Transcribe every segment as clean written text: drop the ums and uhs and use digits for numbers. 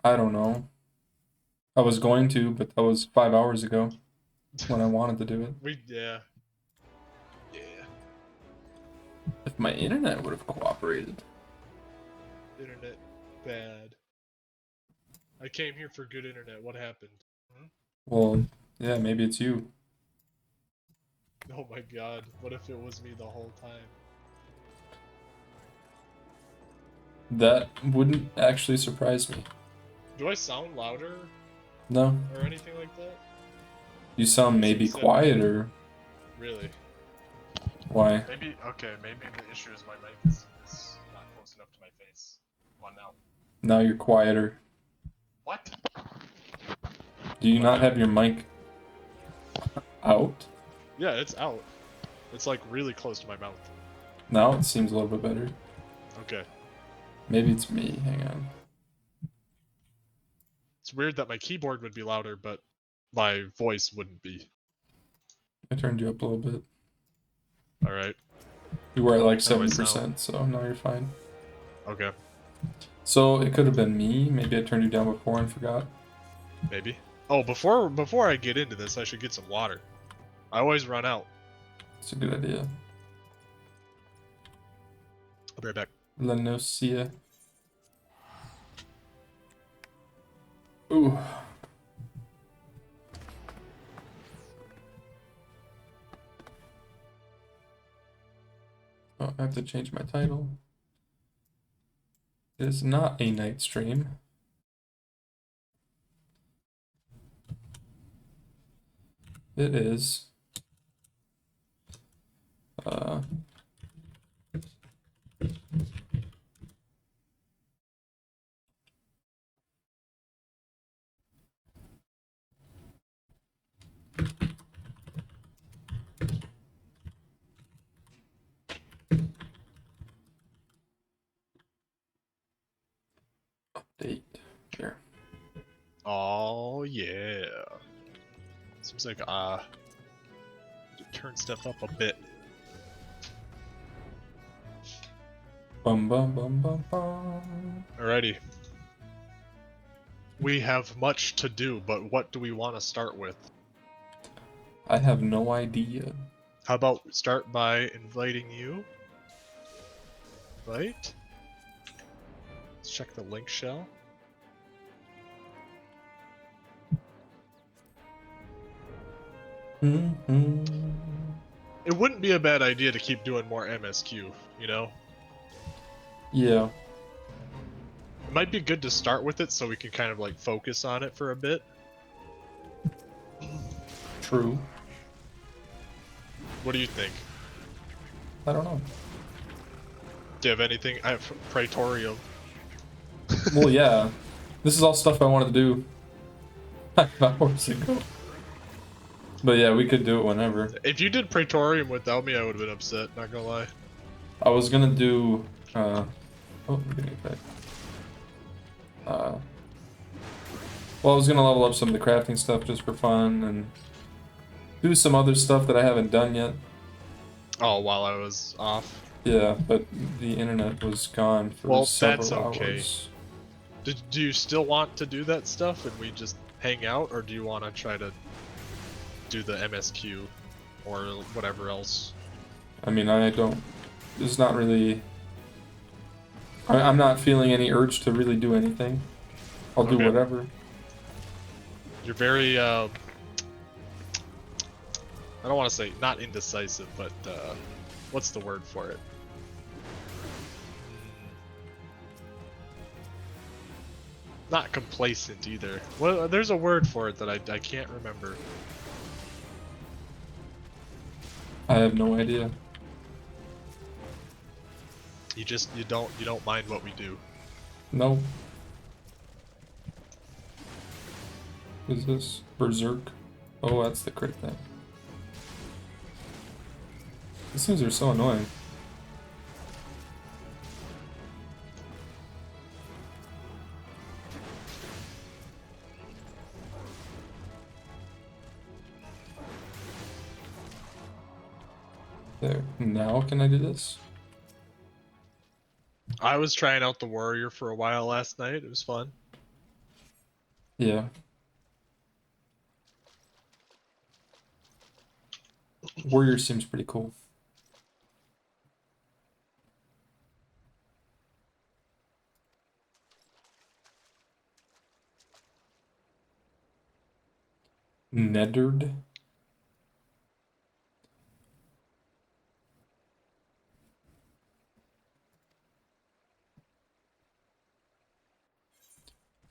I don't know. I was going to, but that was 5 hours ago when I wanted to do it. Yeah. Yeah. If my internet would have cooperated. Internet bad. I came here for good internet. What happened? Hmm? Well, yeah, maybe it's you. Oh my god. What if it was me the whole time? That wouldn't actually surprise me. Do I sound louder No, or anything like that? you sound Because you maybe said maybe. quieter. Really? Why? Maybe, okay, maybe the issue is my mic is not close enough to my face. Come on now. Now you're quieter. What? Do you What not now? have your mic out? Yeah, it's out. It's like really close to my mouth. Now it seems a little bit better. Okay. Maybe it's me. Hang on. It's weird that my keyboard would be louder, but my voice wouldn't be. I turned you up a little bit. Alright. You were at like How do I sound? 70%, so now you're fine. Okay. So it could have been me. Maybe I turned you down before and forgot. Maybe. Oh, before I get into this, I should get some water. I always run out. It's a good idea. I'll be right back. Lenosia. Ooh. Oh, I have to change my title. It is not a night stream. It is. Uh, update here. Oh yeah. Seems like turn stuff up a bit. Bum bum bum bum bum. Alrighty. We have much to do, but what do we want to start with? I have no idea. How about we start by inviting you? Right? Let's check the link shell. It wouldn't be a bad idea to keep doing more MSQ, you know? Yeah. It might be good to start with it so we can kind of like focus on it for a bit. True. What do you think? I don't know. Do you have anything? I have Praetorium. Well, yeah. This is all stuff I wanted to do 5 hours ago. But yeah, we could do it whenever. If you did Praetorium without me, I would have been upset, not gonna lie. I was gonna do, oh, I'm getting it back. Well, I was gonna level up some of the crafting stuff just for fun and do some other stuff that I haven't done yet. Oh, while I was off. Yeah, but the internet was gone for Well, several that's okay. hours. Do you still want to do that stuff and we just hang out, or do you want to try to do the MSQ or whatever else? I mean, I don't. It's not really. I'm not feeling any urge to really do anything. I'll do Okay. whatever. You're very, I don't want to say not indecisive, but what's the word for it? Not complacent either. Well, there's a word for it that I can't remember. I have no idea. You don't mind what we do. No. What is this? Berserk? Oh, that's the crit thing. These things are so annoying. There. Now can I do this? I was trying out the warrior for a while last night. It was fun. Yeah. Warrior seems pretty cool. Neddard.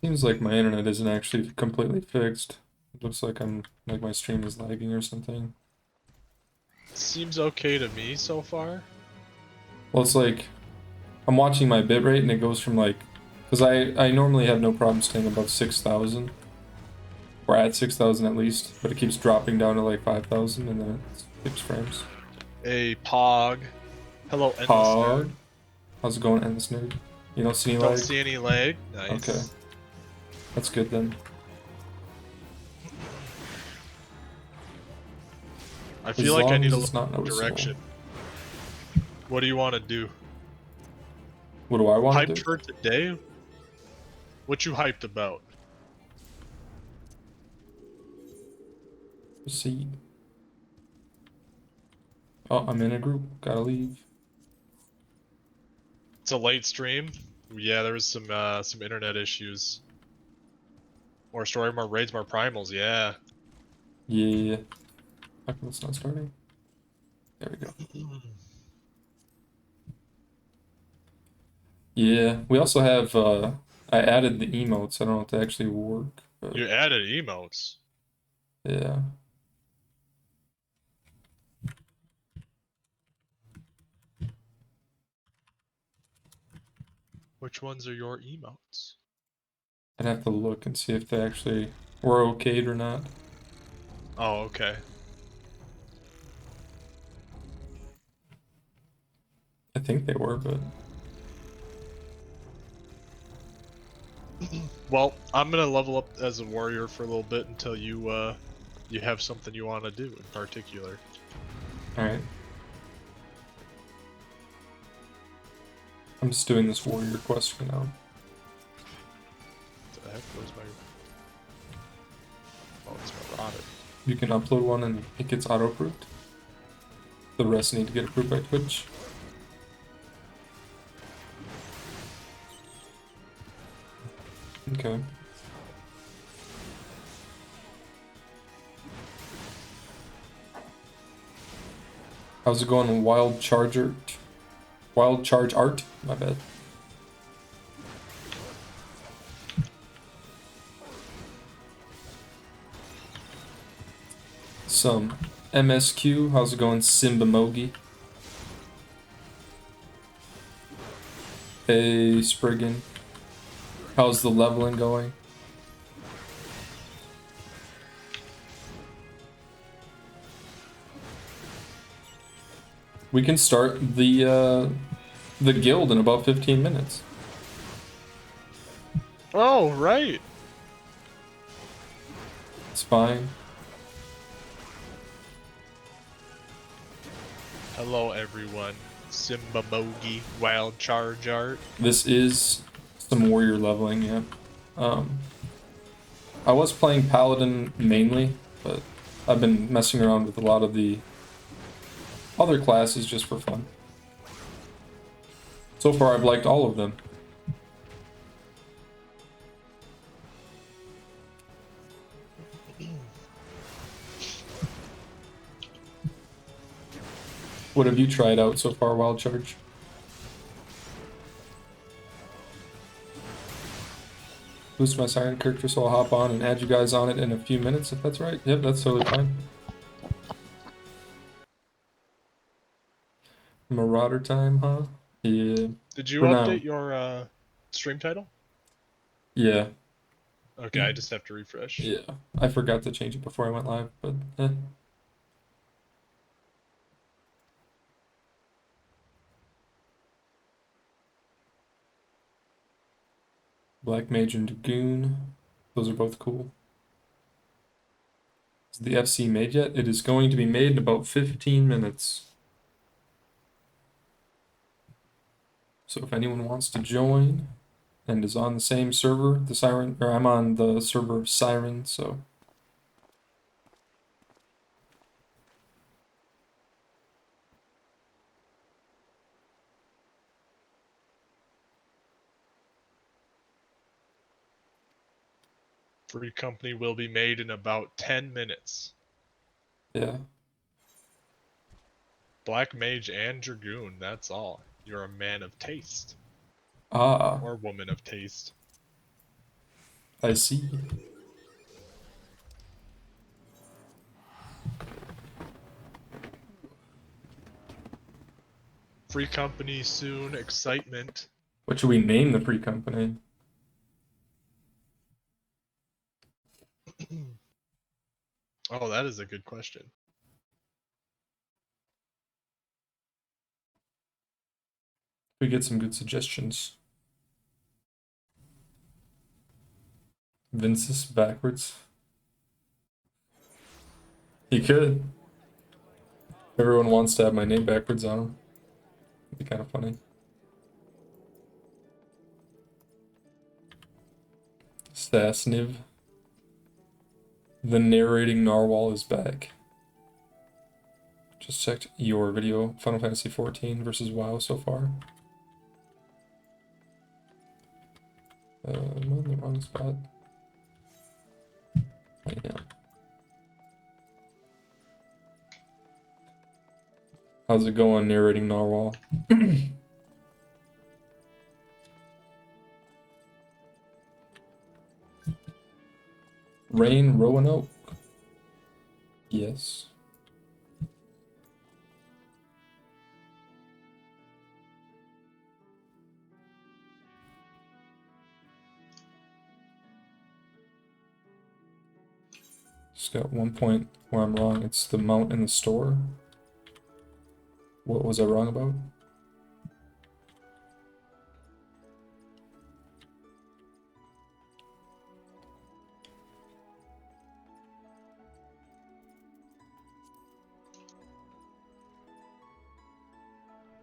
Seems like my internet isn't actually completely fixed. It looks like my stream is lagging or something. Seems okay to me so far. Well, it's like I'm watching my bitrate and it goes from like, because I normally have no problem staying above 6,000, or at 6,000 at least, but it keeps dropping down to like 5,000 and then it's 6 frames. A Pog. Hello, Endless Pog. Nerd. How's it going, Endless Nerd? You don't see any Don't lag? see any lag. Nice. Okay. That's good then. I feel like I need a it's not little noticeable. direction. What do you want to do? What do I want to Hyped do? for today? What you hyped about? See. Oh, I'm in a group. Gotta leave. It's a late stream. Yeah, there was some internet issues. More story, more raids, more primals. Yeah. Yeah. How come it's not starting? There we go. Yeah, we also have, I added the emotes. I don't know if they actually work, but You added emotes. yeah. Which ones are your emotes? I'd have to look and see if they actually were okayed or not. Oh, okay. I think they were, but Well, I'm gonna level up as a warrior for a little bit until you you have something you want to do in particular. alright. I'm just doing this warrior quest for now. What the heck? Where's my... Oh, it's Marauder. You can upload one and it gets auto-approved. The rest need to get approved by Twitch. Okay. How's it going, Wild Charge Art? Wild Charge Art? My bad. Some MSQ. How's it going, Simbamogi? Hey, Spriggan. How's the leveling going? We can start the guild in about 15 minutes. Oh, right. It's fine. Hello, everyone. Simba Mogi, Wild Charge Art. This is some warrior leveling, yeah. I was playing Paladin mainly, but I've been messing around with a lot of the other classes just for fun. So far, I've liked all of them. What have you tried out so far, Wild Charge? Boost my siren character, so I'll hop on and add you guys on it in a few minutes, if that's right. Yep, that's totally fine. Marauder time, huh? Yeah. Did you For update now. your stream title? Yeah. Okay, I just have to refresh. Yeah. I forgot to change it before I went live, but eh. Black Mage and Dragoon. Those are both cool. Is the FC made yet? It is going to be made in about 15 minutes. So if anyone wants to join, and is on the same server, the Siren, or I'm on the server Siren, so. Free company will be made in about 10 minutes. Yeah. Black Mage and Dragoon, that's all. You're a man of taste. Ah, Or woman of taste. I see. Free company soon, excitement. What should we name the free company? Oh, that is a good question. We get some good suggestions. Vince's backwards. He could. Everyone wants to have my name backwards on him. It'd be kind of funny. Sasniv. The narrating narwhal is back. Just checked your video, Final Fantasy XIV versus WoW so far. I'm on the wrong spot. I am. How's it going, narrating narwhal? Rain Roanoke. Yes. Just got one point where I'm wrong. It's the mount in the store. What was I wrong about?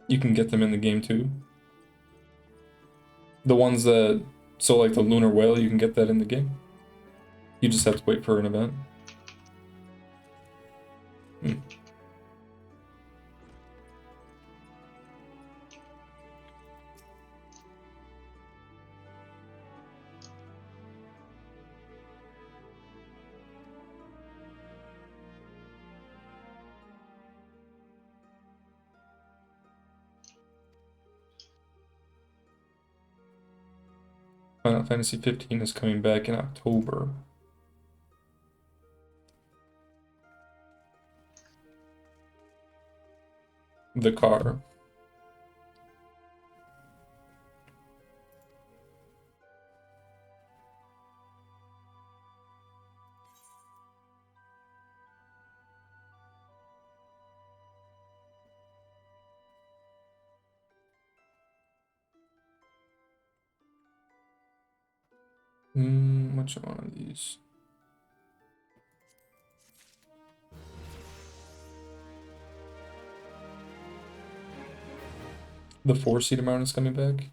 You can get them in the game too. The ones that, so like the Lunar Whale, you can get that in the game. You just have to wait for an event. Final Fantasy 15 is coming back in October. The car. Which one of these? The 4-seater mount is coming back.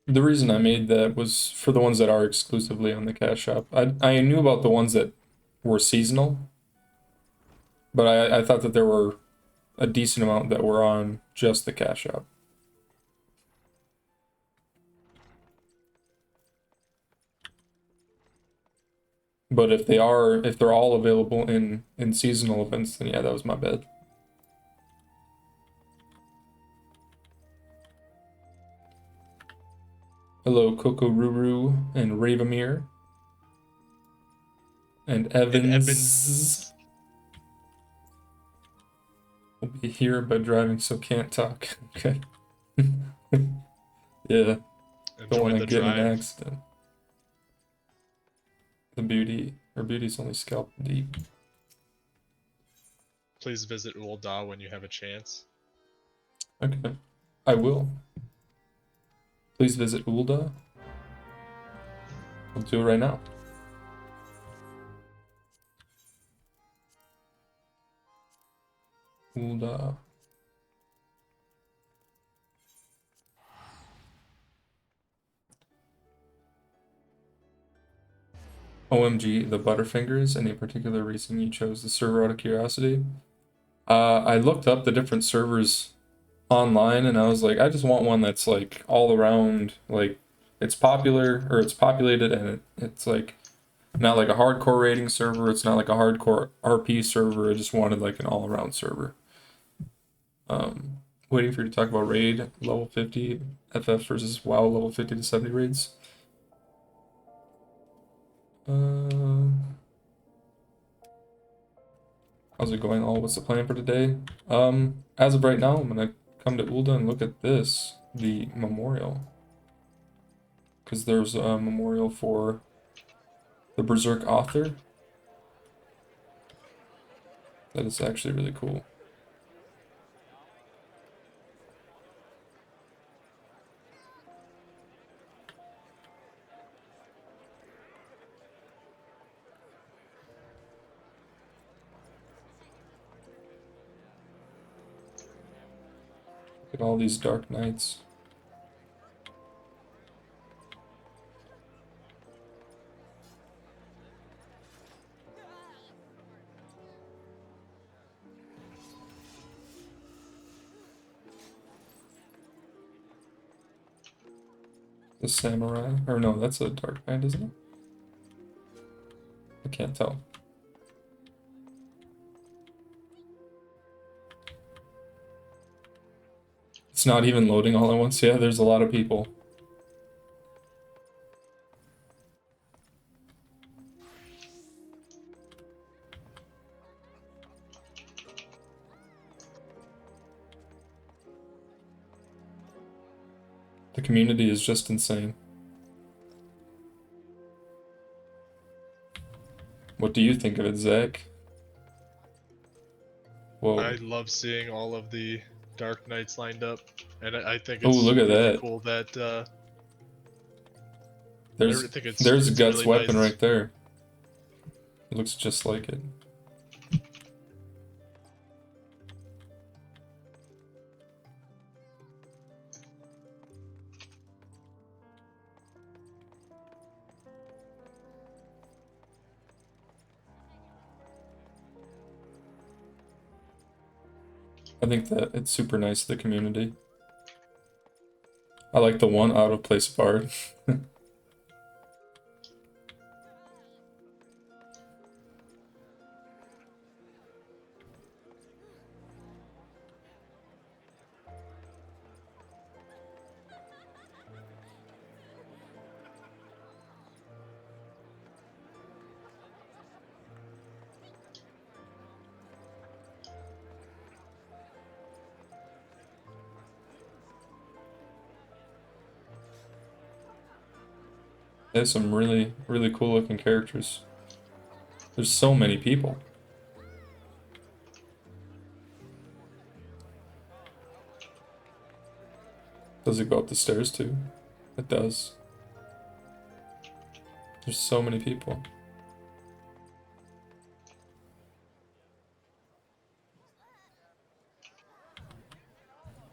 The reason I made that was for the ones that are exclusively on the cash shop. I knew about the ones that were seasonal, but I thought that there were a decent amount that were on just the cash shop. But if they're all available in seasonal events, then yeah, that was my bad. Hello, Coco Ruru and Ravamir. And Evans. Will be here but driving, so can't talk. Okay. Yeah. Don't want to get in an accident. The beauty. Her beauty's only scalp deep. Please visit Ul'dah when you have a chance. Okay. I will. Please visit Ul'dah. I'll do it right now. Ulda. OMG, the Butterfingers. Any particular reason you chose the server out of curiosity? I looked up the different servers online and I was like, I just want one that's like all around, like it's popular or it's populated and it's like not like a hardcore rating server, it's not like a hardcore RP server. I just wanted like an all around server. Waiting for you to talk about raid level 50 FF versus WoW level 50 to 70 raids. How's it going all? What's the plan for today? As of right now, I'm gonna come to Ulda and look at this, the memorial. Because there's a memorial for the Berserk author. That is actually really cool. Look at all these Dark Knights. The Samurai, or no, that's a Dark Knight, isn't it? I can't tell. It's not even loading all at once. Yeah, there's a lot of people. The community is just insane. What do you think of it, Zach? Whoa. I love seeing all of the Dark Knights lined up, and I think Oh, it's look at really that. cool that There's it's Guts' really weapon nice. right there. It looks just like it. I think that it's super nice to the community. I like the one out of place bard. There's some really, really cool looking characters. There's so many people. Does it go up the stairs too? It does. There's so many people.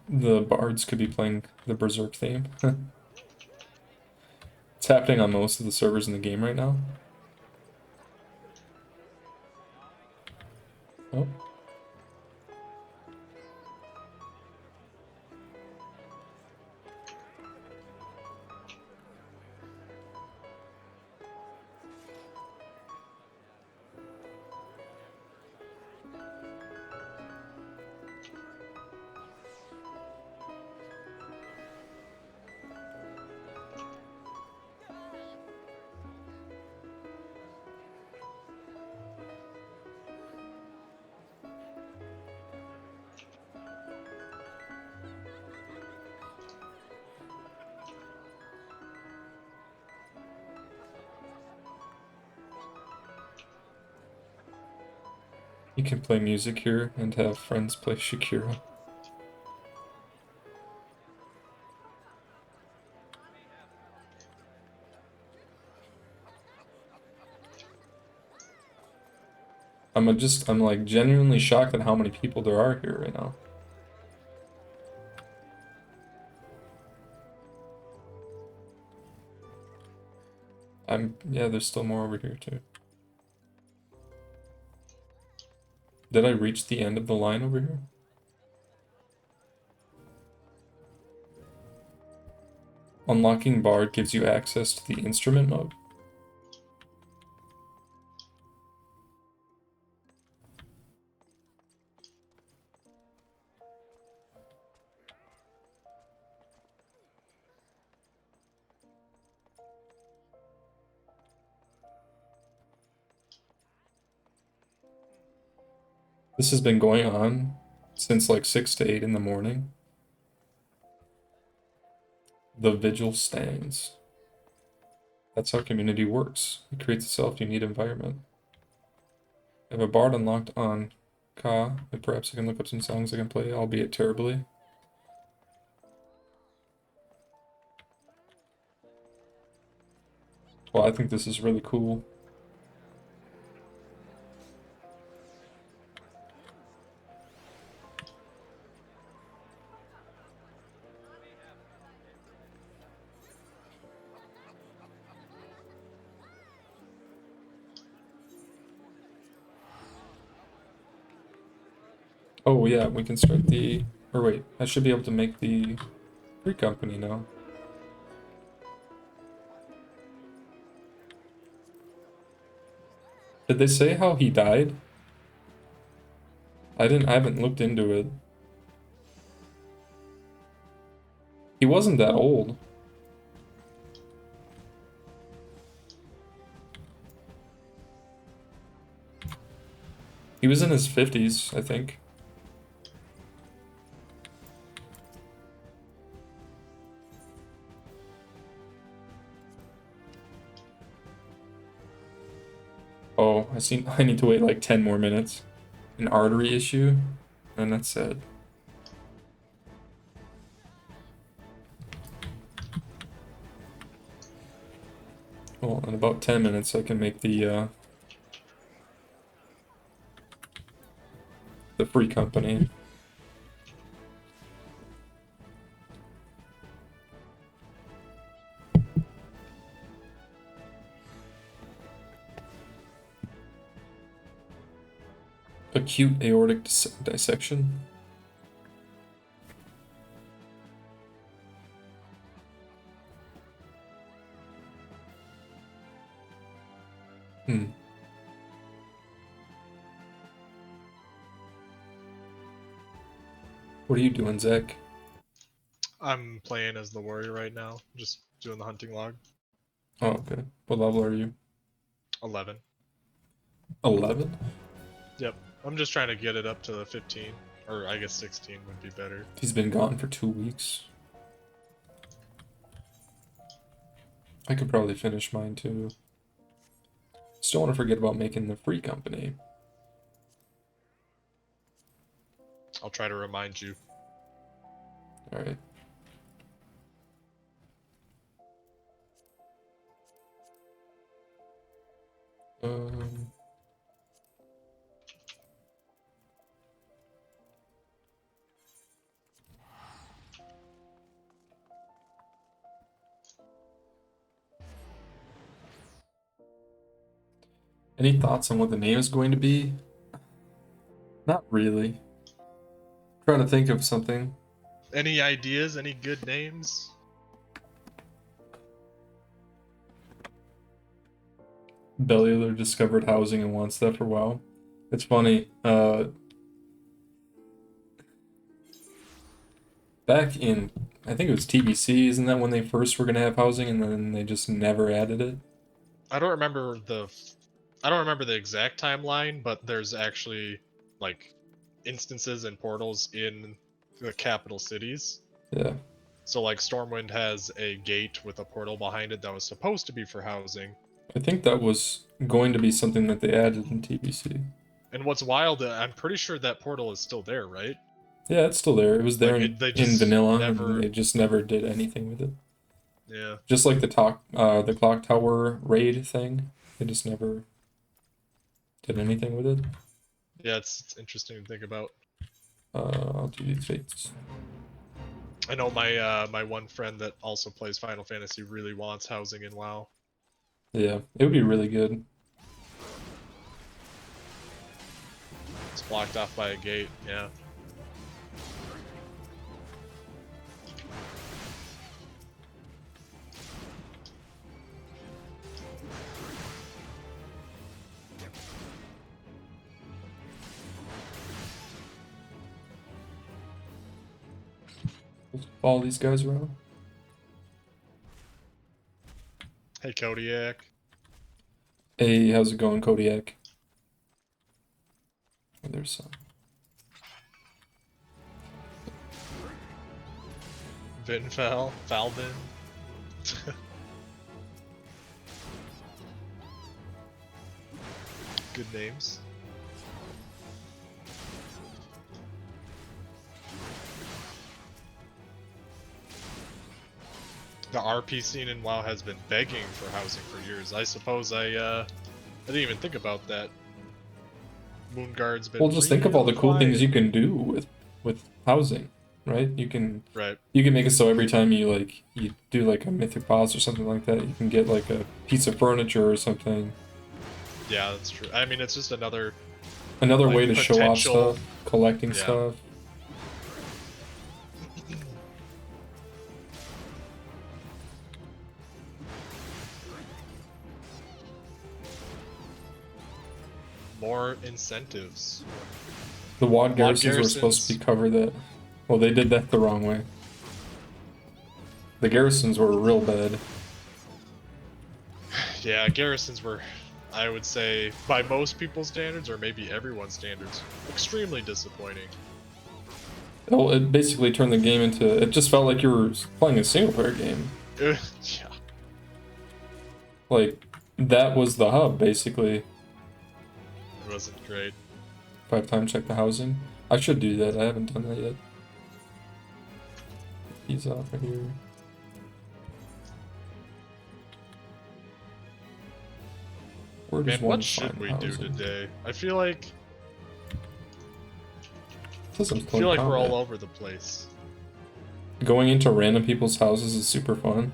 The bards could be playing the Berserk theme. It's happening on most of the servers in the game right now. Oh. You can play music here and have friends play Shakira. I'm like genuinely shocked at how many people there are here right now. Yeah, there's still more over here too. Did I reach the end of the line over here? Unlocking Bard gives you access to the instrument mode. This has been going on since like 6 to 8 in the morning. The vigil stands. That's how community works. It creates a self-unique environment. I have a bard unlocked on Ka, and perhaps I can look up some songs I can play, albeit terribly. Well, I think this is really cool. Oh yeah, we can start the... Or wait, I should be able to make the free company now. Did they say how he died? I haven't looked into it. He wasn't that old. He was in his 50s, I think. Oh, I need to wait like 10 more minutes. An artery issue, and that's it. Well, in about 10 minutes I can make the free company. Acute aortic dissection. What are you doing, Zach? I'm playing as the warrior right now, just doing the hunting log. Oh, okay. What level are you? 11. 11? Yep. I'm just trying to get it up to 15. Or I guess 16 would be better. He's been gone for 2 weeks. I could probably finish mine too. Just don't want to forget about making the free company. I'll try to remind you. Alright. Any thoughts on what the name is going to be? Not really. Trying to think of something. Any ideas? Any good names? Bellular discovered housing and wants that for WoW. It's funny. Back in, I think it was TBC, isn't that when they first were gonna have housing and then they just never added it? I don't remember the exact timeline, but there's actually like instances and portals in the capital cities. Yeah. So like Stormwind has a gate with a portal behind it that was supposed to be for housing. I think that was going to be something that they added in TBC. And what's wild, I'm pretty sure that portal is still there, right? Yeah, it's still there. It was there Like, in vanilla, and they just never did anything with it. Yeah. Just like the clock tower raid thing, they just never did anything with it. Yeah, it's interesting to think about. I'll do these fates. I know my one friend that also plays Final Fantasy really wants housing in WoW. Yeah, it would be really good. It's blocked off by a gate. Yeah. Let's follow these guys around. Hey, Kodiak. Hey, how's it going, Kodiak? Oh, there's some. Vinfell. Falvin. Good names. The RP scene in WoW has been begging for housing for years. I suppose I didn't even think about that. Moonguard's been. Well, just think of all the real cool things quiet. you can do with housing, right? You can Right. make it so every time you do like a mythic boss or something like that, you can get like a piece of furniture or something. Yeah, that's true. I mean, it's just another Another like way to show off potential. stuff, collecting Yeah. stuff. More incentives. The WoD WoD garrisons were supposed to be covered that. Well, they did that the wrong way. The garrisons were real bad. Yeah, garrisons were, I would say, by most people's standards, or maybe everyone's standards, extremely disappointing. Well, it basically turned the game into. It just felt like you were playing a single player game. Yeah. Like, that was the hub, basically. It wasn't great. 5-time check the housing. I should do that. I haven't done that yet. He's off right here. Where does Man, one what should find we housing? do today? I feel like Says I'm I still feel in like we're combat. all over the place. Going into random people's houses is super fun.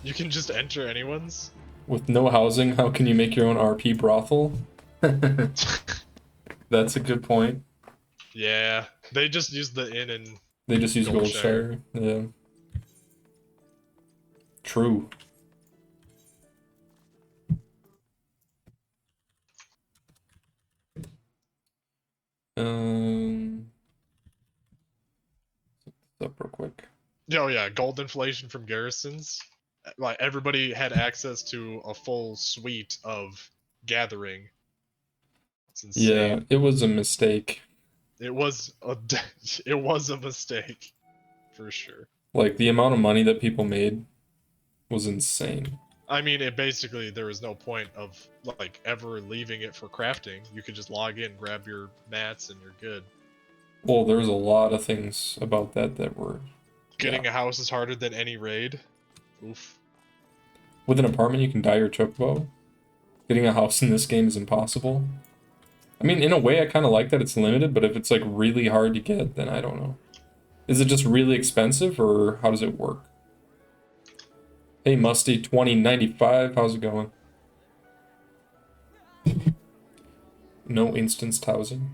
You can just enter anyone's. With no housing, how can you make your own RP brothel? That's a good point. Yeah, they just use the inn and They just use Goldshire. Goldshire. Yeah. True. Up real quick. Oh yeah, gold inflation from garrisons. Like everybody had access to a full suite of gathering. It's insane. Yeah, it was a mistake. It was a it was a mistake, for sure. Like, the amount of money that people made was insane. I mean, it basically there was no point of like ever leaving it for crafting. You could just log in, grab your mats, and you're good. Well, there's a lot of things about that were. Getting a house is harder than any raid. Oof. With an apartment, you can dye your chocobo. Getting a house in this game is impossible. I mean, in a way, I kind of like that it's limited, but if it's like really hard to get, then I don't know. Is it just really expensive, or how does it work? Hey, Musty 2095, how's it going? No instanced housing.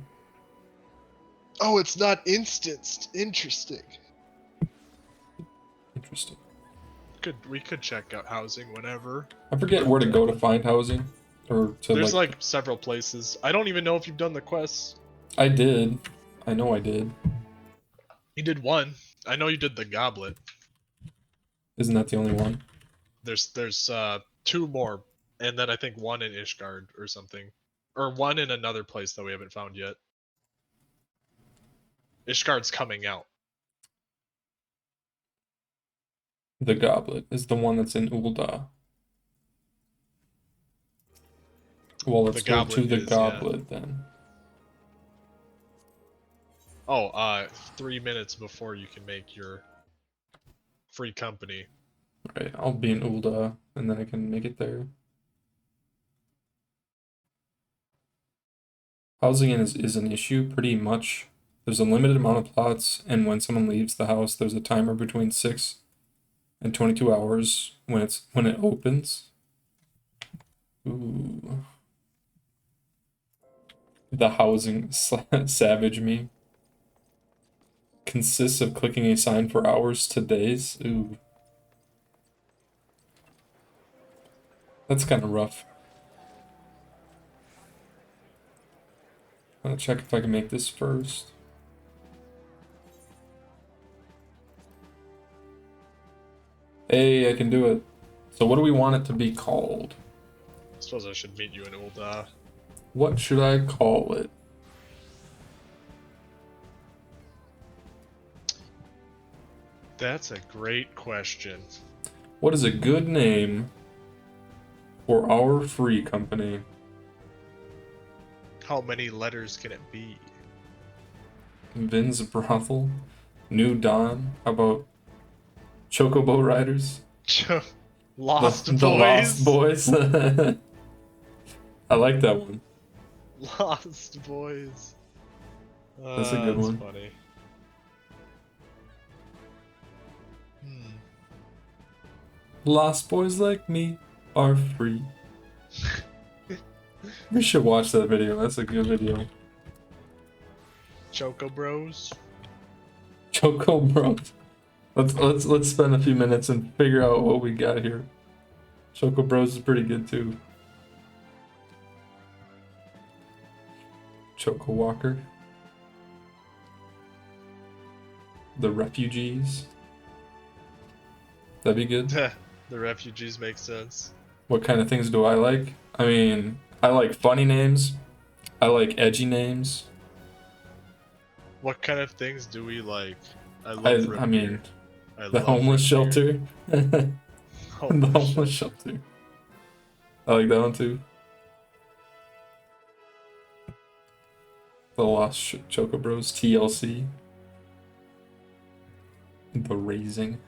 Oh, it's not instanced. Interesting. Interesting. We could check out housing whenever. I forget where to go to find housing, or to There's like several places. I don't even know if you've done the quests. I did. I know I did. You did one. I know you did the goblet. Isn't that the only one? There's two more, and then I think one in Ishgard or something, or one in another place that we haven't found yet. Ishgard's coming out. The goblet is the one that's in Ul'dah. Well, let's go to the goblet then. Oh, 3 minutes before you can make your free company. Right, I'll be in Ul'dah, and then I can make it there. Housing is an issue pretty much. There's a limited amount of plots, and when someone leaves the house, there's a timer between 6 and 22 hours when it opens. Ooh. The housing savage meme consists of clicking a sign for hours to days. Ooh. That's kind of rough. I'm gonna check if I can make this first. Hey, I can do it. So what do we want it to be called? I suppose I should meet you in Ul'dah. What should I call it? That's a great question. What is a good name for our free company? How many letters can it be? Vin's Brothel? New Dawn? How about Chocobo Riders? Lost the Boys. Lost Boys? I like that one. Lost Boys. That's a good one. Funny. Lost boys like me are free. We should watch that video. That's a good video. Choco Bros. Choco Bros. Let's spend a few minutes and figure out what we got here. Choco Bros is pretty good too. Choco Walker. The Refugees. That'd be good. The Refugees make sense. What kind of things do I like? I mean, I like funny names. I like edgy names. What kind of things do we like? I mean, the homeless shelter. The homeless shelter. I like that one too. The Lost Choco Bros TLC. The Raising.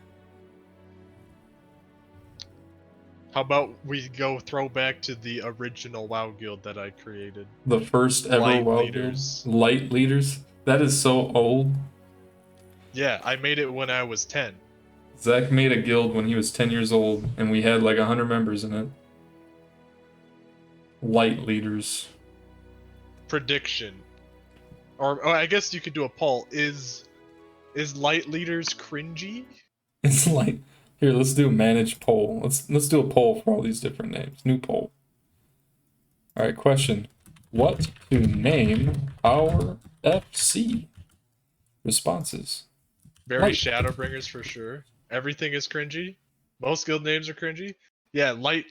How about we go throwback to the original WoW guild that I created? The first ever Light WoW Leaders. guild. Light Leaders. That is so old. Yeah, I made it when I was 10. Zach made a guild when he was 10 years old, and we had like 100 members in it. Light Leaders. Prediction. Or I guess you could do a poll. Is Light Leaders cringy? It's like, here, let's do a managed poll. Let's do a poll for all these different names. New poll. All right, question. What to name our FC? Responses. Very Light. Shadowbringers for sure. Everything is cringy. Most guild names are cringy. Yeah, Light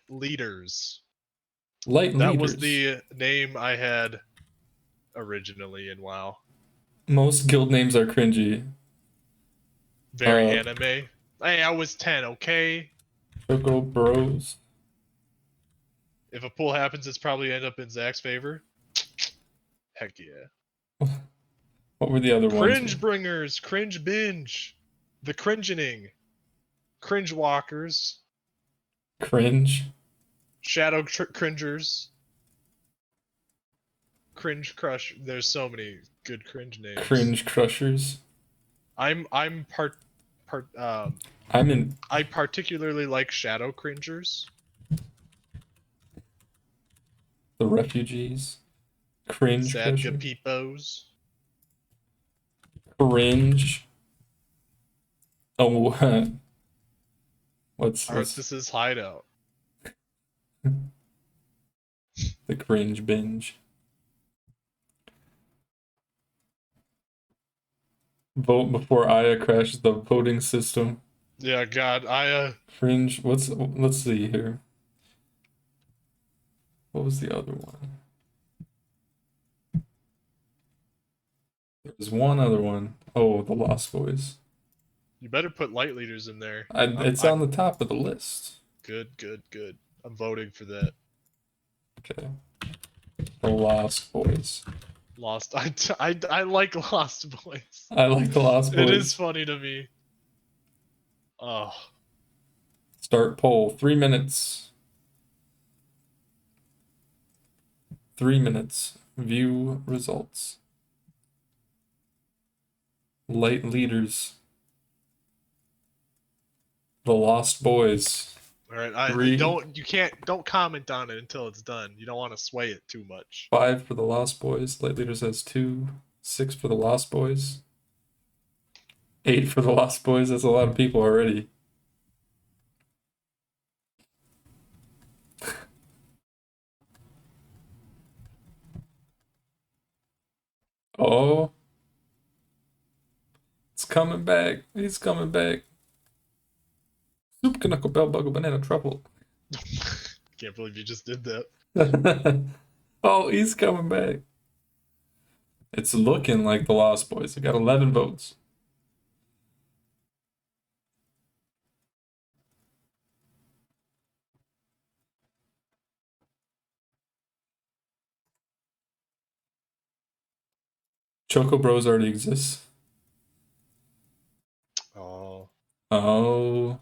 Leaders. Light That Leaders. was the name I had originally in WoW. Most guild names are cringy. Very anime. Hey, I was 10, okay? Choco Bros. If a pull happens, it's probably end up in Zach's favor. Heck yeah. What were the other ones? Cringe Bringers, Cringe Binge, The Cringening, Cringe Walkers, Cringe. Shadow Cringers, Cringe Crush. There's so many good cringe names. Cringe Crushers. I particularly like Shadow Cringers. The Refugees. Cringe Sad Crusher. Peepos. Cringe. Oh, what? What's Arthas's Hideout. the Cringe Binge? Vote before Aya crashes the voting system. Yeah, God, Cringe. Let's see here. What was the other one? There's one other one. Oh, the Lost Boys. You better put Light Leaders in there. It's on the top of the list. Good. I'm voting for that. Okay. The Lost Boys. Lost. I like Lost Boys. I like the Lost Boys. It is funny to me. Oh. Start poll. 3 minutes. 3 minutes. View results. Light leaders. The Lost Boys. All right, Three. don't comment on it until it's done. You don't want to sway it too much. 5 for the Lost Boys. Light leaders has 2. 6 for the Lost Boys. 8 for the Lost Boys. That's a lot of people already. Oh. It's coming back. He's coming back. Soup, knuckle, bell, buggle, banana, truffle. Can't believe you just did that. Oh, he's coming back. It's looking like the Lost Boys. They got 11 votes. Choco Bros already exists. Oh. Oh.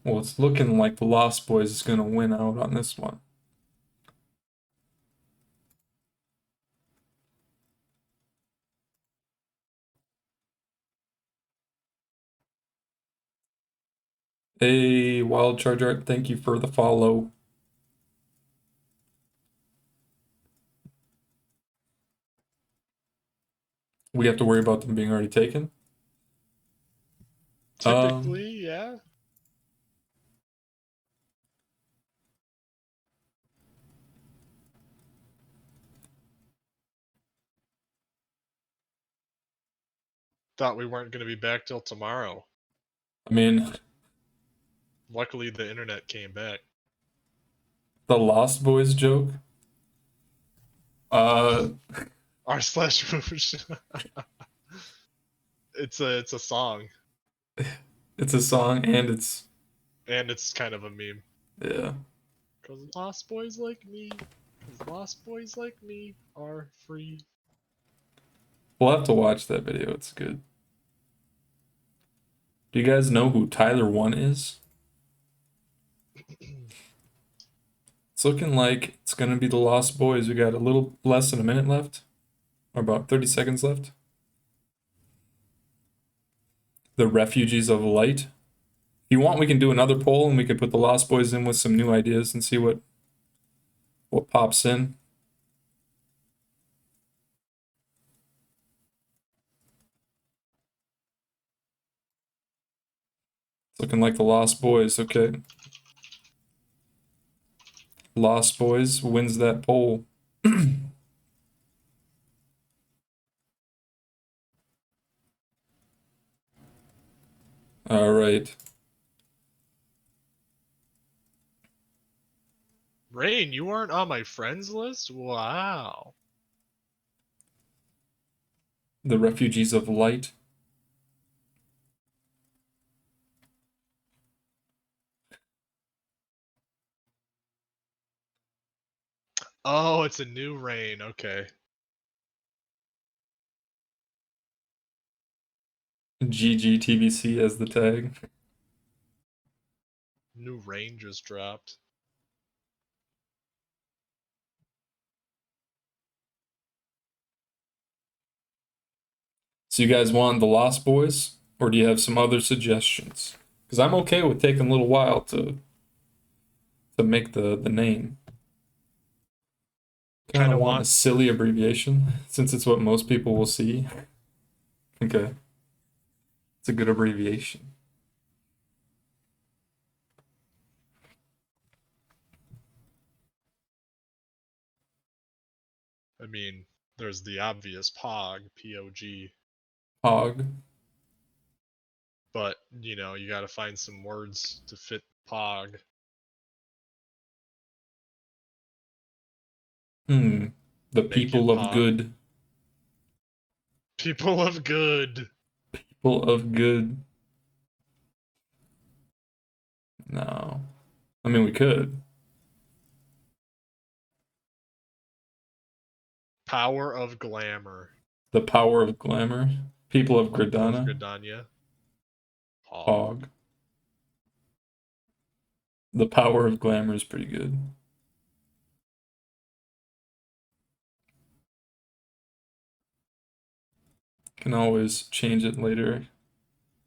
Well, it's looking like the Lost Boys is going to win out on this one. Hey, Wild Charger, thank you for the follow. We have to worry about them being already taken? Typically, yeah. Thought we weren't going to be back till tomorrow. I mean, Luckily, the internet came back. the Lost Boys joke? R/Moosh. It's a song. It's a song and it's kind of a meme. yeah. Cause lost boys like me are free. We'll have to watch that video. It's good. Do you guys know who Tyler 1 is? It's looking like it's going to be the Lost Boys. We got a little less than a minute left. Or about 30 seconds left. The Refugees of Light. If you want, we can do another poll and we can put the Lost Boys in with some new ideas and see what pops in. It's looking like the Lost Boys. Okay. Lost Boys wins that poll. All right. Rain, you aren't on my friends list? Wow. The Refugees of Light. Oh, it's a new Rain. Okay. GGTBC as the tag. New Rain just dropped. So you guys want the Lost Boys, or do you have some other suggestions? Because I'm okay with taking a little while to make the name. Kind of want a silly abbreviation, since it's what most people will see. Okay. It's a good abbreviation. I mean, there's the obvious POG, P-O-G. Pog. But, you know, you gotta find some words to fit POG. The people of good. People of good. People of good. No. I mean, we could. Power of glamour. The power of glamour. People of Gridana. Gridania. Pog. The power of glamour is pretty good. Can always change it later.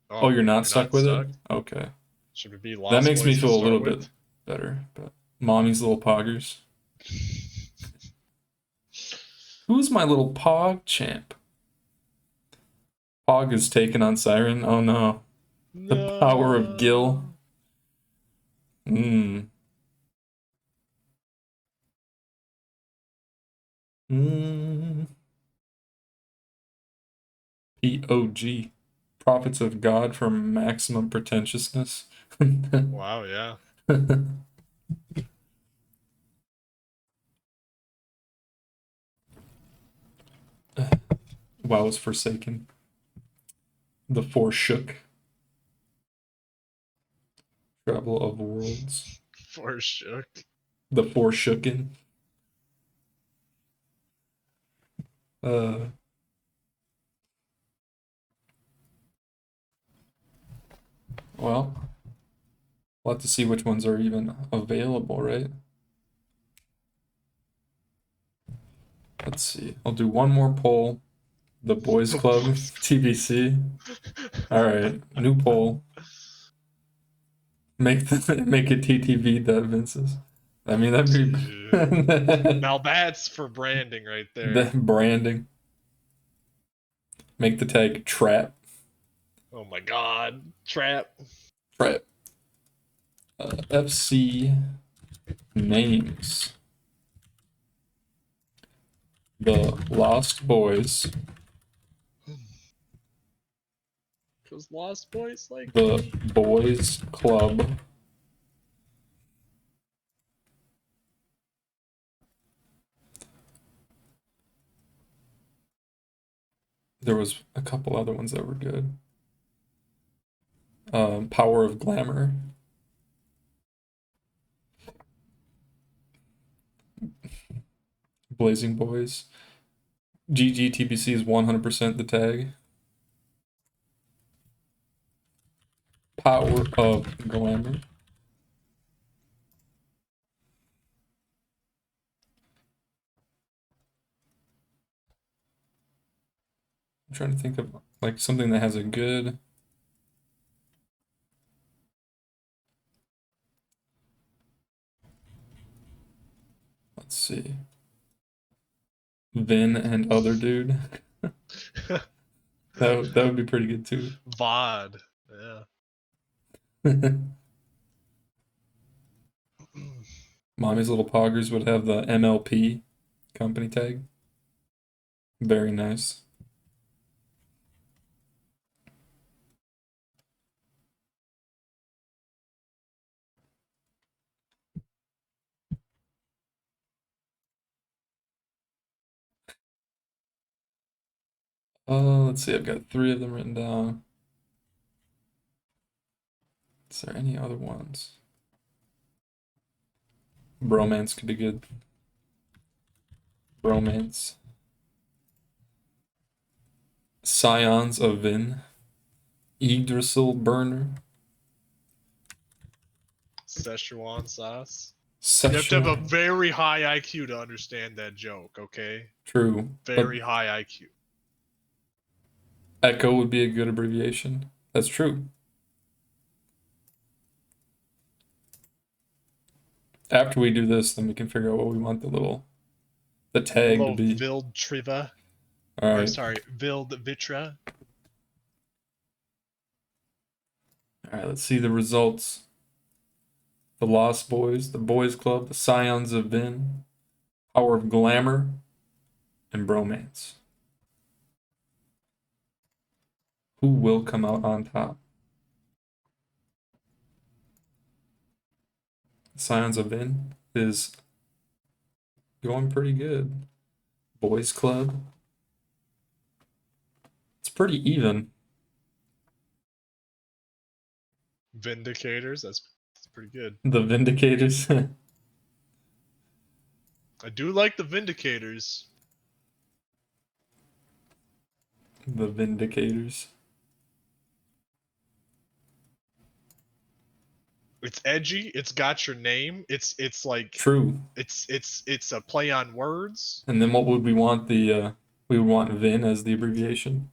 Oh, you're not stuck with it? Okay. Should it be That Lost makes me Boys to feel a start little with? bit better. But Mommy's Little Poggers. Who's my little Pog champ? Pog is taken on Siren. Oh no. The power of Gil. Mmm. Mmm. POG. Prophets of God for maximum pretentiousness. Wow, yeah. WoW is forsaken. The Forshook. Travel of Worlds. Forshook. The Forshooken. Well, we'll have to see which ones are even available, right? Let's see. I'll do one more poll. The Boys Club TBC. All right, new poll. Make it TTV that Vince's. I mean that'd be now that's for branding right there. The branding. Make the tag trap. Oh my god, trap. Trap. FC names. The Lost Boys. Because Lost Boys like The me. Boys Club. There was a couple other ones that were good. Power of Glamour. Blazing Boys. GGTBC is 100% the tag. Power of Glamour. I'm trying to think of like something that has a good. Let's see. Vin and other dude. that would be pretty good too. VOD. Yeah. Mommy's Little Poggers would have the MLP company tag. Very nice. Let's see. I've got 3 of them written down. Is there any other ones? Bromance could be good. Bromance. Scions of Vin. Yggdrasil Burner. Szechuan sauce. Szechuan. You have to have a very high IQ to understand that joke, okay? True. Very high IQ. Echo would be a good abbreviation. That's true. After we do this, then we can figure out what we want the tag to be. Vild Triva. All right. Or, sorry, Vild Vitra. All right, let's see the results. The Lost Boys, the Boys Club, the Scions of Vin, Power of Glamour, and Bromance. Who will come out on top? Scions of Vin is going pretty good. Boys Club. It's pretty even. Vindicators, that's pretty good. The Vindicators. I do like the Vindicators. The Vindicators. It's edgy. It's got your name. It's like true. It's a play on words. And then what would we want? We would want Vin as the abbreviation.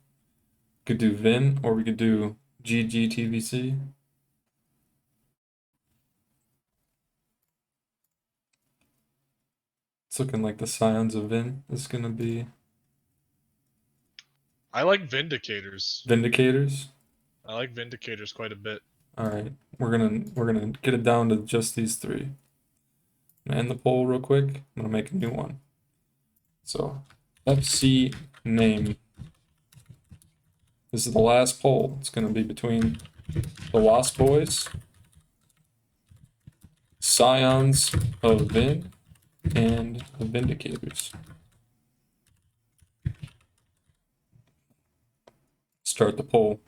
Could do Vin, or we could do GGTVC. It's looking like the Scions of Vin is gonna be I like Vindicators. Vindicators. I like Vindicators quite a bit. Alright, we're gonna get it down to just these three. I'm gonna end the poll real quick. I'm gonna make a new one. So FC name. This is the last poll. It's gonna be between the Lost Boys, Scions of Vin, and the Vindicators. Start the poll.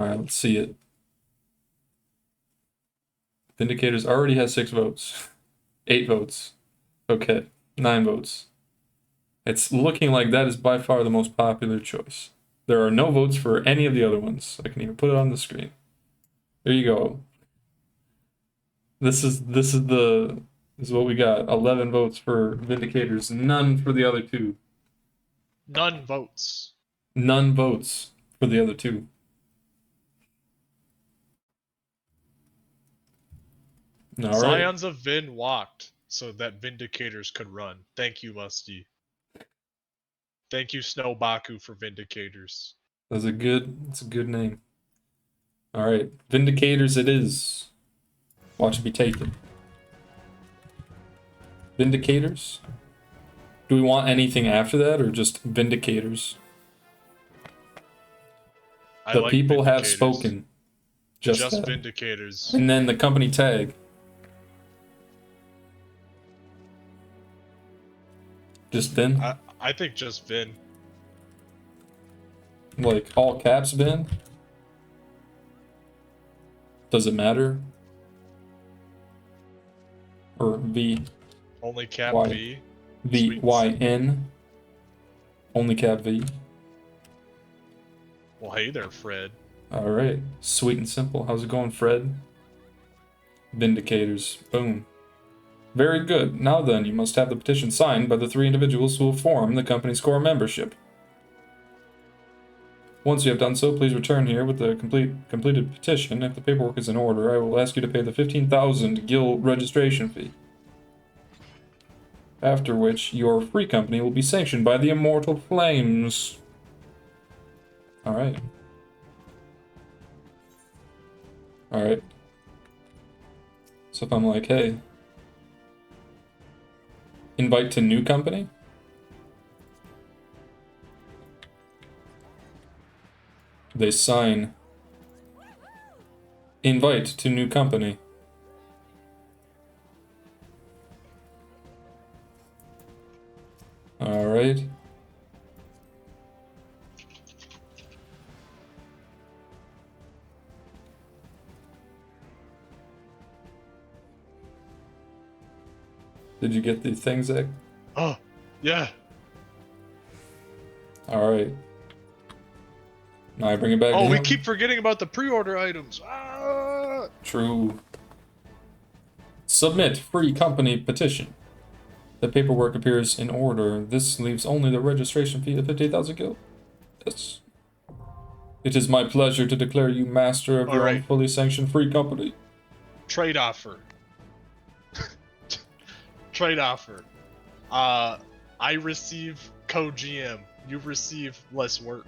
Alright, let's see it. Vindicators already has 6 votes. 8 votes. Okay, 9 votes. It's looking like that is by far the most popular choice. There are no votes for any of the other ones. I can even put it on the screen. There you go. This is what we got. 11 votes for Vindicators, none for the other 2. None votes. None votes for the other 2. All right. Scions of Vin walked so that Vindicators could run. Thank you, Musty. Thank you, Snowbaku, for Vindicators. That's a good name. All right, Vindicators it is. Watch it be taken. Vindicators? Do we want anything after that, or just Vindicators? The like people have Vindicators. spoken. Just that. Vindicators. And then the company tag. Just Vin? I think just Vin. Like all caps Vin? Does it matter? Or V? Only cap Why? V. V Y N? Only cap V? Well, hey there, Fred. Alright. Sweet and simple. How's it going, Fred? Vindicators. Boom. Very good. Now then, you must have the petition signed by the 3 individuals who will form the company's core membership. Once you have done so, please return here with the completed petition. If the paperwork is in order, I will ask you to pay the 15,000 gil registration fee. After which, your free company will be sanctioned by the Immortal Flames. Alright. Alright. So if I'm like, hey, invite to new company? They sign. Invite to new company. Alright. Did you get the thing, Zach? Oh, yeah. Alright. Now I bring it back Oh, to we him? keep forgetting about the pre-order items. Ah! True. Submit free company petition. The paperwork appears in order. This leaves only the registration fee of 50,000 gil. Yes. It is my pleasure to declare you master of your own Alright. fully sanctioned free company. Trade offer. Trade offer. I receive co-GM. You receive less work.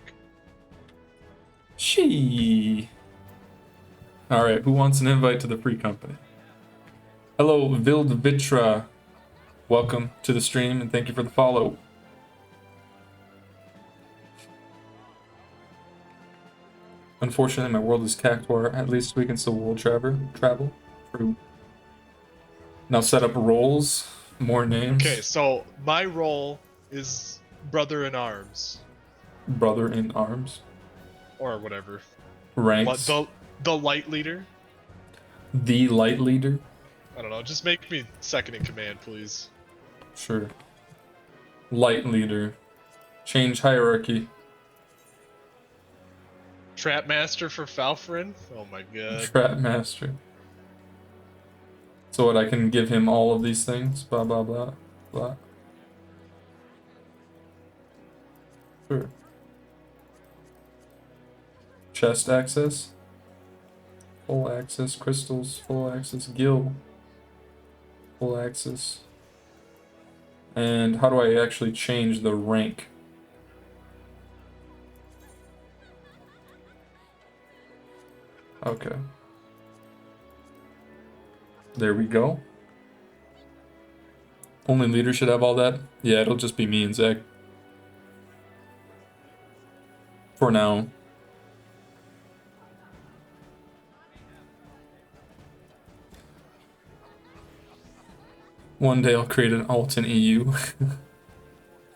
She. Alright, who wants an invite to the free company? Hello, Vild Vitra. Welcome to the stream and thank you for the follow. Unfortunately, my world is Cactuar. At least we can still world travel. True. Now set up roles. More names. Okay, so my role is Brother in Arms. Brother in arms. Or whatever. Ranks. The light leader? The light leader. I don't know, just make me second in command, please. Sure. Light leader. Change hierarchy. Trap Master for Falfrin? Oh my god. Trap master. So what, I can give him all of these things? Blah, blah, blah, blah. Sure. chest access. Full access crystals, full access gil. Full access. And how do I actually change the rank? Okay. There we go. Only leader should have all that? Yeah, it'll just be me and Zach. For now. One day I'll create an alt in EU.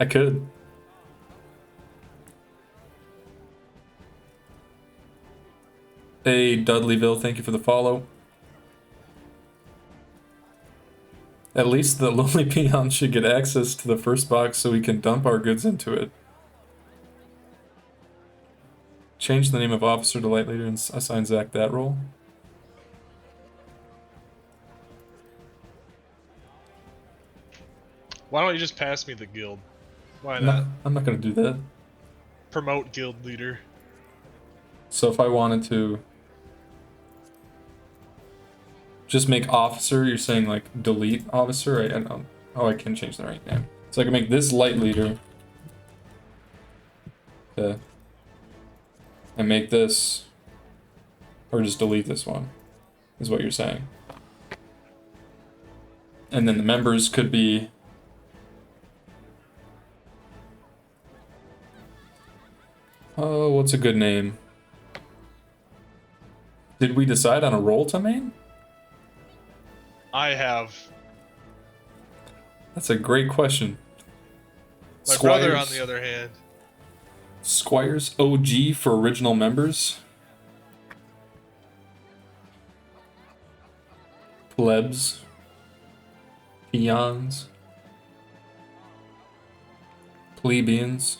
I could. Hey, Dudleyville, thank you for the follow. At least the Lonely Peon should get access to the first box so we can dump our goods into it. Change the name of officer to light leader and assign Zach that role. Why don't you just pass me the guild? Why No, not? I'm not gonna do that. Promote guild leader. So if I wanted to just make officer, you're saying like delete officer? I don't know. Oh, I can change the rank name. So I can make this light leader. Okay. And make this, or just delete this one, is what you're saying. And then the members could be oh, what's a good name? Did we decide on a role to main? I have. That's a great question. My brother, on the other hand. Squires OG for original members. Plebs. Peons. Plebeians.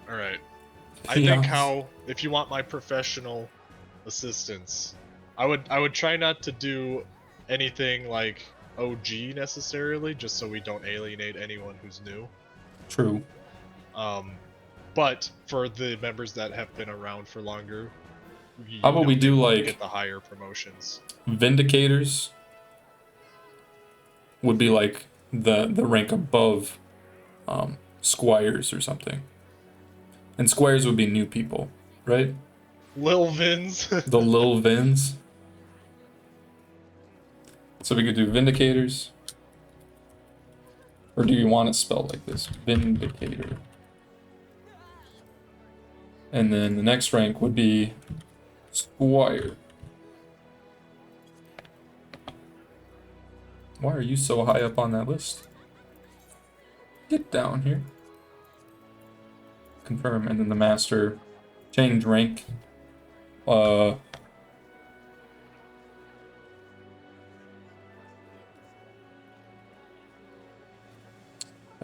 Alright. I think how, if you want my professional assistance, I would try not to do anything like OG necessarily, just so we don't alienate anyone who's new. True. But for the members that have been around for longer, how about we do like get the higher promotions? Vindicators would be like the rank above Squires or something. And Squires would be new people, right? Lil Vins. The Lil Vins. So we could do Vindicators. Or do you want it spelled like this? Vindicator. And then the next rank would be Squire. Why are you so high up on that list? Get down here. Confirm, and then the master. Change rank.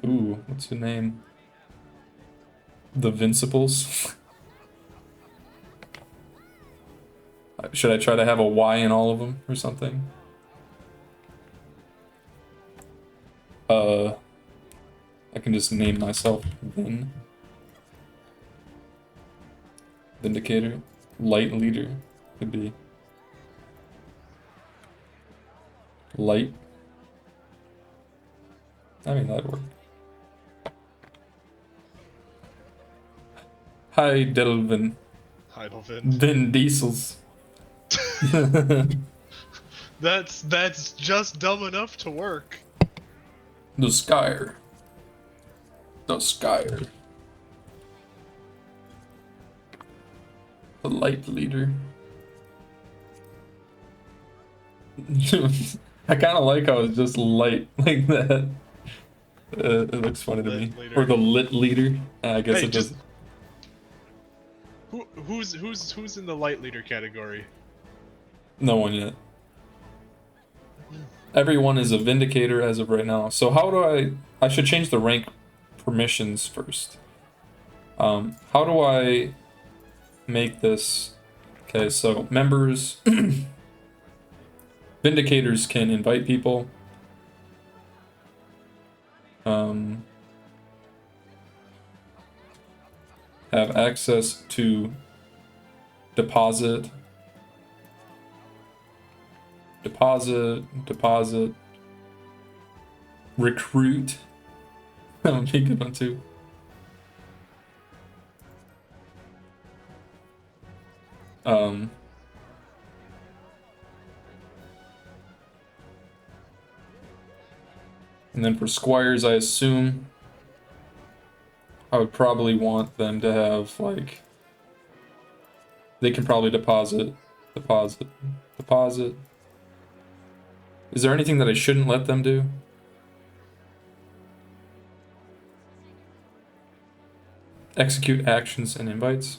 Ooh, what's the name? The Vinciples. Should I try to have a Y in all of them or something? I can just name myself Vin. Vindicator. Light leader. Could be. Light. I mean, that'd work. Hi, Delvin. Heidelvin. Vin Diesels. That's just dumb enough to work. The Skyer. The Skyer. The light leader. I kind of like how it's just light like that. It looks funny to me. Leader. Or the lit leader. I guess Hey, it just. Who's in the light leader category? No one yet. Everyone is a Vindicator as of right now. So how do I should change the rank permissions first. How do I make this? Okay, so members, Vindicators can invite people. have access to deposit, recruit. That would be a good one too. And then for squires, I assume I would probably want them to have, like, they can probably deposit. Is there anything that I shouldn't let them do? Execute actions and invites.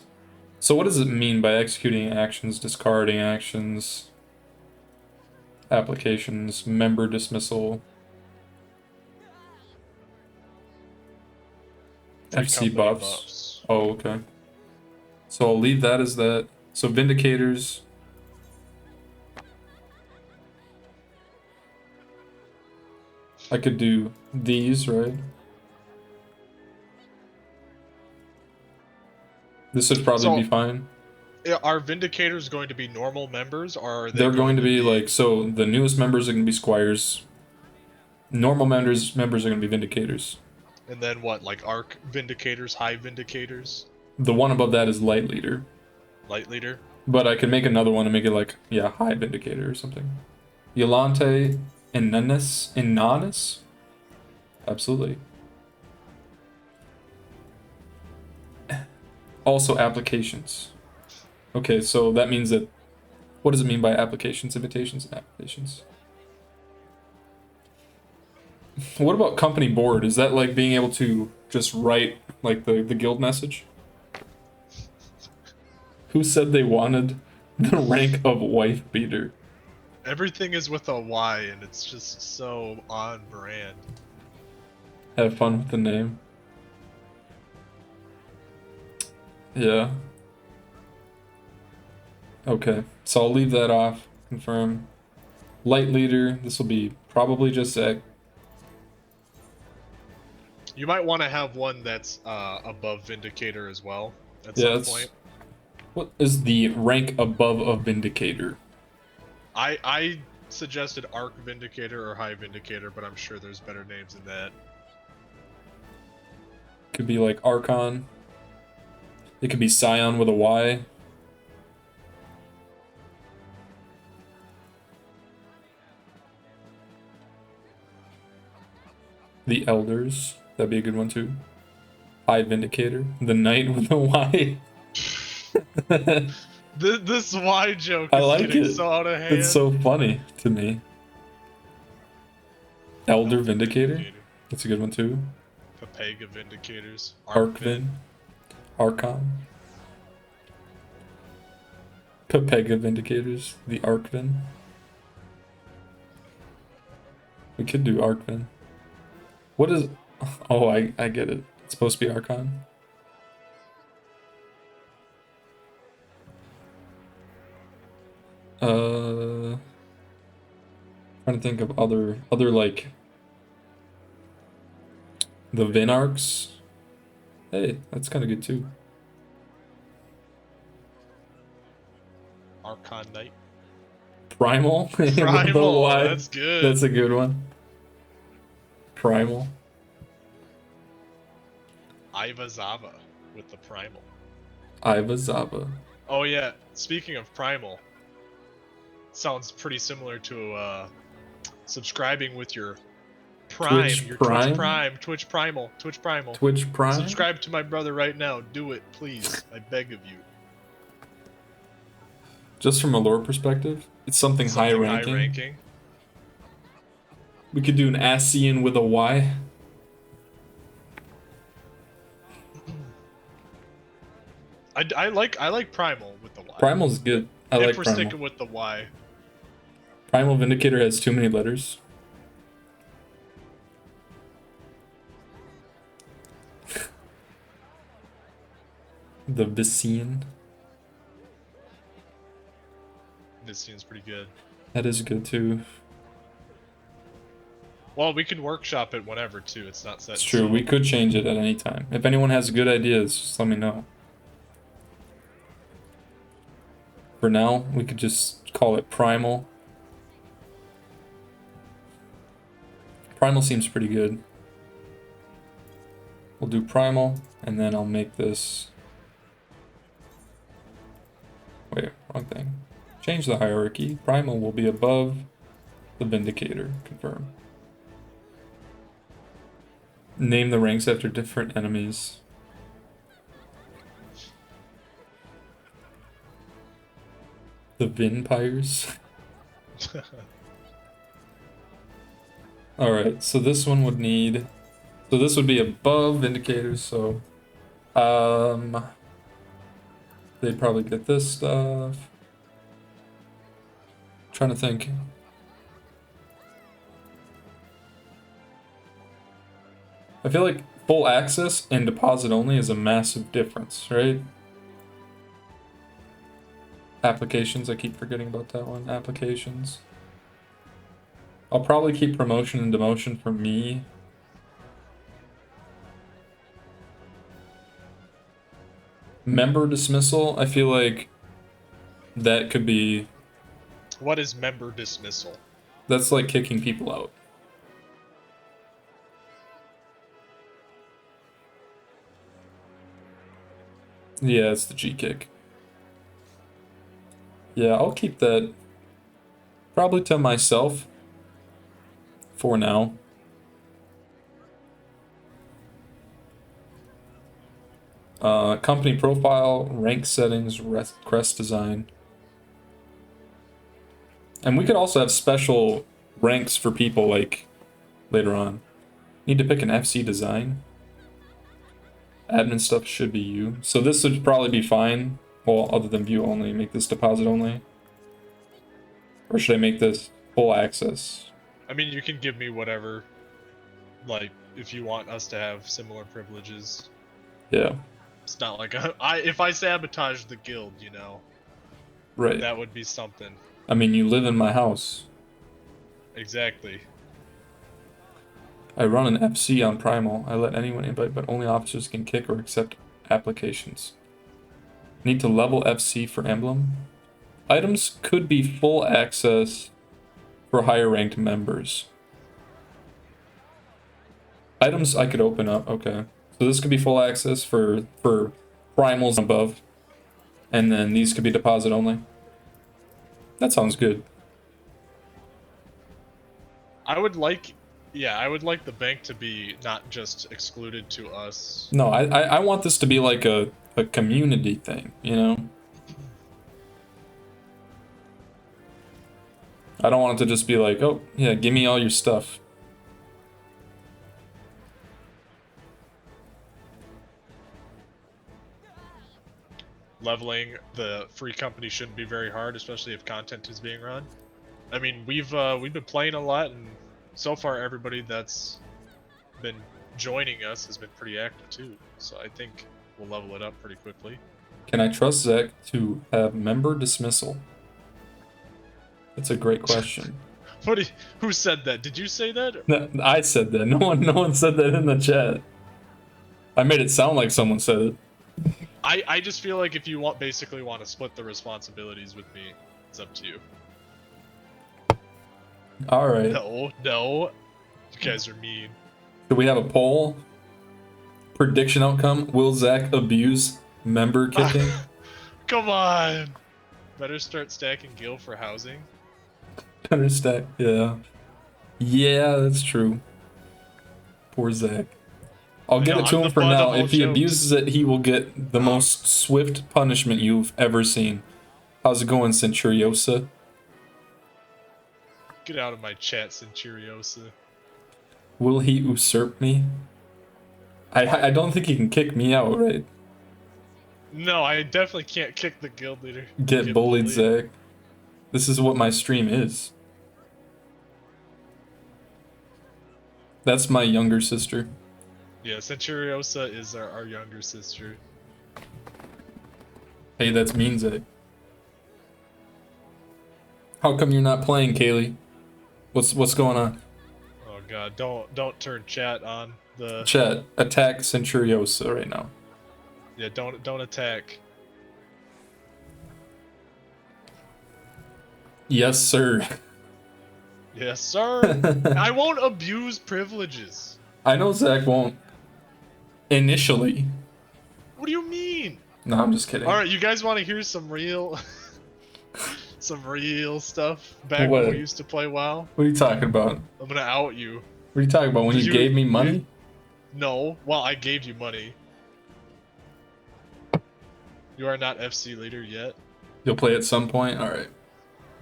So what does it mean by executing actions, discarding actions, applications, member dismissal, Free FC company buffs? Oh, okay. So I'll leave that as that. So Vindicators. I could do these, right? This would probably be fine. Are Vindicators going to be normal members, or are they They're going to be like, so the newest members are going to be Squires. Normal members are going to be Vindicators. And then what, like Arc Vindicators, High Vindicators? The one above that is Light Leader. Light Leader? But I could make another one and make it like, yeah, High Vindicator or something. Yolante Inanis? Absolutely. Also applications. Okay, so that means that, what does it mean by applications, invitations, and applications? What about company board? Is that like being able to just write like the guild message? Who said they wanted the rank of wife beater? Everything is with a Y, and it's just so on brand. Have fun with the name. Yeah. Okay, so I'll leave that off. Confirm. Light leader, this will be probably just a... You might want to have one that's above Vindicator as well at some point. What is the rank above a Vindicator? I suggested Arc Vindicator or High Vindicator, but I'm sure there's better names than that. Could be like Archon. It could be Scion with a Y. The Elders. That'd be a good one too. High Vindicator. The Knight with a Y. This Y joke is getting so out of hand. It's so funny to me. Elder Vindicator. That's a good one too. Papega Vindicators. Archvin. Archon. Papega Vindicators. The Archvin. We could do Archvin. What is... Oh, I get it. It's supposed to be Archon. Trying to think of other like the Vinarchs. Hey, that's kind of good too. Archon Knight. Primal. Primal. That's good. That's a good one. Primal. Iva Zava with the Primal. Iva Zava. Oh yeah, speaking of Primal, sounds pretty similar to subscribing with your Prime, Twitch your Prime? Twitch Primal. Twitch Prime? Subscribe to my brother right now. Do it, please. I beg of you. Just from a lore perspective, it's something high ranking. We could do an Asian with a Y. I like Primal with the Y. Primal's good. I like we're Primal. sticking with the Y. Primal Vindicator has too many letters. The Viscian. This seems pretty good. That is good too. Well, we can workshop it whenever too. It's not set. It's true. We could change it at any time. If anyone has good ideas, just let me know. For now, we could just call it Primal. Primal seems pretty good. We'll do Primal, and then I'll make this... Wait, wrong thing. Change the hierarchy. Primal will be above the Vindicator. Confirm. Name the ranks after different enemies. The Vinpires. Alright, so this one would need... So this would be above Vindicators, so... They'd probably get this stuff. Trying to think. I feel like full access and deposit only is a massive difference, right? Applications, I keep forgetting about that one. Applications. I'll probably keep promotion and demotion for me. Member dismissal, I feel like that could be... What is member dismissal? That's like kicking people out. Yeah, it's the G kick. Yeah, I'll keep that probably to myself for now. Company profile, rank settings, crest design. And we could also have special ranks for people like later on. Need to pick an FC design. Admin stuff should be you. So this would probably be fine. Well, other than view only, make this deposit only. Or should I make this full access? I mean, you can give me whatever. Like, if you want us to have similar privileges. Yeah. It's not like if I sabotage the guild, you know. Right. That would be something. I mean, you live in my house. Exactly. I run an FC on Primal. I let anyone invite, but only officers can kick or accept applications. Need to level FC for emblem. Items could be full access for higher ranked members. Items I could open up, okay. So this could be full access for primals above. And then these could be deposit only. That sounds good. I would like the bank to be not just excluded to us. No, I want this to be like a community thing, you know? I don't want it to just be like, oh, yeah, give me all your stuff. Leveling the free company shouldn't be very hard, especially if content is being run. I mean, we've been playing a lot, and so far everybody that's been joining us has been pretty active too. So I think we'll level it up pretty quickly. Can I trust Zach to have member dismissal? That's a great question. Who said that? Did you say that? No, I said that. No one said that in the chat. I made it sound like someone said it. I just feel like if you basically want to split the responsibilities with me, it's up to you. All right. No, you guys are mean. Do we have a poll? Prediction outcome: will Zach abuse member kicking? Come on. Better start stacking gil for housing. Better stack. Yeah. Yeah, that's true. Poor Zach. I'll give it to him for now. If he abuses it, he will get the most swift punishment you've ever seen. How's it going, Centuriosa? Get out of my chat, Centuriosa. Will he usurp me? I don't think he can kick me out, right? No, I definitely can't kick the guild leader. Get bullied, Zach. This is what my stream is. That's my younger sister. Yeah, Centuriosa is our younger sister. Hey, that's mean, Zach. How come you're not playing, Kaylee? What's going on? Oh god, don't turn chat on. The chat, attack Centuriosa right now. Yeah, don't attack. Yes, sir. Yes, sir. I won't abuse privileges. I know Zach won't initially. What do you mean? No, I'm just kidding. All right, you guys want to hear some real, some real stuff back when What? we used to play WoW? What are you talking about? I'm gonna out you. What are you talking about? When Did you gave me money? No. Well, I gave you money. You are not FC leader yet. You'll play at some point? Alright.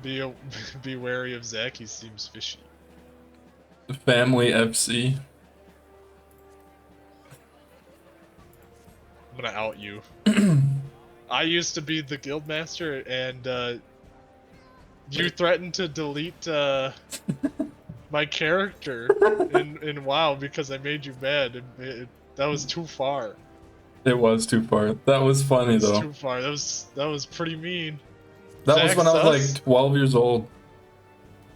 Be wary of Zach. He seems fishy. Family FC. I'm gonna out you. I used to be the guild master, and you threatened to delete my character in WoW because I made you mad. That was too far. It was too far. That was funny, though. Too far. That was pretty mean. That Zach was when I was like 12 years old.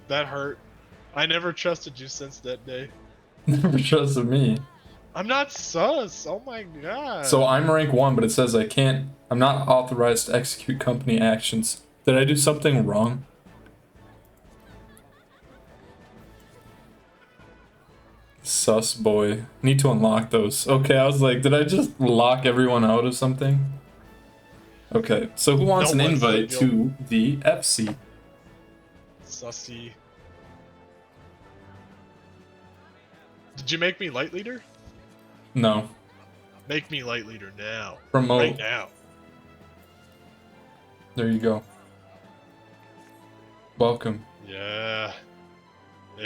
That hurt. I never trusted you since that day. Never trusted me. I'm not sus. Oh my god. So I'm rank 1, but it says I'm not authorized to execute company actions. Did I do something wrong? Sus boy. Need to unlock those. Okay, I was like, did I just lock everyone out of something? Okay, so who wants an invite to the FC? Sussy. Did you make me light leader? No. Make me light leader now. Promote. Right now. There you go. Welcome. Yeah.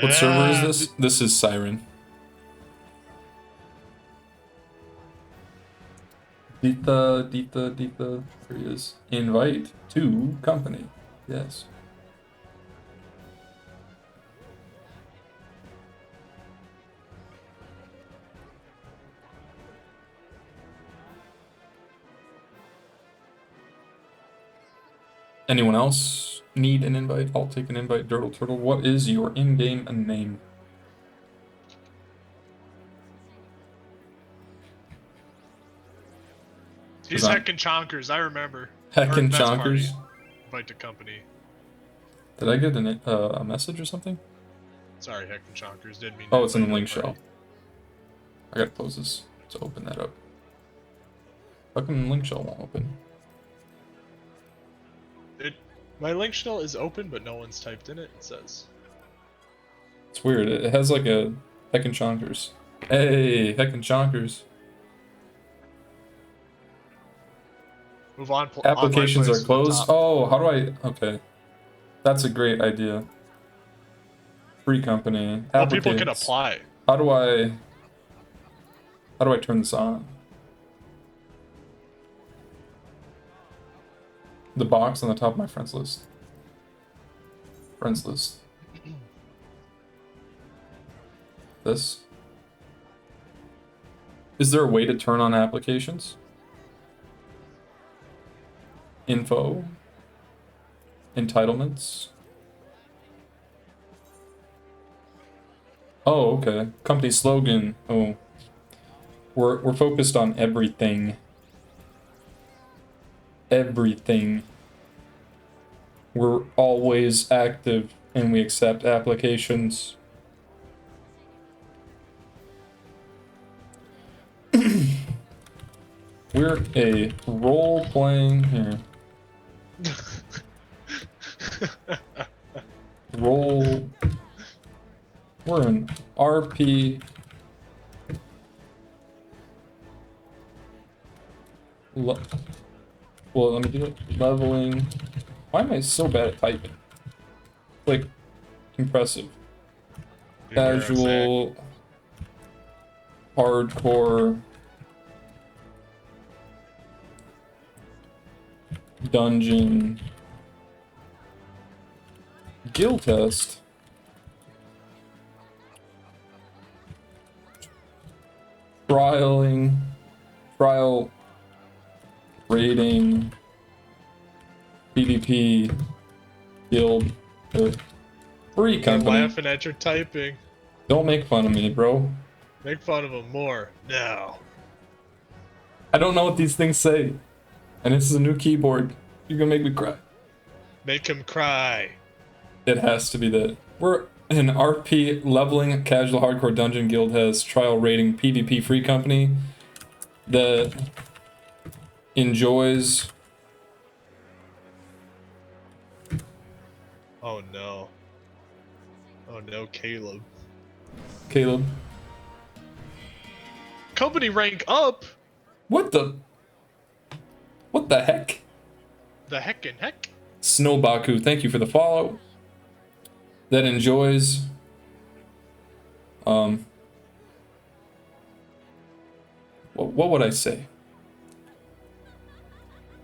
What server is this? This is Siren. Dita. There he is. Invite to company. Yes. Anyone else need an invite? I'll take an invite. Dirtle Turtle. What is your in-game name? He's heckin' chonkers, I remember. Heckin' chonkers. Invite to company. Did I get a message or something? Sorry, heckin' chonkers. Didn't mean. Oh, it's in the link shell. I gotta close this to open that up. How come the link shell won't open? My link shell is open, but no one's typed in it. It says. It's weird. It has like a heckin' chonkers. Hey, heckin' chonkers. Move on. Applications are closed. Oh, how do I? Okay, that's a great idea. Free company. Well, people can apply. How do I turn this on? The box on the top of my friends list. Friends list. This. Is there a way to turn on applications? Info. Entitlements. Oh, okay. Company slogan. Oh. We're focused on everything. Everything. We're always active and we accept applications. We're a role-playing here. We're an RP. Well, let me do it. Leveling. Why am I so bad at typing? Like, impressive. Casual. Hardcore. Dungeon. Guild test. Trialing. Trial. Rating. PvP. Guild. Free company. I'm laughing at your typing. Don't make fun of me, bro. Make fun of him more now. I don't know what these things say. And this is a new keyboard. You're gonna make me cry. Make him cry. It has to be that. We're an RP leveling casual hardcore dungeon guild has trial rating PvP free company that enjoys. Oh no. Oh no, Caleb. Caleb. Company rank up? What the? What the heck? The heckin' heck? Snowbaku, thank you for the follow. That enjoys. What would I say?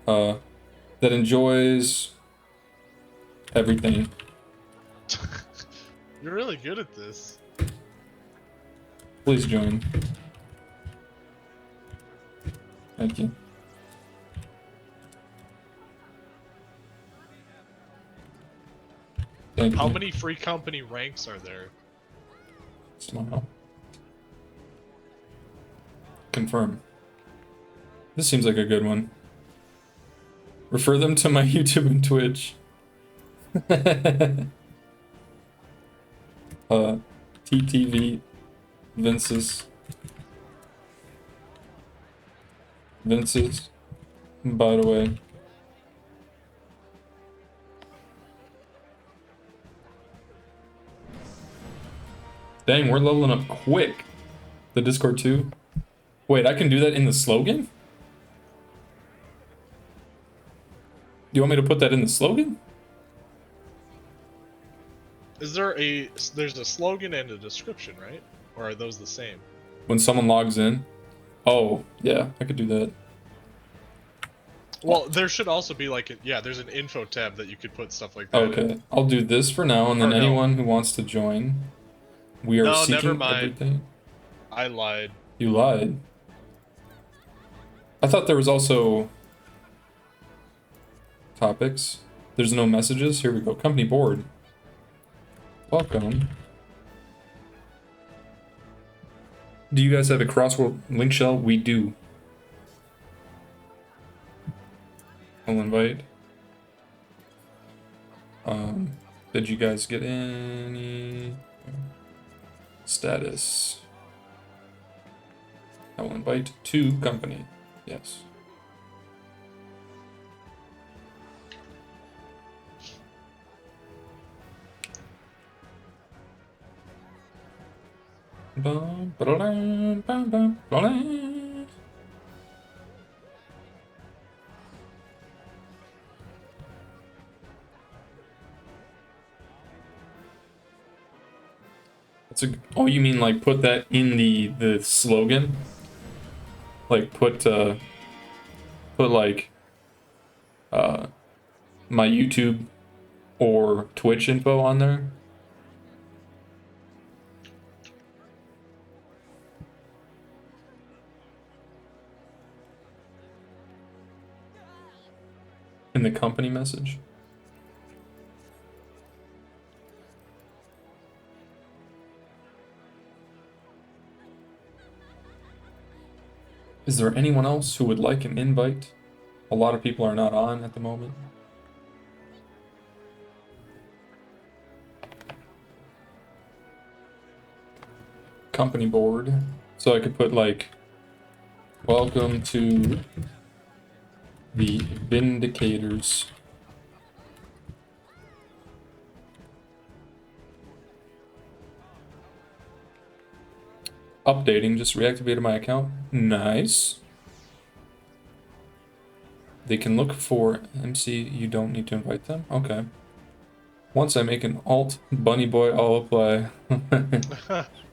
That enjoys everything. You're really good at this. Please join. Thank you. Thank How you. many free company ranks are there? Smile. Confirm. This seems like a good one. Refer them to my YouTube and Twitch. TTV Vince's. By the way. Dang, we're leveling up quick. The Discord too. Wait, I can do that in the slogan? Do you want me to put that in the slogan? Is there there's a slogan and a description, right? Or are those the same? When someone logs in? Oh, yeah, I could do that. Well, there should also be like, there's an info tab that you could put stuff like that in. Okay, I'll do this for now, and then anyone who wants to join, we are No, seeking never mind. everything. I lied. You lied. I thought there was also topics. There's no messages. Here we go. Company board. Welcome. Do you guys have a Crossworld link shell? We do. I'll invite. Did you guys get any status? I will invite to company. Yes. Bum, ba-da-dum, bum, bum, ba-da. That's a. Oh, you mean like put that in the slogan? Like put like my YouTube or Twitch info on there? In the company message? Is there anyone else who would like an invite? A lot of people are not on at the moment. Company board. So I could put like, welcome to the Vindicators. Updating, just reactivated my account. Nice. They can look for MC, you don't need to invite them? Okay. Once I make an alt bunny boy, I'll apply.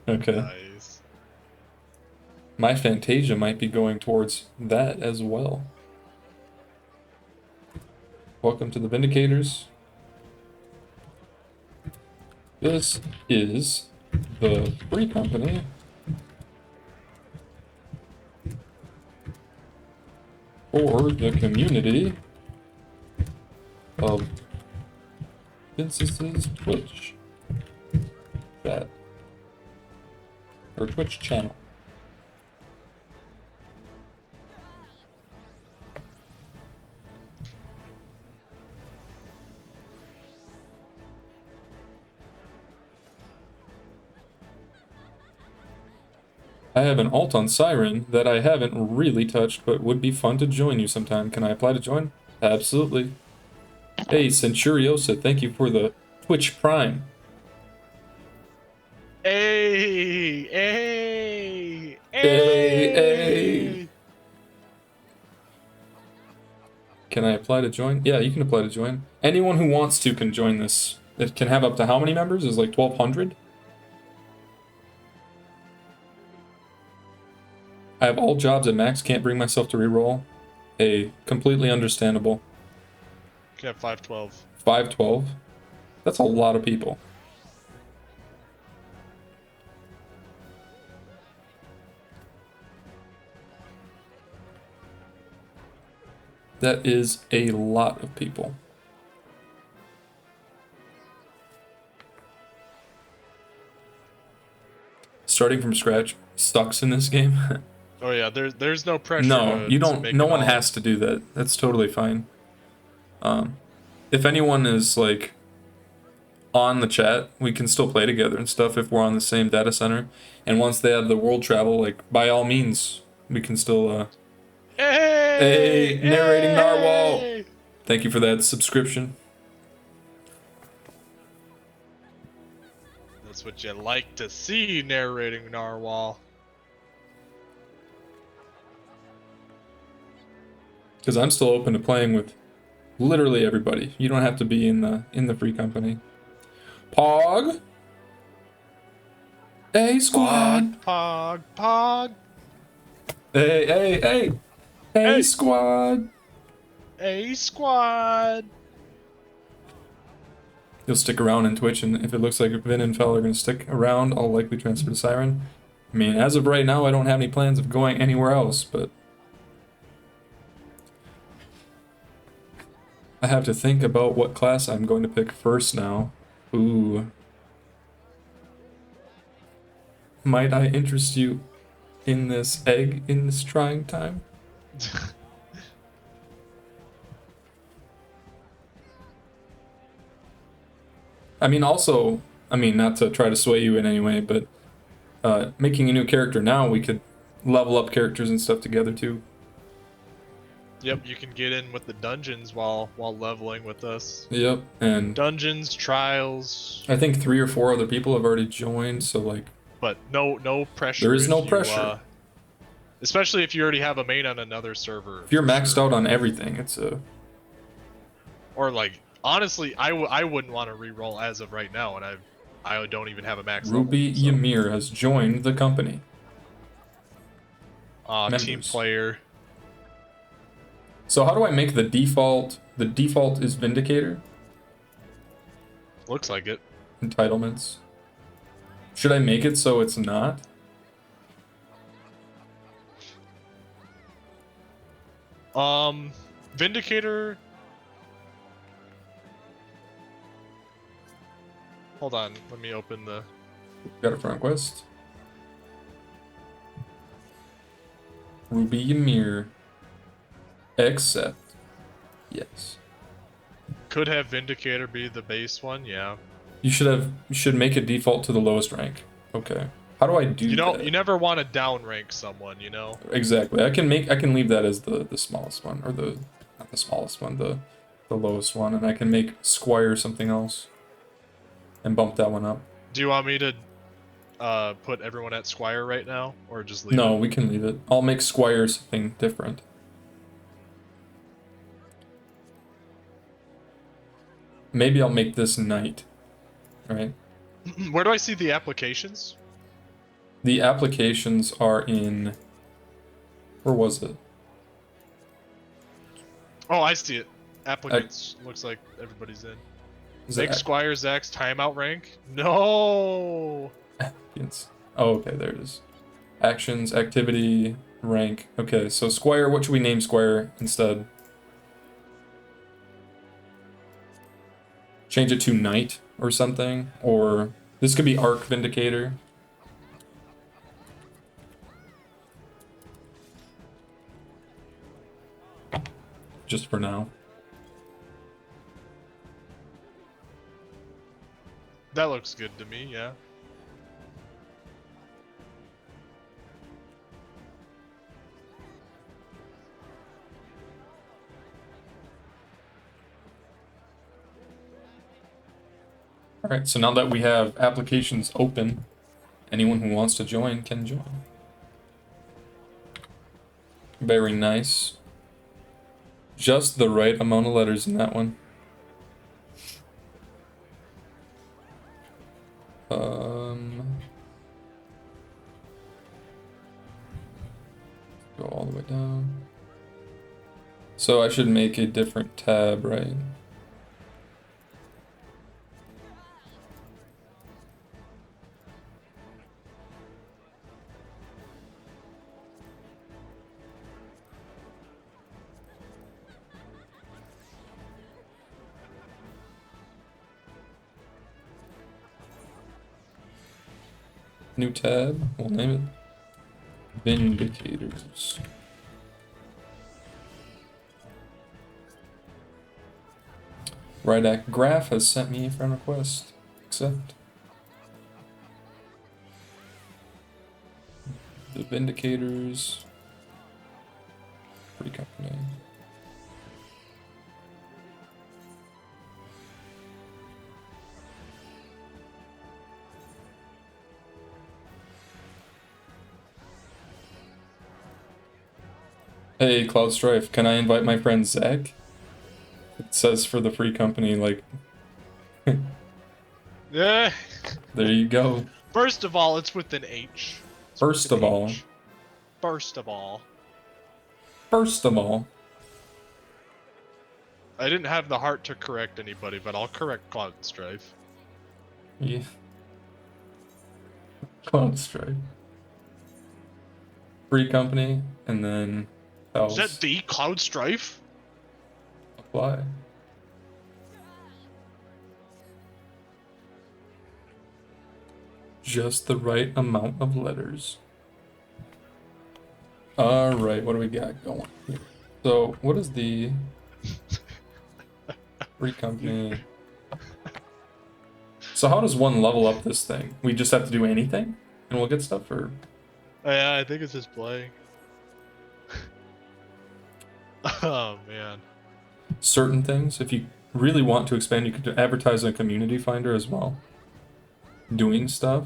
Okay. Nice. My Fantasia might be going towards that as well. Welcome to the Vindicators. This is the free company. For the community of Vince's Twitch chat or Twitch channel. I have an alt on Siren that I haven't really touched, but would be fun to join you sometime. Can I apply to join? Absolutely. Hey, Centuriosa, thank you for the Twitch Prime. Hey, hey, Hey, hey. hey. Can I apply to join? Yeah, you can apply to join. Anyone who wants to can join this. It can have up to how many members? Is like 1,200? I have all jobs at max, can't bring myself to reroll. Hey, completely understandable. You can have 512. 512? That's a lot of people. That is a lot of people. Starting from scratch sucks in this game. Oh yeah, there's no pressure. No, you to don't. make No it one all. has to do that. That's totally fine. If anyone is like on the chat, we can still play together and stuff if we're on the same data center. And once they have the world travel, like by all means, we can still. Hey, narrating Narwhal. hey! Thank you for that subscription. That's what you like to see, narrating Narwhal. Because I'm still open to playing with literally everybody. You don't have to be in the free company. Pog. Hey squad. Pog, pog. Hey. Hey squad. Hey squad. You'll stick around in Twitch, and if it looks like Vin and Fel are going to stick around, I'll likely transfer to Siren. I mean, as of right now, I don't have any plans of going anywhere else, but I have to think about what class I'm going to pick first now. Ooh. Might I interest you in this egg in this trying time? I mean, also, not to try to sway you in any way, but making a new character now, we could level up characters and stuff together too. Yep, you can get in with the dungeons while leveling with us. Yep, and Dungeons, trials. I think 3 or 4 other people have already joined, so like. But no pressure. There is no if you, pressure. Especially if you already have a main on another server. If you're maxed out on everything, it's a. Or like, honestly, I wouldn't want to re-roll as of right now, and I don't even have a max Ruby level, so. Ymir has joined the company. Team player. So how do I make the default? The default is Vindicator? Looks like it. Entitlements. Should I make it so it's not? Vindicator. Hold on, let me open the. Got a front quest. Ruby Ymir. Accept. Yes. Could have Vindicator be the base one, yeah. You should make it default to the lowest rank. Okay. How do I do that? You never want to downrank someone, you know? Exactly. I can leave that as the smallest one, or not the smallest one, the lowest one, and I can make Squire something else and bump that one up. Do you want me to put everyone at Squire right now, or just leave it? No, we can leave it. I'll make Squire something different. Maybe I'll make this Knight. Right? Where do I see the applications? The applications are in. Where was it? Oh, I see it. Applicants. Looks like everybody's in. Make Squire Zach's timeout rank? No! Applicants. Oh, okay, there it is. Actions, activity, rank. Okay, so Squire, what should we name Squire instead? Change it to Knight or something? Or this could be Arc Vindicator. Just for now. That looks good to me, yeah. Alright, so now that we have applications open, anyone who wants to join can join. Very nice. Just the right amount of letters in that one. Go all the way down. So I should make a different tab, right? New tab, we'll name it Vindicators. Rydak Graph has sent me a friend request. Accept. The Vindicators. Free company. Hey, Cloud Strife, can I invite my friend Zach? It says for the free company, like... Yeah. There you go. First of all, it's with an H. First of all. First of all. First of all. I didn't have the heart to correct anybody, but I'll correct Cloud Strife. Yeah. Cloud Strife. Free company, and then... Is that the Cloud Strife? Apply. Just the right amount of letters. Alright, what do we got going here? So, what is the free company? So how does one level up this thing? We just have to do anything? And we'll get stuff, or? Yeah, I think it's just playing. Oh, man. Certain things, if you really want to expand, you could advertise on Community Finder as well. Doing stuff.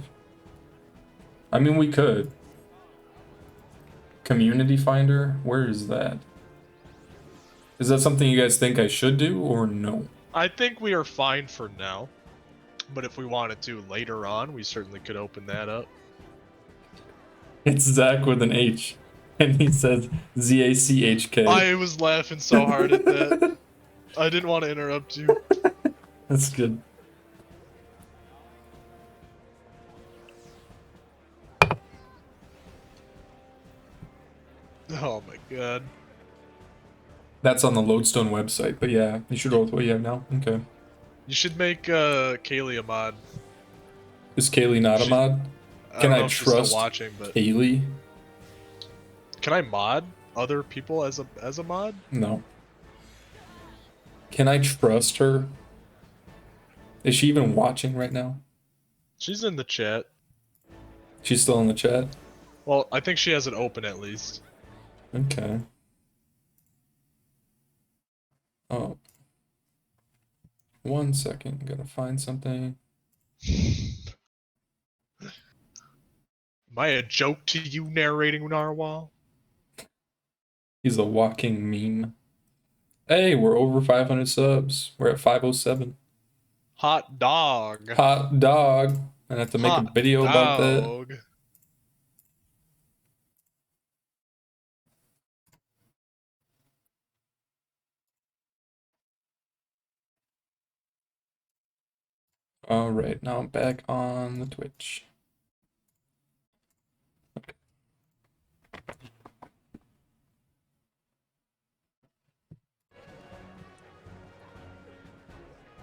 I mean, we could. Community Finder, where is that? Is that something you guys think I should do, or no? I think we are fine for now. But if we wanted to later on, we certainly could open that up. It's Zach with an H. And he says Z-A-C-H-K. I was laughing so hard at that. I didn't want to interrupt you. That's good. Oh my god. That's on the Lodestone website, but yeah, you should roll with what you have now. Okay. You should make Kaylee a mod. Is Kaylee not a mod? Can I trust watching, but Kaylee? can I mod other people as a mod? No. Can I trust her? Is she even watching right now? She's in the chat. She's still in the chat? Well, I think she has it open at least. Okay. Oh. 1 second, I'm gonna find something. Am I a joke to you narrating Narwhal? He's a walking meme. Hey, we're over 500 subs. We're at 507. Hot dog. Hot dog. I have to make a video about that. Alright, now I'm back on the Twitch. Okay.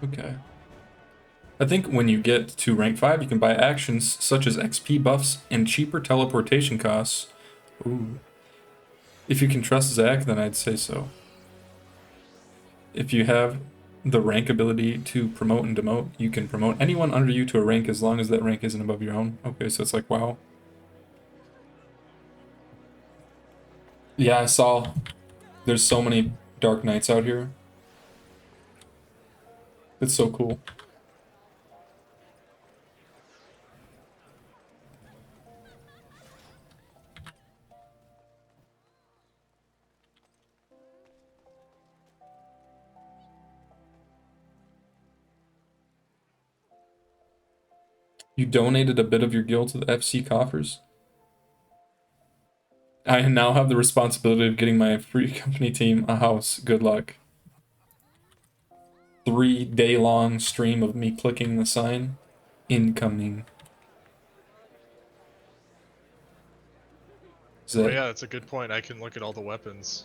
Okay. I think when you get to rank 5, you can buy actions such as XP buffs and cheaper teleportation costs. Ooh. If you can trust Zach, then I'd say so. If you have the rank ability to promote and demote, you can promote anyone under you to a rank as long as that rank isn't above your own. Okay, so it's like, wow. Yeah, I saw there's so many Dark Knights out here. It's so cool. You donated a bit of your guild to the FC coffers? I now have the responsibility of getting my free company team a house. Good luck. 3-day-long stream of me clicking the sign. Incoming. Oh yeah, that's a good point. I can look at all the weapons.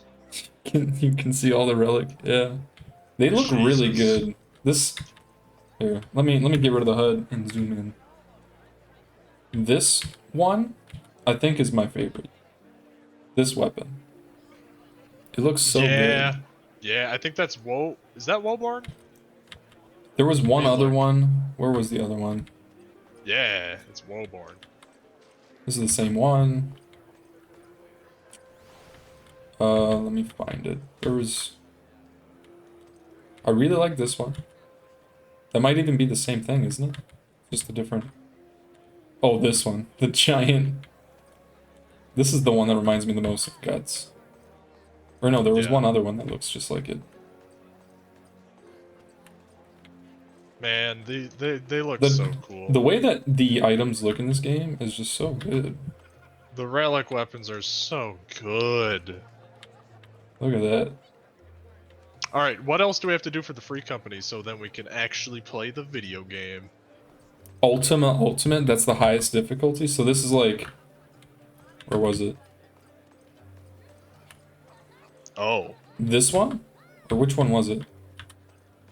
You can see all the relic. Yeah, they look really good. This here. Let me get rid of the HUD and zoom in. This one, I think, is my favorite. This weapon. It looks so good. Yeah, I think that's Woe. Is that Woeborn? There was one other one. Where was the other one? Yeah, it's Woeborn. This is the same one. Let me find it. There was... I really like this one. That might even be the same thing, isn't it? Just a different... Oh, this one. The giant... This is the one that reminds me the most of Guts. Or no, there was one other one that looks just like it. Man, they look so cool. The way that the items look in this game is just so good. The relic weapons are so good. Look at that. Alright, what else do we have to do for the free company so then we can actually play the video game? Ultimate, that's the highest difficulty. So this is like... Where was it? Oh. This one? Or which one was it?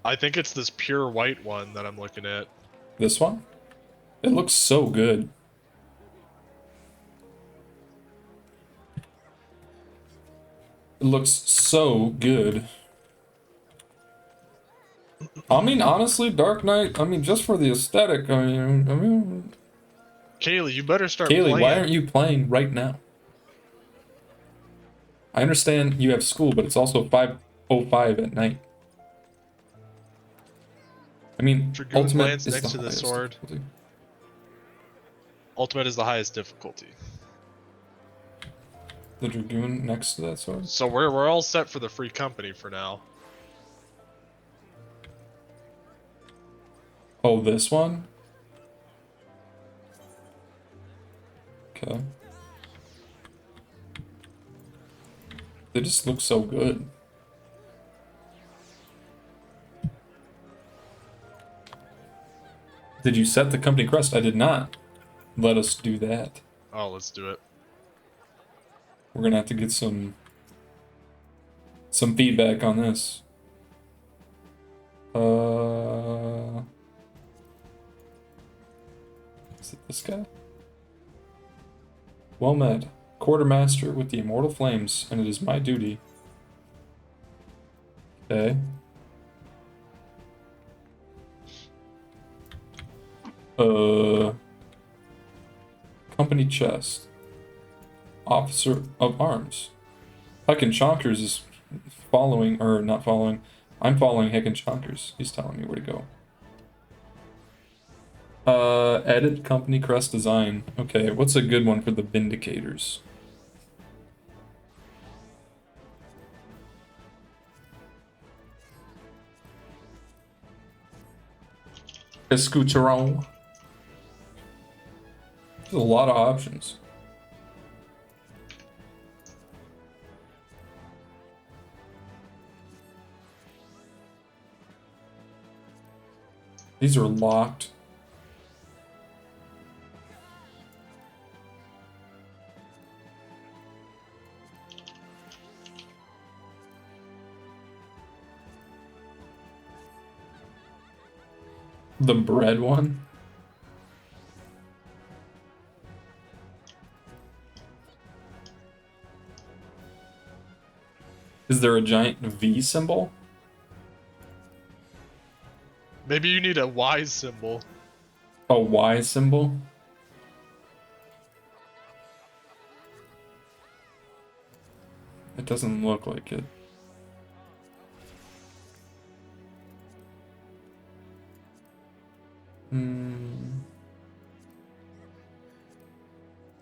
I think it's this pure white one that I'm looking at. This one? It looks so good. It looks so good. I mean, honestly, Dark Knight, I mean, just for the aesthetic, I mean... Kaylee, you better start playing. Kaylee, why aren't you playing right now? I understand you have school, but it's also 5:05 at night. I mean, Dragoon Ultimate lands is next the to the highest sword. difficulty. Ultimate is the highest difficulty. The Dragoon next to that sword? So we're all set for the free company for now. Oh, this one? Okay. They just look so good. Did you set the company crest? I did not. Let us do that. Oh, let's do it. We're gonna have to get some feedback on this. Is it this guy? Well met. Quartermaster with the Immortal Flames, and it is my duty. Okay. Company chest. Officer of Arms. Heckin' Chonkers is following, or not following. I'm following Heckin' Chonkers. He's telling me where to go. Edit company crest design. Okay, what's a good one for the Vindicators? Escucharon. There's a lot of options. These are locked. The bread one? Is there a giant V symbol? Maybe you need a Y symbol. A Y symbol? It doesn't look like it.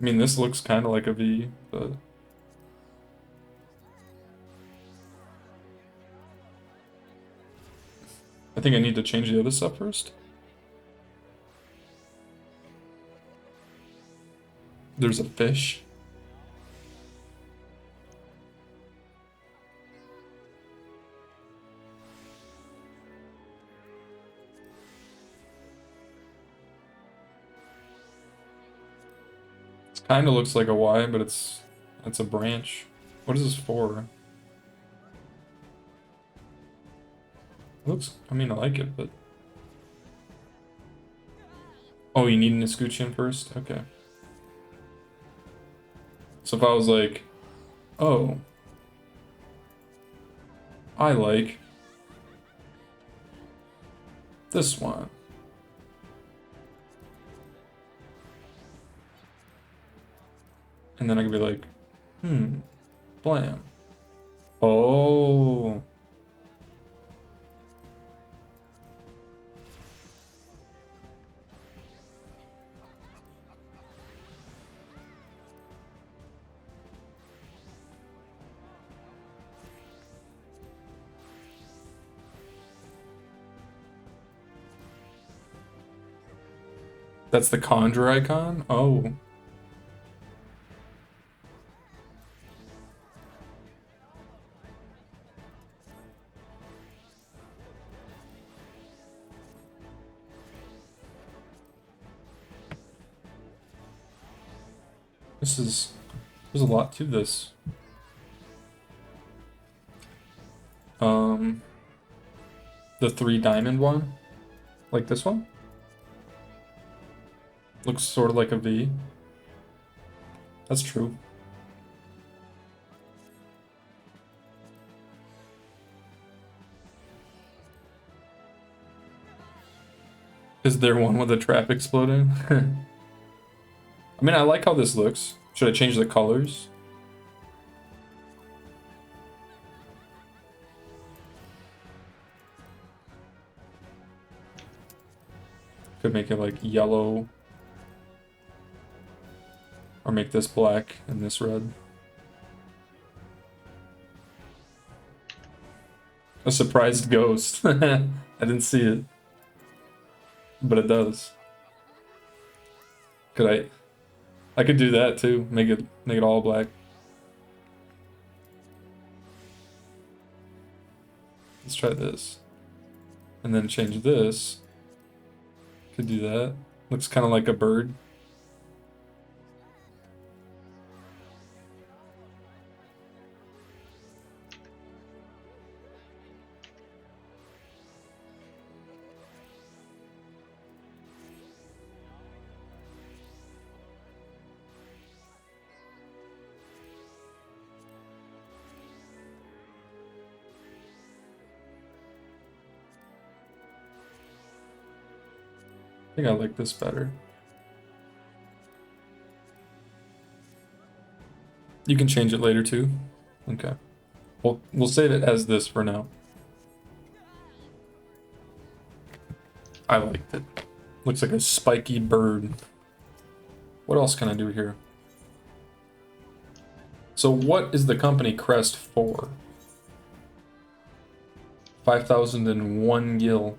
I mean, this looks kind of like a V, but... I think I need to change the other stuff first. There's a fish. It kind of looks like a Y, but it's a branch. What is this for? It looks, I mean, I like it, but... Oh, you need an escutcheon first? Okay. So if I was like, oh, I like this one. And then I could be like, blam. Oh. That's the conjure icon? Oh. There's a lot to this. The 3 diamond one? Like this one? Looks sort of like a V. That's true. Is there one with a trap exploding? I mean, I like how this looks. Should I change the colors? Could make it like yellow. Or make this black and this red. A surprised ghost. I didn't see it. But it does. I could do that too. Make it all black. Let's try this. And then change this. Could do that. Looks kind of like a bird. I think I like this better. You can change it later too. Okay. We'll save it as this for now. I liked it. Looks like a spiky bird. What else can I do here? So what is the company crest for? 5,001 gil.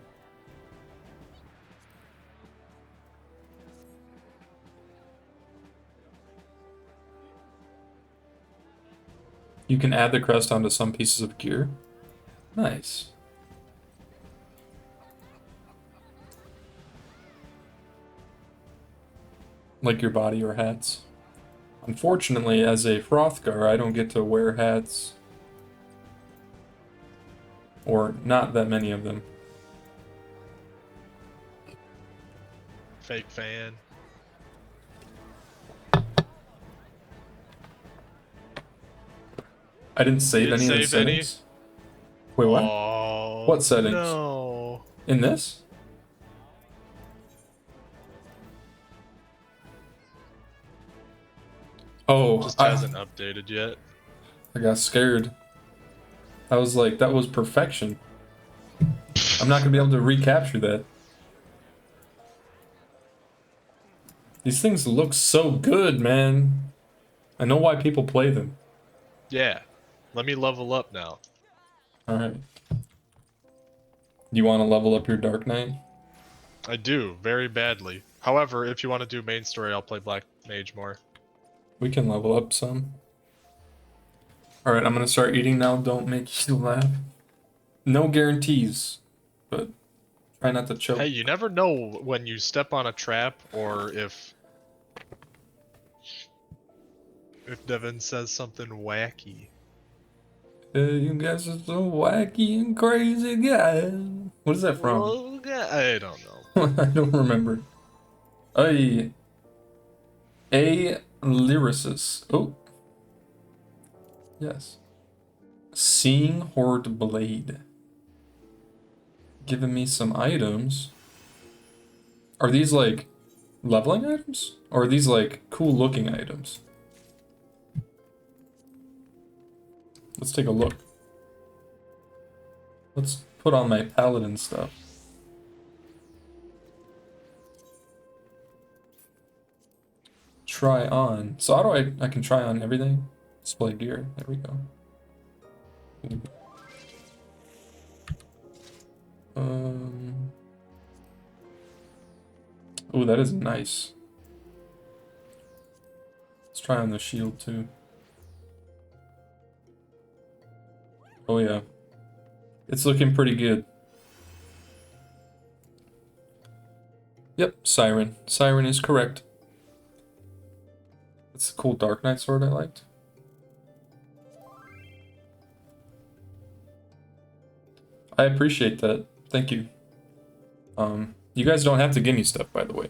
You can add the crest onto some pieces of gear. Nice. Like your body or hats. Unfortunately, as a Frothgar, I don't get to wear hats. Or not that many of them. Fake fan. I didn't save any of the settings. Wait, what? Oh, what settings? No. In this? Oh, Just hasn't updated yet. I got scared. I was like, that was perfection. I'm not gonna be able to recapture that. These things look so good, man. I know why people play them. Yeah. Let me level up now. Alright. You want to level up your Dark Knight? I do, very badly. However, if you want to do main story, I'll play Black Mage more. We can level up some. Alright, I'm gonna start eating now. Don't make you laugh. No guarantees, but try not to choke. Hey, you never know when you step on a trap or if Devin says something wacky. You guys are so wacky and crazy guys. What is that from? Oh, I don't know. I don't remember. A lyricist. Oh. Yes. Seeing Horde Blade. Giving me some items. Are these like leveling items? Or are these like cool looking items? Let's take a look. Let's put on my paladin stuff. Try on. So how do I can try on everything? Display gear. There we go. Oh, that is nice. Let's try on the shield too. Oh yeah. It's looking pretty good. Yep, Siren. Siren is correct. That's a cool Dark Knight sword I liked. I appreciate that. Thank you. You guys don't have to give me stuff, by the way.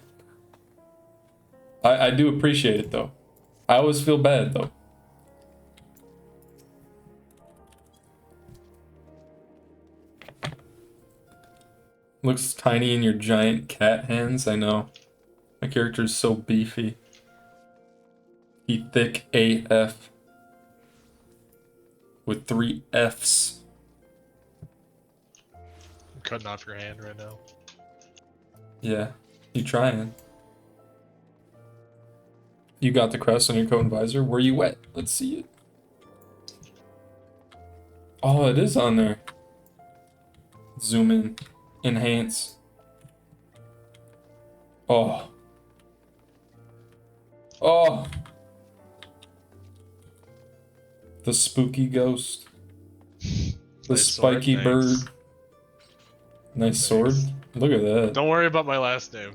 I do appreciate it, though. I always feel bad, though. Looks tiny in your giant cat hands, I know. My character's so beefy. He thick AF. With 3 Fs. I'm cutting off your hand right now. Yeah, you trying. You got the crest on your coat and visor. Where you at? Let's see it. Oh, it is on there. Zoom in. Enhance. Oh. Oh. The spooky ghost. The Nice spiky sword, bird. thanks. Nice sword. Look at that. Don't worry about my last name.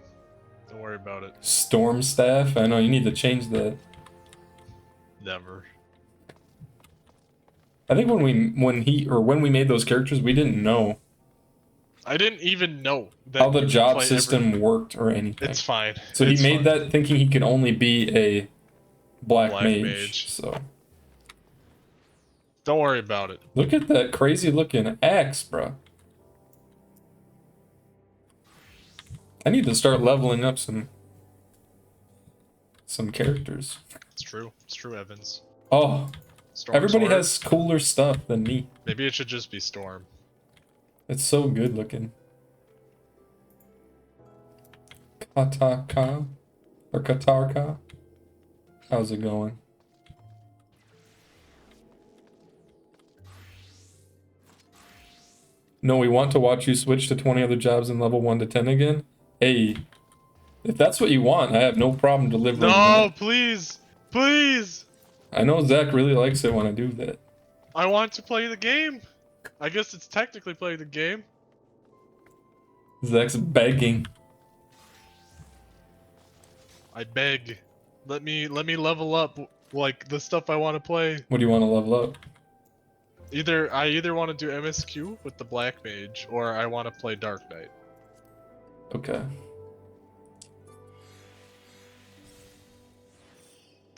Don't worry about it. Storm staff. I know you need to change that. Never. I think when we made those characters, we didn't know I didn't even know that how the you could job play system worked or anything. It's fine. So It's he made fine. that thinking he could only be a black mage. mage. So Don't worry about it. look at that crazy looking axe, bro. I need to start leveling up some characters. It's true. It's true, Evans. Oh, Storm everybody sword. has cooler stuff than me. Maybe it should just be Storm. It's so good looking. Kataka or Katarka. How's it going? No, we want to watch you switch to 20 other jobs and level 1 to 10 again. Hey, if that's what you want, I have no problem delivering No, that. please! Please! I know Zach really likes it when I do that. I want to play the game! I guess it's technically playing the game. Zach's begging. I beg. Let me level up like the stuff I want to play. What do you want to level up? I either want to do MSQ with the Black Mage or I want to play Dark Knight. Okay.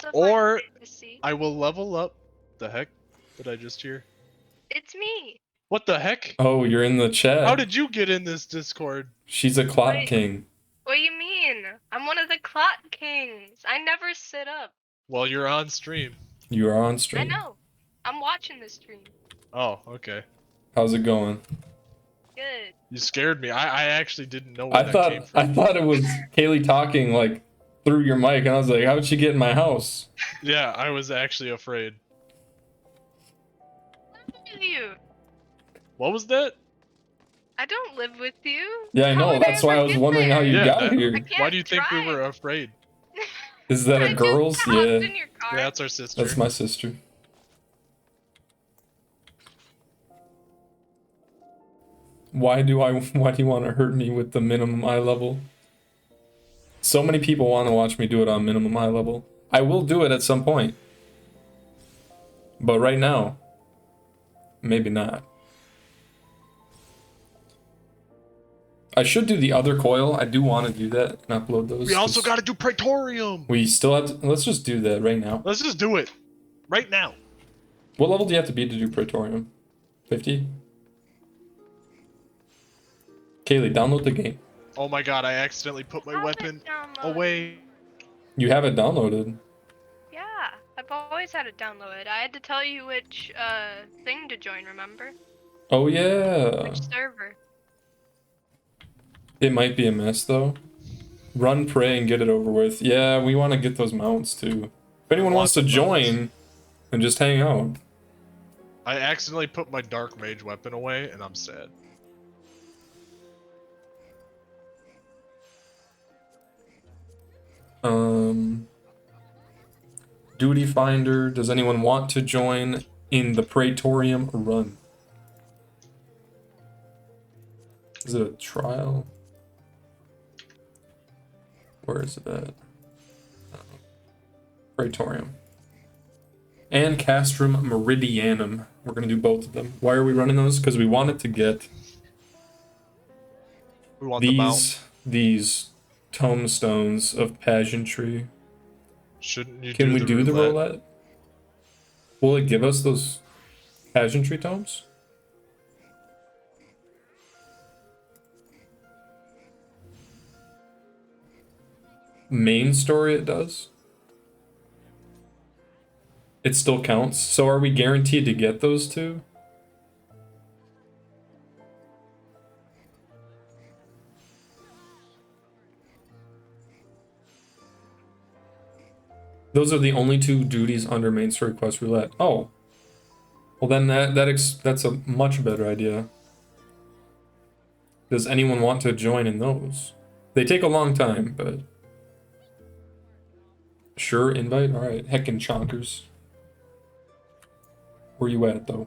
So Or- fun to see. I will level up. The heck did I just hear? It's me. What the heck? Oh, you're in the chat. How did you get in this Discord? She's a clot Wait. king. What do you mean? I'm one of the clot kings. I never sit up. Well, you're on stream. You are on stream. I know. I'm watching the stream. Oh, okay. How's it going? Good. You scared me. I actually didn't know where that came from. I thought it was Kaylee talking like through your mic, and I was like, "How'd she get in my house?" Yeah, I was actually afraid. Who are you? What was that? I don't live with you. Yeah, I How know. would That's why I ever was get wondering how there? you Yeah, got that- here. I can't Why do you think we drive. were afraid? Is that I a just girl's? hopped Yeah. in your Yeah, that's our sister. That's my sister. Why do you want to hurt me with the minimum eye level? So many people want to watch me do it on minimum eye level. I will do it at some point. But right now, maybe not. I should do the other coil. I do want to do that and upload those. We also got to do Praetorium. We still have to, let's just do that right now. Let's just do it. Right now. What level do you have to be to do Praetorium? 50? Kaylee, download the game. Oh my god, I accidentally put my weapon away. You have it downloaded. Yeah, I've always had it downloaded. I had to tell you which thing to join, remember? Oh yeah. Which server. It might be a mess though. Run, pray, and get it over with. Yeah, we want to get those mounts too. If anyone wants to join, then just hang out. I accidentally put my dark mage weapon away, and I'm sad. Duty Finder. Does anyone want to join in the Praetorium run? Is it a trial? Where is it at? Praetorium. And Castrum Meridianum. We're going to do both of them. Why are we running those? Because we wanted to get these tombstones of pageantry. Shouldn't you Can we do the roulette? Will it give us those pageantry tomes? Main story it does? It still counts. So are we guaranteed to get those two? Those are the only two duties under main story quest roulette. Oh. Well then that's a much better idea. Does anyone want to join in those? They take a long time, but sure, invite? Alright, heckin' chonkers. Where you at, though?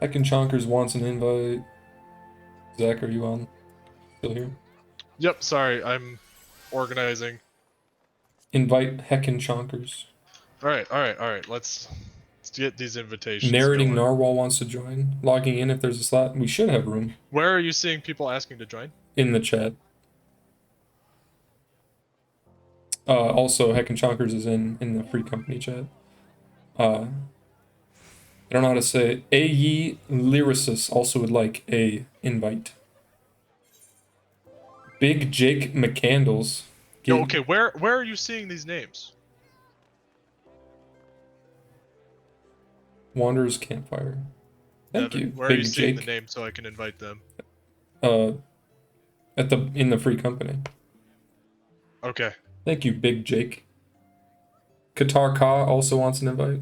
Heckin' chonkers wants an invite. Zach, are you on? Still here? Yep, sorry, I'm organizing. Invite heckin' chonkers. Alright, let's get these invitations Narrating going. Narwhal wants to join. Logging in if there's a slot. We should have room. Where are you seeing people asking to join? In the chat. Also, Heckin' Chonkers is in the free company chat. I don't know how to say it. A.E. Lyricist also would like a invite. Big Jake McCandles. Yo, okay, where are you seeing these names? Wanderer's Campfire. Thank you, Where Big are you seeing Jake. the name so I can invite them? In the free company. Okay. Thank you, Big Jake. Qatar Ka also wants an invite.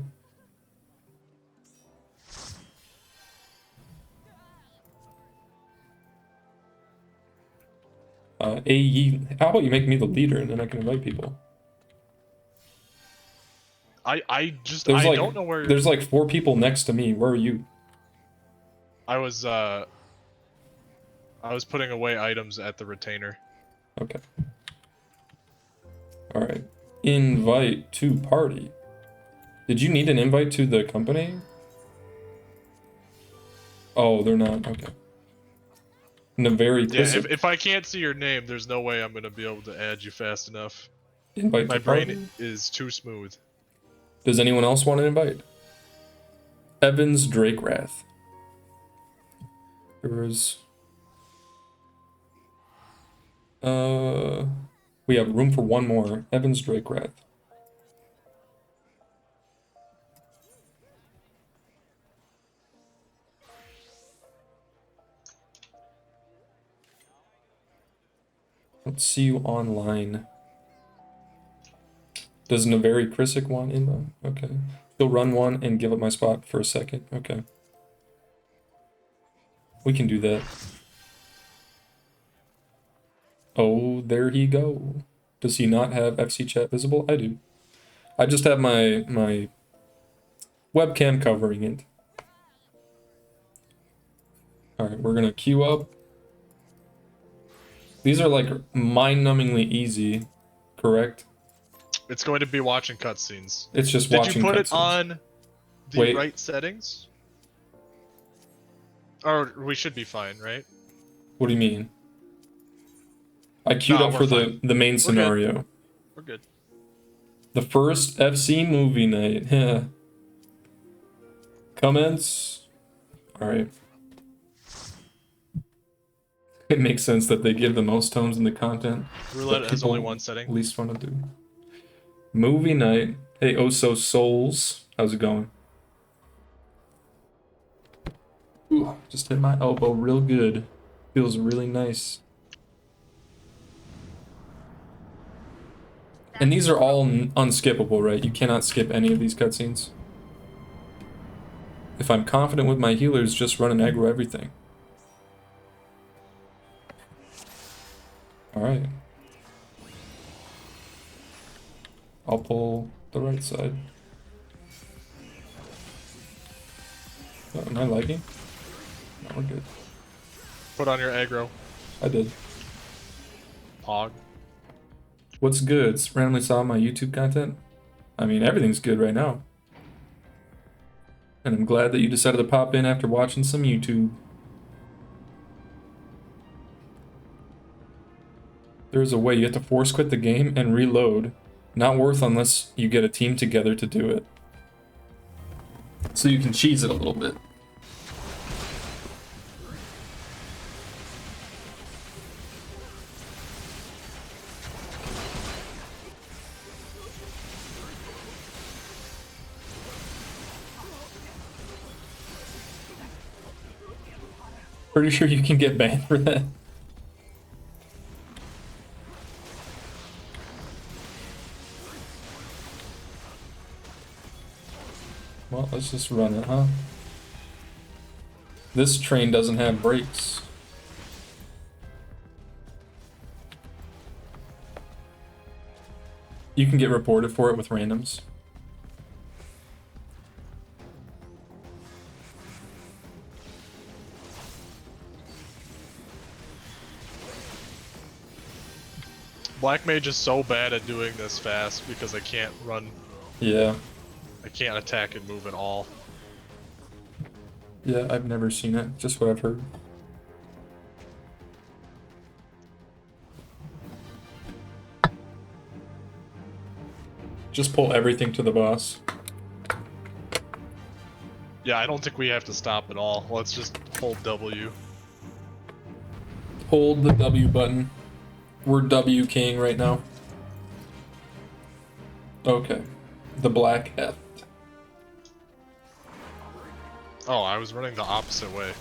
AE, how about you make me the leader and then I can invite people? I don't know where There's like 4 people next to me. Where are you? I was putting away items at the retainer. Okay. Alright. Invite to party. Did you need an invite to the company? Oh, they're not. Okay. Navari Yeah, if I can't see your name, there's no way I'm gonna be able to add you fast enough. Invite My to party? brain is too smooth. Does anyone else want an invite? Evans Drakewrath. There's... we have room for one more. Evans Drakewrath. Let's see you online. Does Navari Krisic want invite? Okay. She'll run one and give up my spot for a second. Okay. We can do that. Oh, there he go. Does he not have FC chat visible? I do. I just have my webcam covering it. Alright, we're gonna queue up. These are like mind-numbingly easy, correct? It's going to be watching cutscenes. It's just Did watching you put it cutscenes. on the Wait. right settings? Or we should be fine, right? What do you mean? I queued No, up we're for fine. the main scenario. We're good. The first FC movie night. Comments? Alright. It makes sense that they give the most tones in the content. Roulette that has only people one setting. least want to do. Movie night. Hey, Oso Souls. How's it going? Ooh, just hit my elbow real good. Feels really nice. And these are all unskippable, right? You cannot skip any of these cutscenes. If I'm confident with my healers, just run and aggro everything. Alright. I'll pull the right side. Oh, am I lagging? No, we're good. Put on your aggro. I did. Pog. What's good? Randomly saw my YouTube content? I mean, everything's good right now. And I'm glad that you decided to pop in after watching some YouTube. There's a way you have to force quit the game and reload. Not worth unless you get a team together to do it. So you can cheese it a little bit. Pretty sure you can get banned for that. Well, let's just run it, huh? This train doesn't have brakes. You can get reported for it with randoms. Black Mage is so bad at doing this fast because I can't run. Yeah. I can't attack and move at all. Yeah, I've never seen it, just what I've heard. Just pull everything to the boss. Yeah, I don't think we have to stop at all. Let's just hold W. Hold the W button. We're W king right now. Okay. The black F. Oh, I was running the opposite way. I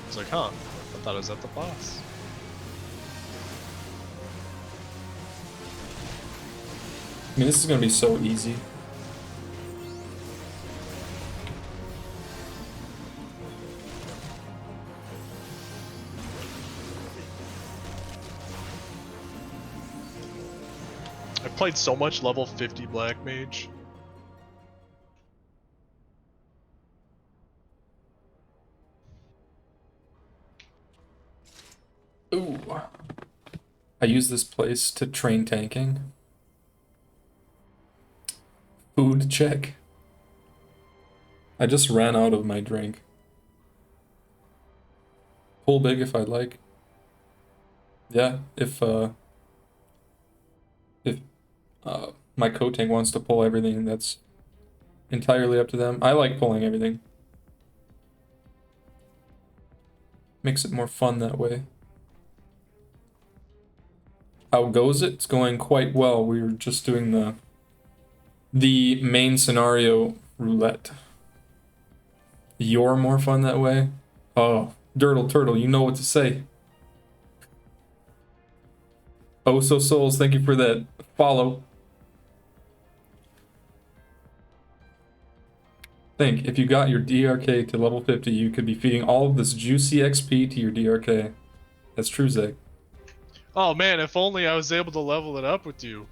was like, huh, I thought I was at the boss. I mean, this is gonna be so easy. I played so much level 50 Black Mage. Ooh. I use this place to train tanking. Food check. I just ran out of my drink. Pull big if I'd like. Yeah, if my co-tank wants to pull everything, that's entirely up to them. I like pulling everything. Makes it more fun that way. How goes it? It's going quite well. We were just doing the main scenario roulette. You're more fun that way? Oh, Dirtle Turtle, you know what to say. Oh, so Souls, thank you for that follow. Think, if you got your DRK to level 50, you could be feeding all of this juicy XP to your DRK. That's true, Zach. Oh man, if only I was able to level it up with you.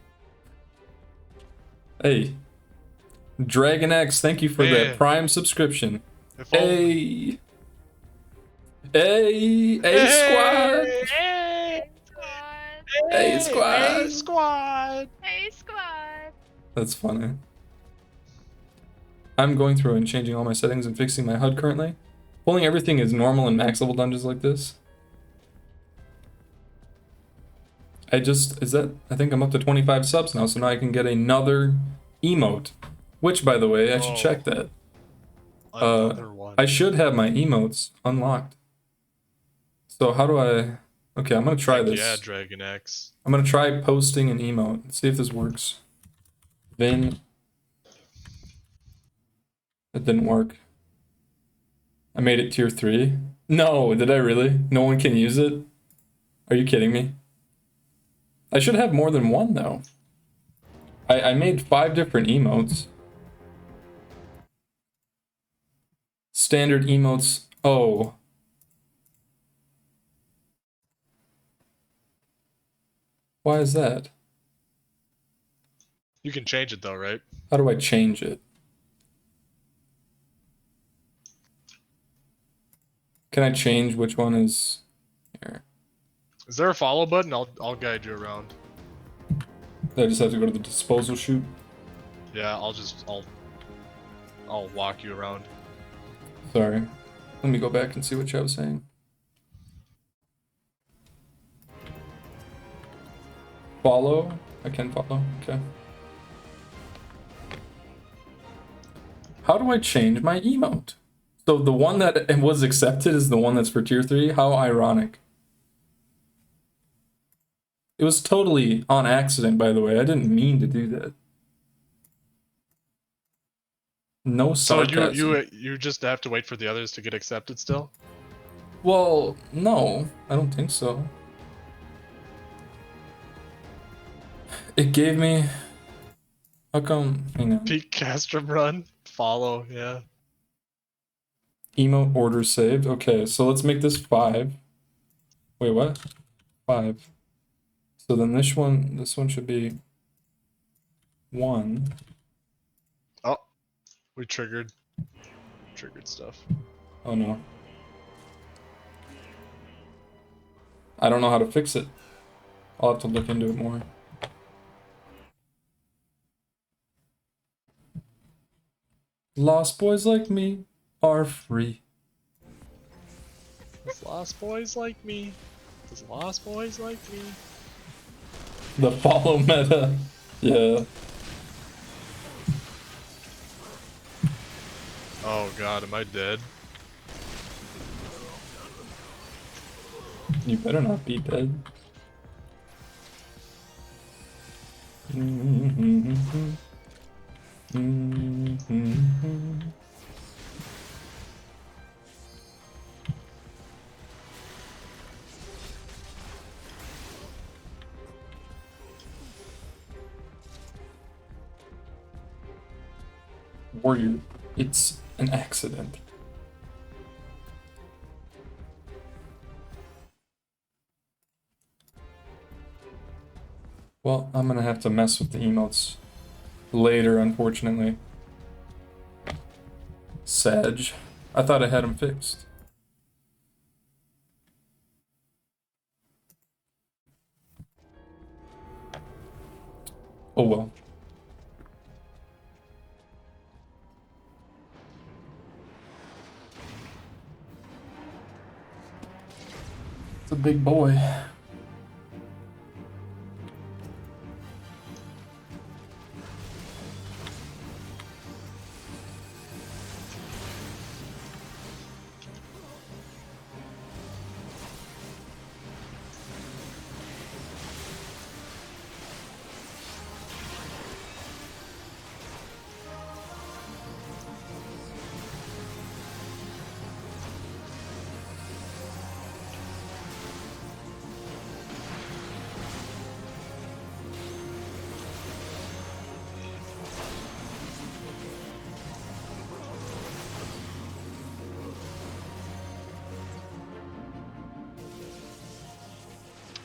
Hey, Dragon X, thank you for that Man. Prime subscription. If only. Hey, hey, squad, Hey! Squad. hey, Hey! squad. Hey, squad! Hey, squad. That's funny. I'm going through and changing all my settings and fixing my HUD currently. Pulling everything is normal in max level dungeons like this. I think I'm up to 25 subs now, so now I can get another emote. Which, by the way, I should Oh. check that. Another one. I should have my emotes unlocked. So how do I... Okay, I'm gonna try Heck this. Yeah, Dragon X. I'm gonna try posting an emote. See if this works. Vin. It didn't work. I made it tier 3. No, did I really? No one can use it? Are you kidding me? I should have more than one, though. I made 5 different emotes. Standard emotes. Oh. Why is that? You can change it though, right? How do I change it? Can I change which one is here? Is there a follow button? I'll guide you around. I just have to go to the disposal chute. Yeah, I'll walk you around. Sorry. Let me go back and see what you was saying. Follow? I can follow. Okay. How do I change my emote? So the one that was accepted is the one that's for tier 3? How ironic. It was totally on accident, by the way. I didn't mean to do that. No sarcasm. So you just have to wait for the others to get accepted still? Well, no, I don't think so. It gave me... How come... Hang on. Peak Castrum run? Follow, yeah. Emote order saved. Okay, so let's make this 5. Wait, what? 5. So then this one should be 1. Oh, we triggered stuff. Oh no. I don't know how to fix it. I'll have to look into it more. Lost boys like me are free. Does lost boys like me? Does lost boys like me? The follow meta. Yeah. Oh god, am I dead? You better not be dead. Warrior, it's an accident. Well, I'm gonna have to mess with the emotes later, unfortunately. Sag. I thought I had them fixed. Oh well. It's a big boy.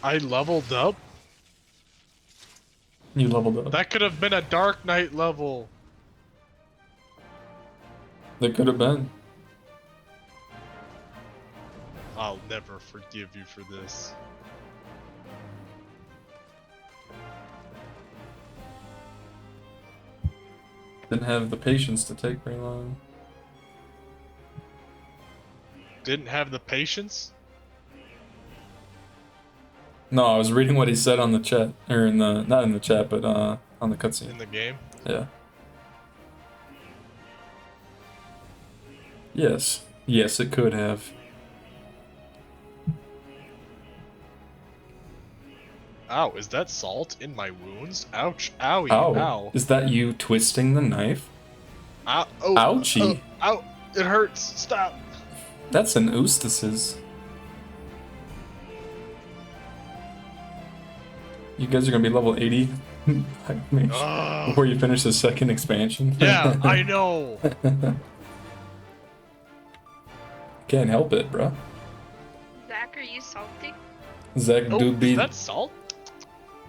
I leveled up? You leveled up. That could have been a Dark Knight level. That could have been. I'll never forgive you for this. Didn't have the patience to take very long. Didn't have the patience? No, I was reading what he said on the chat, or in the, not in the chat, but on the cutscene. In the game? Yeah. Yes. Yes, it could have. Ow, is that salt in my wounds? Ouch. Owie. Ow. Ow. Is that you twisting the knife? Ow. Oh, Ouchie. Ow. It hurts. Stop. That's an Eustace's. You guys are gonna be level 80 before you finish the second expansion. Yeah, I know. Can't help it, bro. Zach, are you salty? Zach Oh, do be. is that salt?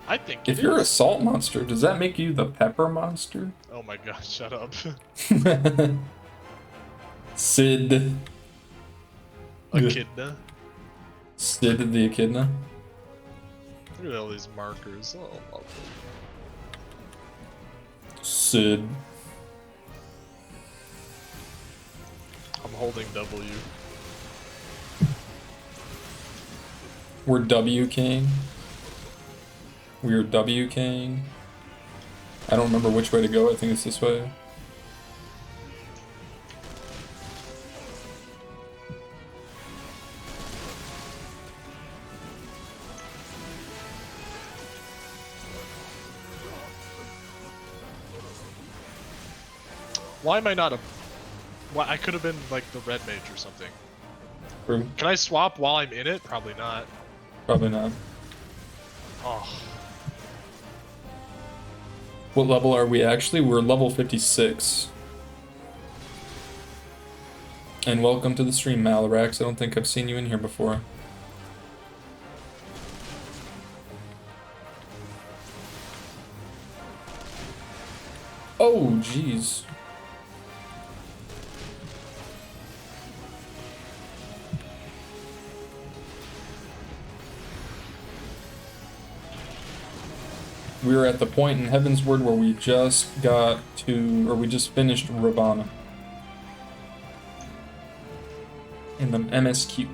I think If it you're a is. salt monster, does that make you the pepper monster? Oh my god, shut up. Sid. Echidna. Sid the Echidna. Look at all these markers. Oh, lovely. Sid. I'm holding W. We're W King. We're W King. I don't remember which way to go. I think it's this way. Why am I not a... Why, I could have been like the red mage or something. True. Can I swap while I'm in it? Probably not. Probably not. Oh. What level are we actually? We're level 56. And welcome to the stream, Malarax. I don't think I've seen you in here before. Oh, jeez. We're at the point in Heavensward where we just got to, or we just finished Ravana. In the MSQ.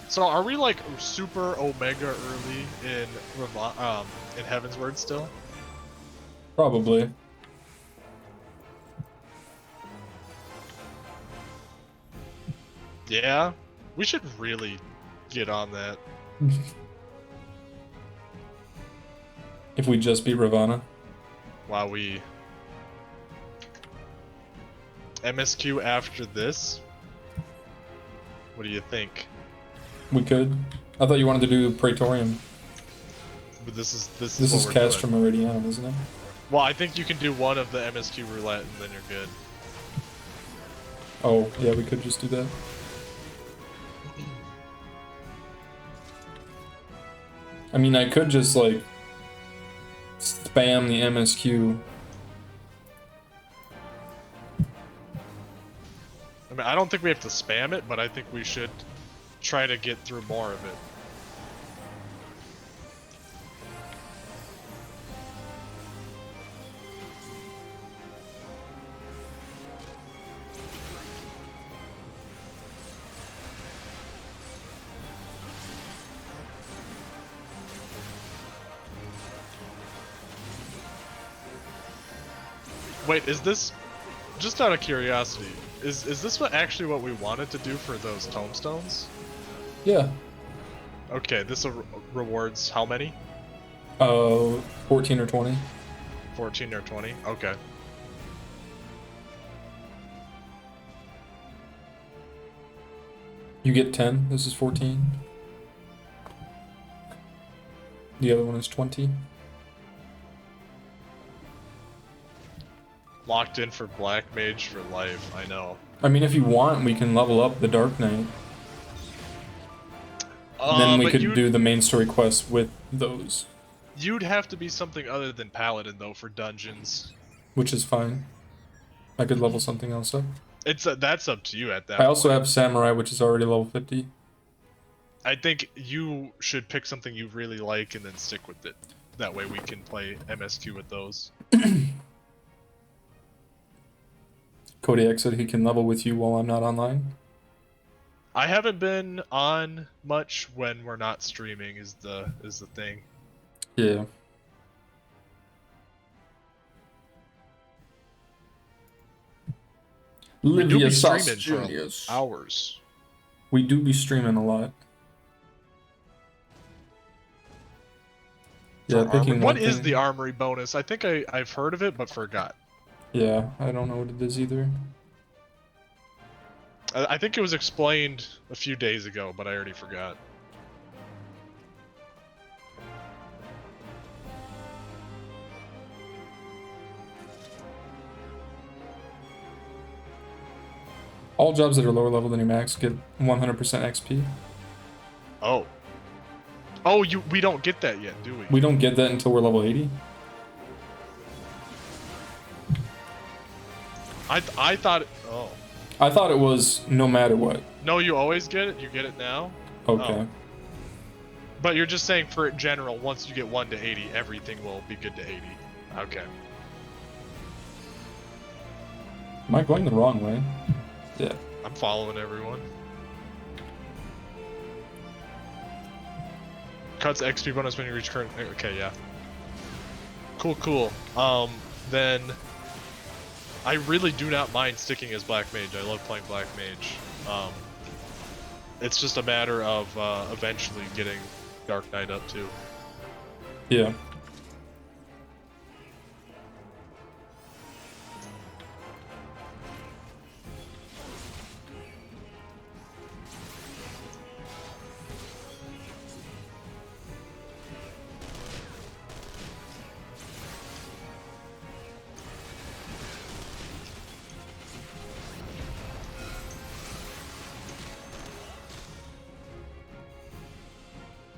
So are we like super Omega early in Heavensward still? Probably. Yeah, we should really get on that. If we just beat Ravana. While we MSQ after this. What do you think? We could. I thought you wanted to do Praetorium. But this is This what is we're cast doing. from Meridianum, isn't it? Well, I think you can do one of the MSQ roulette and then you're good. Oh, yeah, we could just do that. I mean, I could just, like, spam the MSQ. I mean, I don't think we have to spam it, but I think we should try to get through more of it. Wait, is this, just out of curiosity, is this actually what we wanted to do for those tombstones? Yeah. Okay, this rewards how many? 14 or 20. 14 or 20? Okay. You get 10. This is 14. The other one is 20. Locked in for Black Mage for life, I know. I mean, if you want, we can level up the Dark Knight. Then we But could do the main story quests with those. You'd have to be something other than Paladin, though, for dungeons. Which is fine. I could level something else up. That's up to you at that I also point. have Samurai, which is already level 50. I think you should pick something you really like and then stick with it. That way we can play MSQ with those. Kodiak said he can level with you while I'm not online. I haven't been on much when we're not streaming is the thing. Yeah. We do Livia be Sauce streaming Juniors. for hours. We do be streaming a lot. Yeah, For picking armor. one What is thing. the armory bonus? I think I've heard of it but forgot. Yeah, I don't know what it is either. I think it was explained a few days ago, but I already forgot. All jobs that are lower level than your max get 100% XP. Oh, we don't get that yet, do we? We don't get that until we're level 80. I thought. Oh. I thought it was no matter what. No, you always get it. You get it now. Okay. Oh. But you're just saying for general, once you get 1 to 80, everything will be good to 80. Okay. Am I going the wrong way? Yeah. I'm following everyone. Cuts XP bonus when you reach current. Okay, yeah. Cool. Then I really do not mind sticking as Black Mage. I love playing Black Mage. It's just a matter of eventually getting Dark Knight up too. Yeah.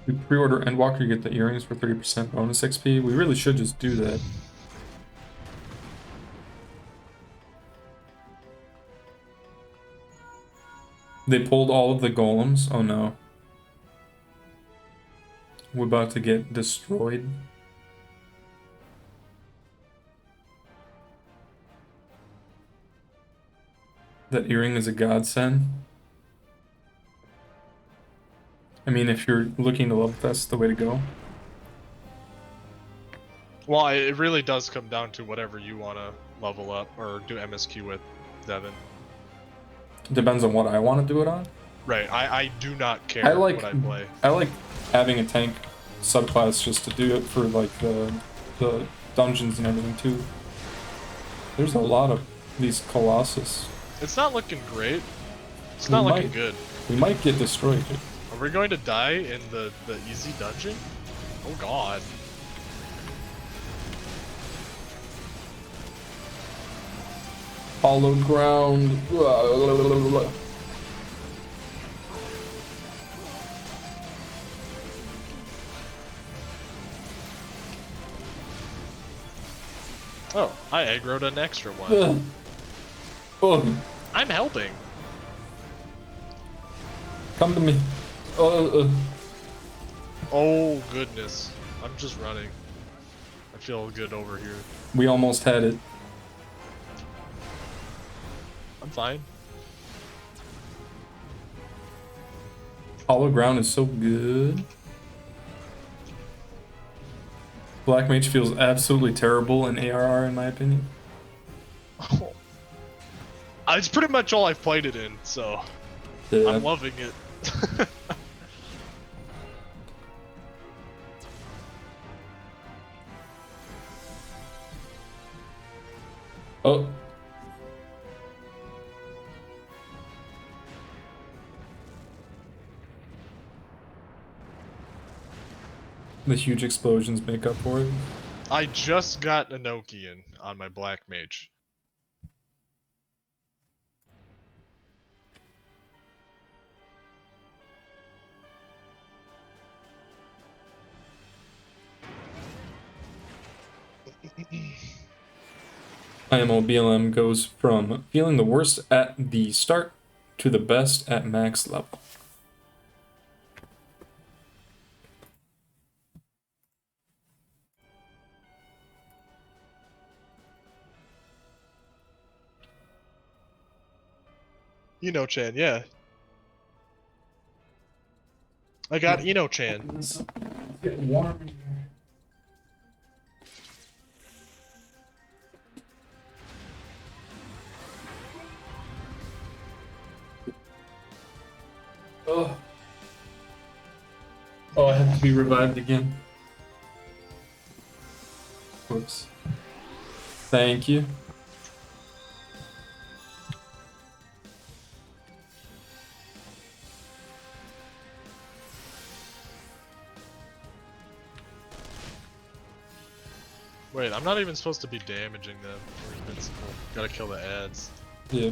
We pre-order Endwalker, you get the earrings for 30% bonus XP. We really should just do that. They pulled all of the golems. Oh no. We're about to get destroyed. That earring is a godsend. I mean, if you're looking to level, that's the way to go. Well, it really does come down to whatever you want to level up or do MSQ with, Devin. Depends on what I want to do it on. Right, I do not care I like what I play. I like having a tank subclass just to do it for like the dungeons and everything too. There's a lot of these Colossus. It's not looking great. It's We not might- looking good. We might get destroyed. Are we going to die in the easy dungeon? Oh god. Hollowed ground. Oh, I aggroed an extra one. Ugh. Ugh. I'm helping. Come to me. Oh goodness. I'm just running. I feel good over here. We almost had it. I'm fine. Hollow ground is so good. Black Mage feels absolutely terrible in ARR, in my opinion. It's pretty much all I've played it in, so Yeah. I'm loving it. Oh. the huge explosions make up for it. I just got Enochian on my Black Mage. IMO BLM goes from feeling the worst at the start to the best at max level. Eno-chan, yeah. I got Eno-chan. It's getting warm in here. Oh. Oh, I have to be revived again. Whoops. Thank you. Wait, I'm not even supposed to be damaging them. We're invincible. Gotta kill the ads. Yeah.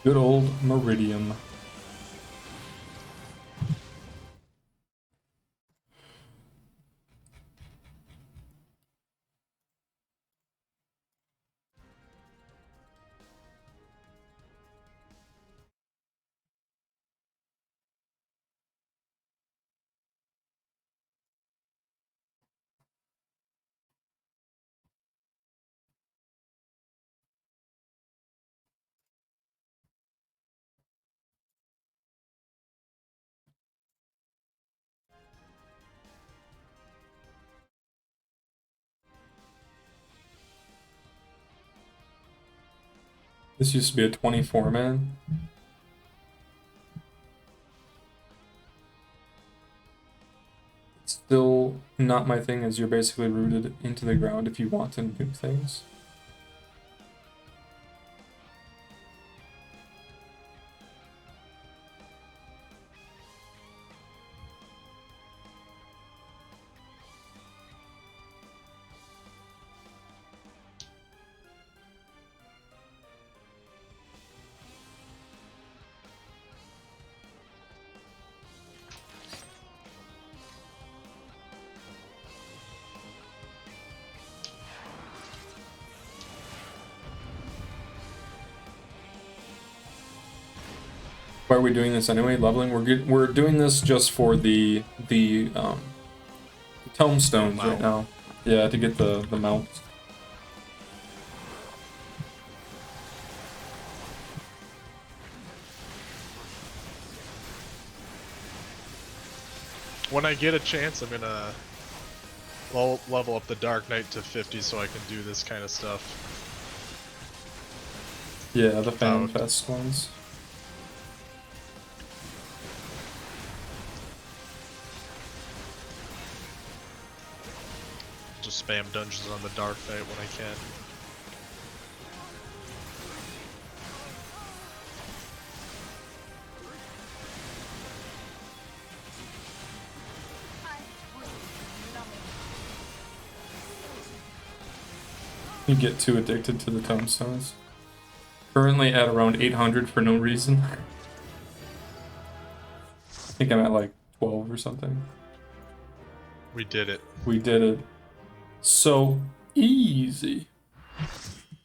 Good old Meridium. This used to be a 24 man. It's still not my thing, as you're basically rooted into the ground if you want to do things. Why are we doing this anyway? Leveling? We're doing this just for the tomestones right now. Yeah, to get the mounts. When I get a chance, I'm gonna level up the Dark Knight to 50 so I can do this kind of stuff. Yeah, the fan fest ones. Just spam dungeons on the Dark Knight when I can. You get too addicted to the tombstones. Currently at around 800 for no reason. I think I'm at like 12 or something. We did it. We did it. So easy.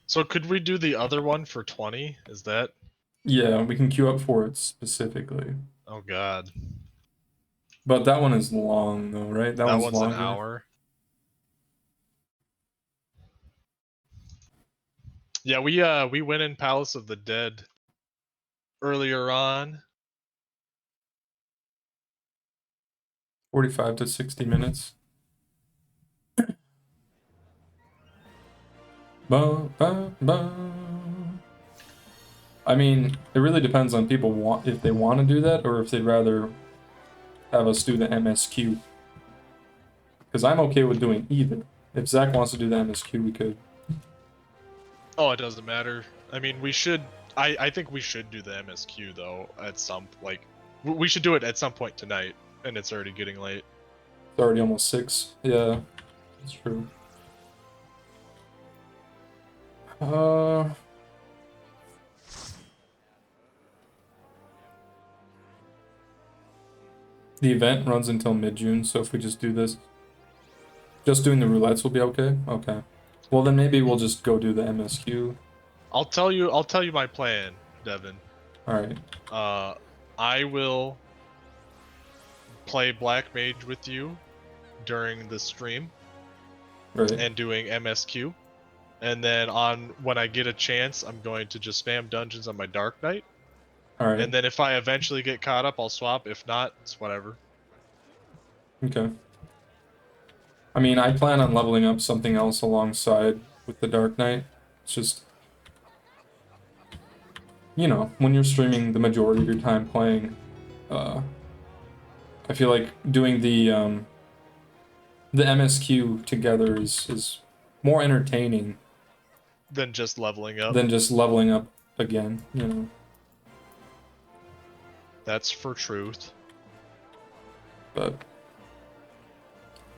So could we do the other one for 20? Is that? Yeah, we can queue up for it specifically. Oh god. But that one is long though, right? That one's longer. an hour. Yeah, we went in Palace of the Dead earlier on. 45 to 60 minutes. Ba, ba, ba. I mean, it really depends on people if they want to do that or if they'd rather have us do the MSQ. Because I'm okay with doing either. If Zach wants to do the MSQ, we could. Oh, it doesn't matter. I mean, we should. I think we should do the MSQ though at some we should do it at some point tonight, and it's already getting late. It's already almost 6. Yeah, that's true. The event runs until mid-June, so if we just do this, just doing the roulettes will be okay? Okay. Well, then maybe we'll just go do the MSQ. I'll tell you my plan, Devin. Alright. I will play Black Mage with you during the stream. Right. And doing MSQ. And then when I get a chance, I'm going to just spam dungeons on my Dark Knight. Alright. And then if I eventually get caught up, I'll swap. If not, it's whatever. Okay. I mean, I plan on leveling up something else alongside with the Dark Knight. It's just, you know, when you're streaming the majority of your time playing, I feel like doing the MSQ together is more entertaining than just leveling up. Again, you know. That's for truth. But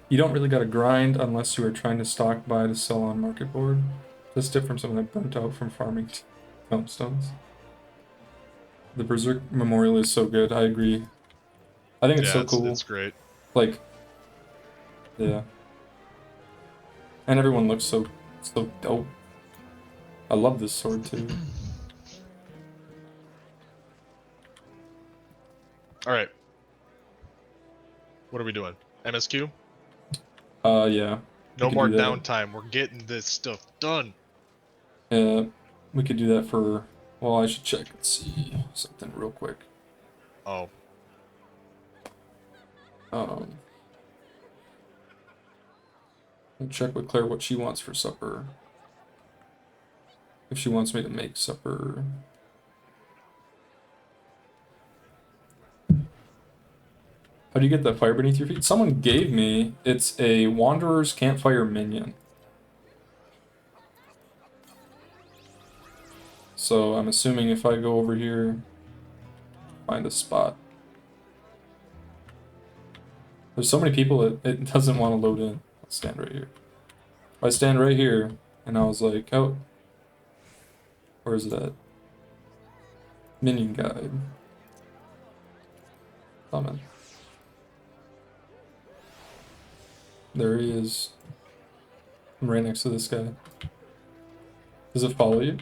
you don't really gotta grind unless you are trying to stock buy to sell on market board. That's different from something that burnt out from farming tombstones. The Berserk Memorial is so good, I agree. I think it's so cool. It's great. Like, yeah. And everyone looks so dope. I love this sword too. Alright. What are we doing? MSQ? Yeah. No more downtime. We're getting this stuff done. Yeah, we could do that for... Well, I should check and see something real quick. Oh. I'll check with Claire what she wants for supper. If she wants me to make supper... How do you get that fire beneath your feet? Someone gave me, it's a Wanderer's Campfire Minion. So I'm assuming if I go over here, find a spot. There's so many people it doesn't want to load in. I'll stand right here. I stand right here, and I was like, oh, where's that? Minion guide. Comment. There he is. I'm right next to this guy. Does it follow you?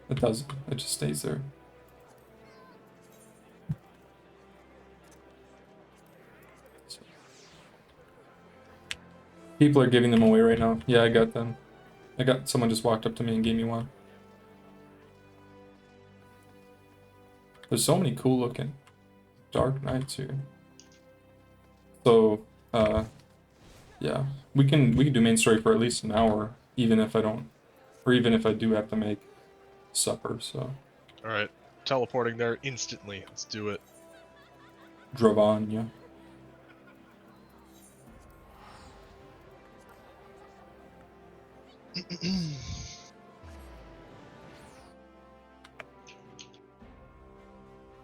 It doesn't. It just stays there. People are giving them away right now. Yeah, I got them. Someone just walked up to me and gave me one. There's so many cool looking Dark Knights here. So, yeah, we can do main story for at least an hour, even if I don't, or even if I do have to make supper. So. All right, teleporting there instantly. Let's do it. Dravanya.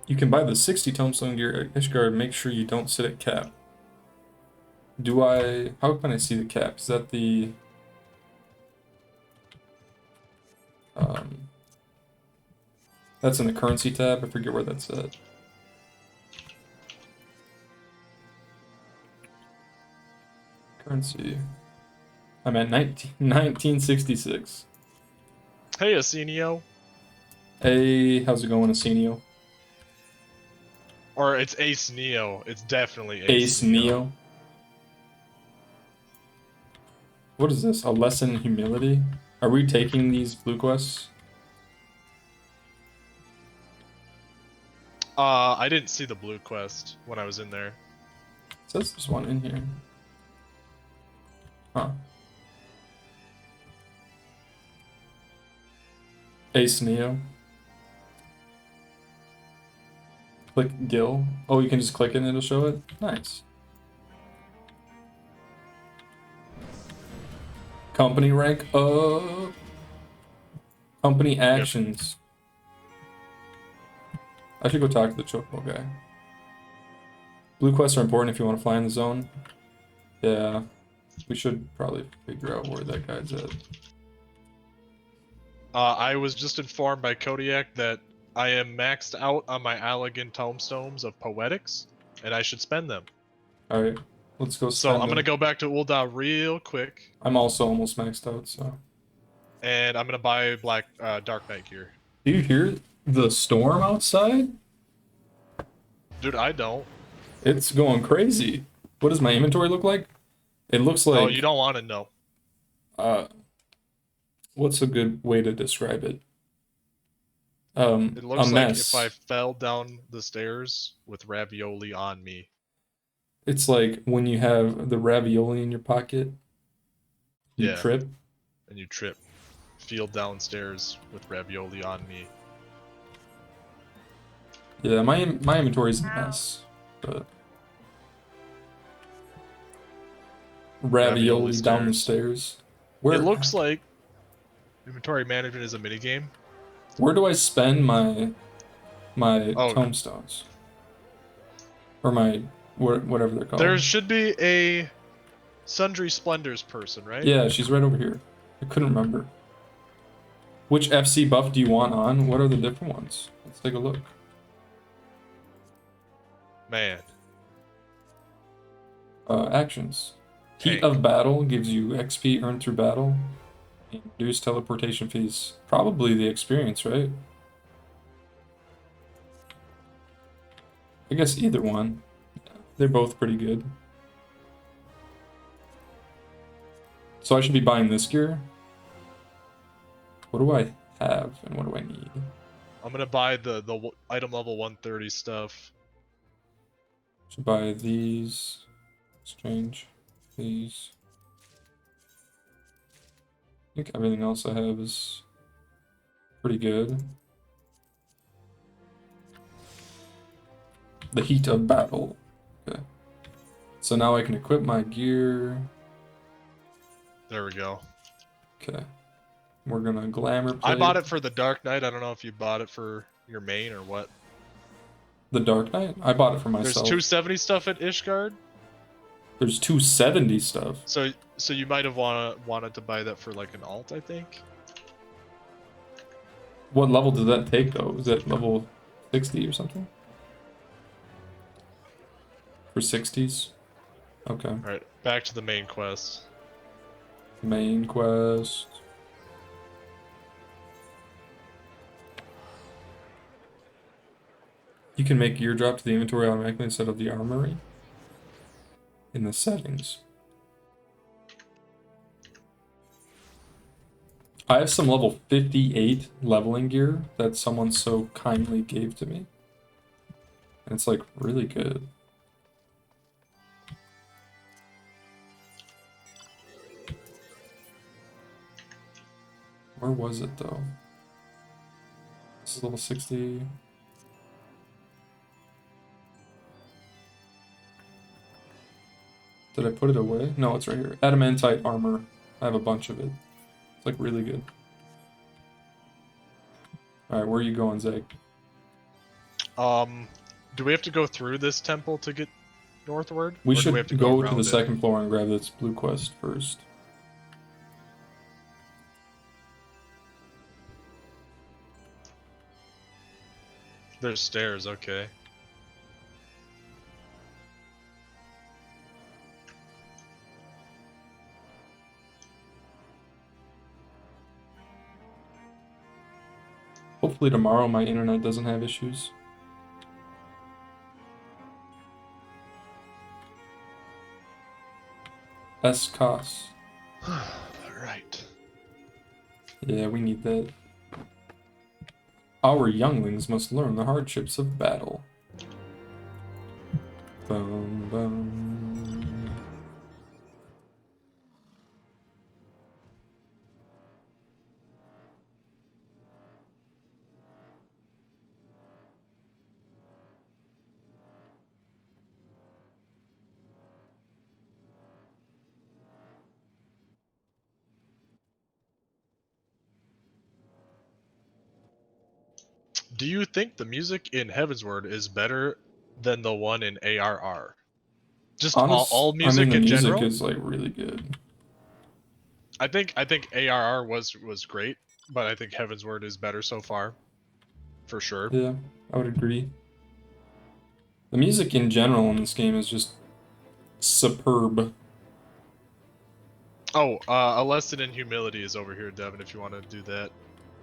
You can buy the 60 tombstone gear at Ishgard. Make sure you don't sit at cap. How can I see the cap? Is that the... That's in the currency tab. I forget where that's at. Currency. I'm at 1966. Hey, Asenio. Hey, how's it going, Asenio? Or it's Ace Neo. It's definitely Ace Neo. What is this? A lesson in humility? Are we taking these blue quests? I didn't see the blue quest when I was in there. It says there's one in here. Huh. Ace Neo. Click Gil. Oh, you can just click it and it'll show it? Nice. Company rank up. Company actions. I should go talk to the Chocobo guy. Blue quests are important if you want to fly in the zone. Yeah. We should probably figure out where that guy's at. I was just informed by Kodiak that I am maxed out on my Allegan tomestones of poetics, and I should spend them. Alright, let's go So spend I'm gonna them. go back to Ul'dah real quick, I'm also almost maxed out, so. and I'm gonna buy Dark Knight gear. Do you hear the storm outside? Dude, I don't. It's going crazy. What does my inventory look like? It looks like... Oh, you don't want to know. What's a good way to describe it? It looks a like mess. if I fell down the stairs with ravioli on me. It's like when you have the ravioli in your pocket, you Yeah. trip. And you trip. Feel downstairs with ravioli on me. Yeah, my inventory's a mess, but ravioli down the stairs. Where It looks like inventory management is a minigame. Where do I spend my Oh. tomestones? Or my whatever they're called. There should be a Sundry Splendors person, right? Yeah, she's right over here. I couldn't remember. Which FC buff do you want on? What are the different ones? Let's take a look. Man. Actions. Heat Tank. of battle gives you XP earned through battle. And reduced teleportation fees. Probably the experience, right? I guess either one. They're both pretty good. So I should be buying this gear. What do I have and what do I need? I'm gonna buy the item level 130 stuff. Should buy these. Exchange these. I think everything else I have is pretty good. The heat of battle. Okay. So now I can equip my gear. There we go. Okay. We're gonna glamour plate. I bought it for the Dark Knight. I don't know if you bought it for your main or what. The Dark Knight? I bought it for There's myself. 270 stuff at Ishgard. There's 270 stuff. So you might have wanted to buy that for like an alt, I think. What level does that take though? Is that level 60 or something? For 60s? Okay. Alright, back to the main quest. Main quest. You can make gear drop to the inventory automatically instead of the armory. In the settings. I have some level 58 leveling gear that someone so kindly gave to me. And it's like really good. Where was it though? This is level 60. Did I put it away? No, it's right here. Adamantite armor. I have a bunch of it. It's like really good. Alright, where are you going, Zach? Do we have to go through this temple to get northward? We Or do should have to go to around the it? second floor and grab this blue quest first. There's stairs, okay. Hopefully tomorrow my internet doesn't have issues. SCOS. Right. Yeah, we need that. Our younglings must learn the hardships of battle. Bum, bum. Do you think the music in Heavensward is better than the one in ARR? Just all I mean, music the in music general? is like really good. I think ARR was great, but I think Heavensward is better so far, for sure. Yeah, I would agree. The music in general in this game is just superb. Oh, a lesson in humility is over here, Devin. If you want to do that,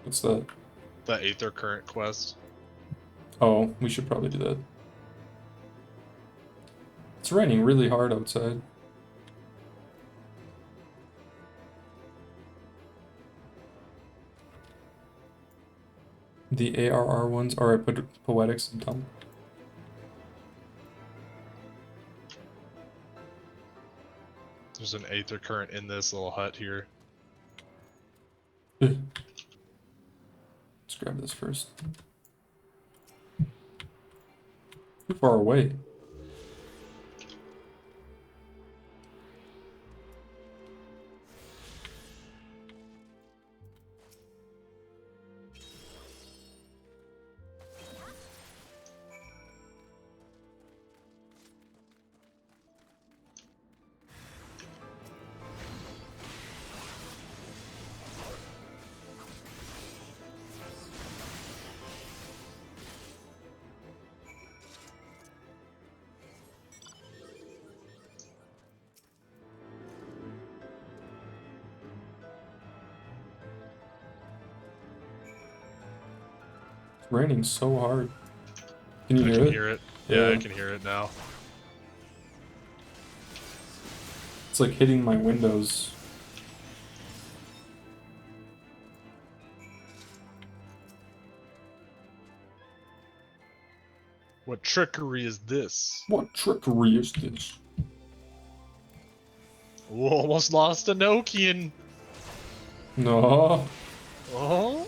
What's that? the Aether Current quest. Oh, we should probably do that. It's raining really hard outside. The ARR ones are at Poetics dump. There's an Aether Current in this little hut here. Let's grab this first. Too far away. It's raining so hard. Can you I hear can it? hear it. Yeah, Yeah. I can hear it now. It's like hitting my windows. What trickery is this? What trickery is this? Ooh, almost lost a Nokian. No. Oh.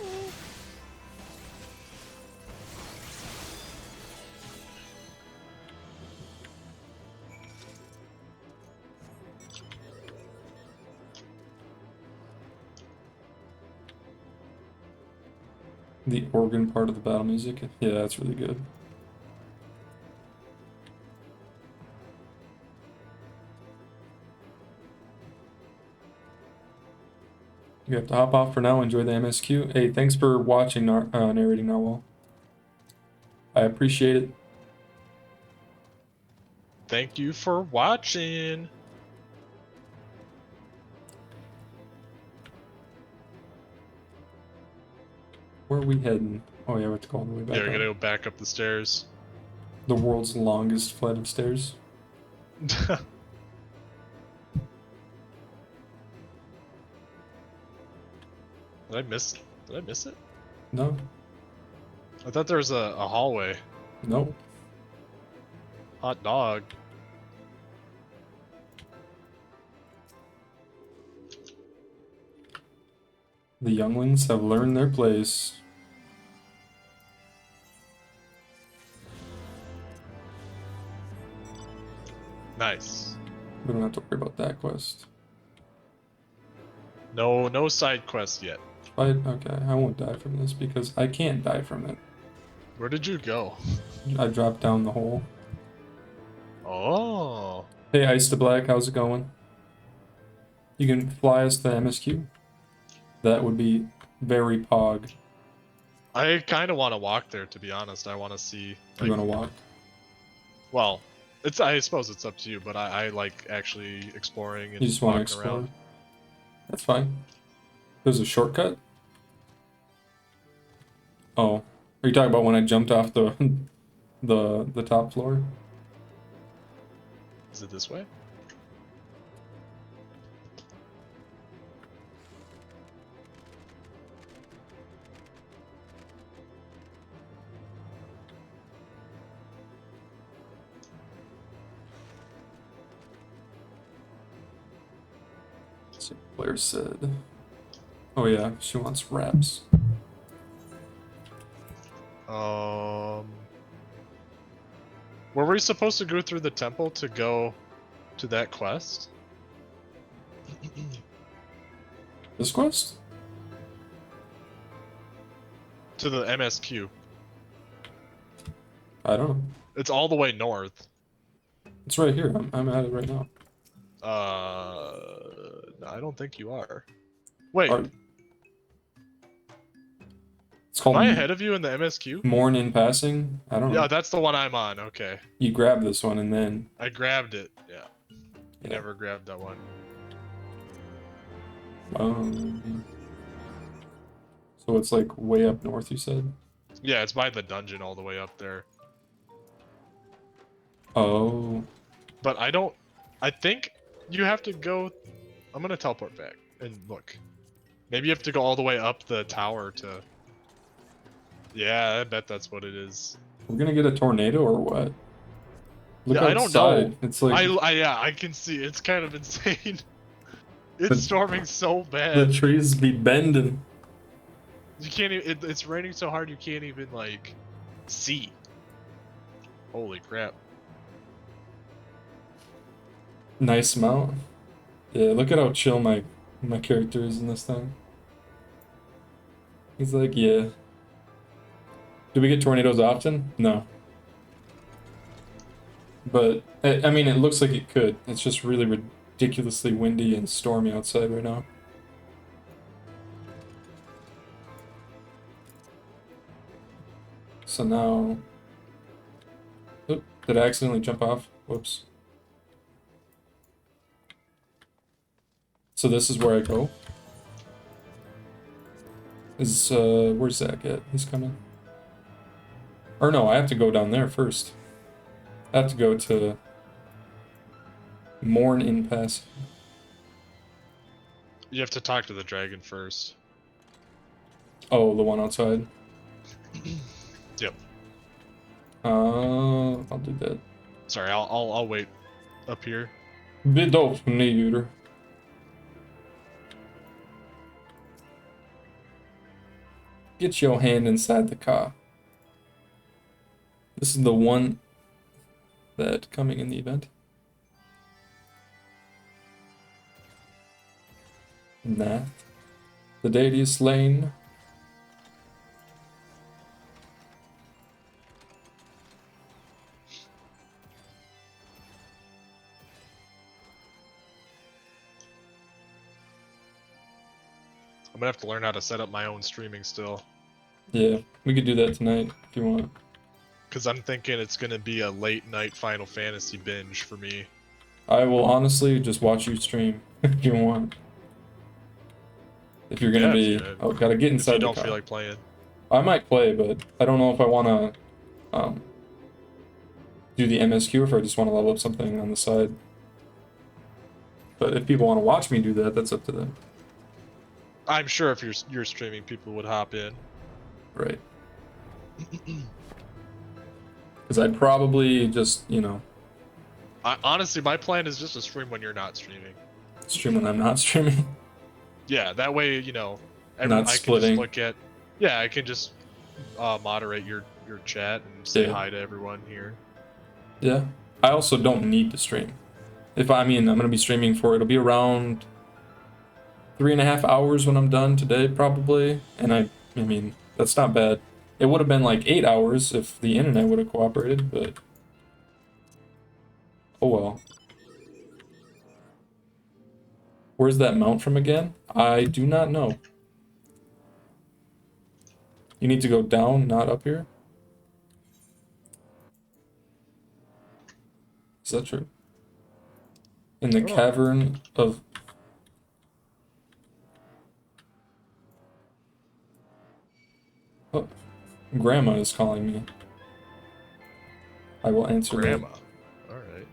The organ part of the battle music. Yeah, that's really good. You have to hop off for now. Enjoy the MSQ. Hey, thanks for watching, narrating Narwhal. I appreciate it. Thank you for watching. Where are we heading? Oh yeah, we have to go all the way back Yeah, we're up. gonna go back up the stairs. The world's longest flight of stairs. Did I miss it? No. I thought there was a hallway. Nope. Hot dog. The younglings have learned their place. Nice. We don't have to worry about that quest. No side quest yet. Okay, I won't die from this because I can't die from it. Where did you go? I dropped down the hole. Oh. Hey, Ice to Black, how's it going? You can fly us to MSQ? That would be very pog. I kind of want to walk there, to be honest. I want to see. You Like, want to walk? well, it's. I suppose it's up to you, but I like actually exploring and You just want to walking explore? around. That's fine. There's a shortcut? Oh. Are you talking about when I jumped off the the top floor? Is it this way? Blair said. Oh yeah, she wants wraps. Were we supposed to go through the temple to go to that quest? This quest? To the MSQ. I don't know. It's all the way north. It's right here. I'm at it right now. No, I don't think you are. Wait, Are- It's called am I ahead of you in the MSQ? Morn in Passing. I don't know. Yeah, that's the one I'm on. Okay, You grab this one and then. I grabbed it. Yeah, I Yeah. never grabbed that one. So it's like way up north, you said? Yeah, it's by the dungeon all the way up there. Oh. But I don't. I think you have to go. I'm gonna teleport back and look. Maybe you have to go all the way up the tower to. Yeah, I bet that's what it is. We're gonna get a tornado or what? Look Yeah, I don't outside. know. It's like Yeah, I can see. It's kind of insane. The- It's storming so the bad. trees be bending. You can't even. It's raining so hard you can't even like see. Holy crap! Nice mount. Yeah, look at how chill my character is in this thing. He's like, yeah. Do we get tornadoes often? No. But I mean, it looks like it could. It's just really ridiculously windy and stormy outside right now. So now. Oop, did I accidentally jump off? Whoops. So this is where I go. Where's Zach at? He's coming. Or no, I have to go down there first. I have to go to Morn in Pass. You have to talk to the dragon first. Oh, the one outside. Yep. I'll do that. Sorry, I'll wait up here. Vidofnir. Get your hand inside the car. This is the one that coming in the event. Nath. The deity is slain. I'm gonna have to learn how to set up my own streaming still. Yeah, we could do that tonight if you want. Because I'm thinking it's gonna be a late night Final Fantasy binge for me. I will honestly just watch you stream if you want. If you're gonna Yeah, be, if oh, gotta get If inside you the don't car. feel like playing. I might play, but I don't know if I want to do the MSQ or if I just want to level up something on the side. But if people want to watch me do that, that's up to them. I'm sure if you're streaming, people would hop in. Right. Because I'd probably just, Honestly, my plan is just to stream when you're not streaming. stream when I'm not streaming. Yeah, that way, Not I can splitting. just look at. Yeah, I can just moderate your chat and say Yeah. hi to everyone here. Yeah. I also don't need to stream. I'm going to be streaming for, it'll be around 3.5 hours when I'm done today, probably. And I mean, that's not bad. It would have been like 8 hours if the internet would have cooperated, but oh well. Where's that mount from again? I do not know. You need to go down, not up here? Is that true? In the I don't know. cavern of... Oh, Grandma is calling me. I will answer Grandma. that. Alright.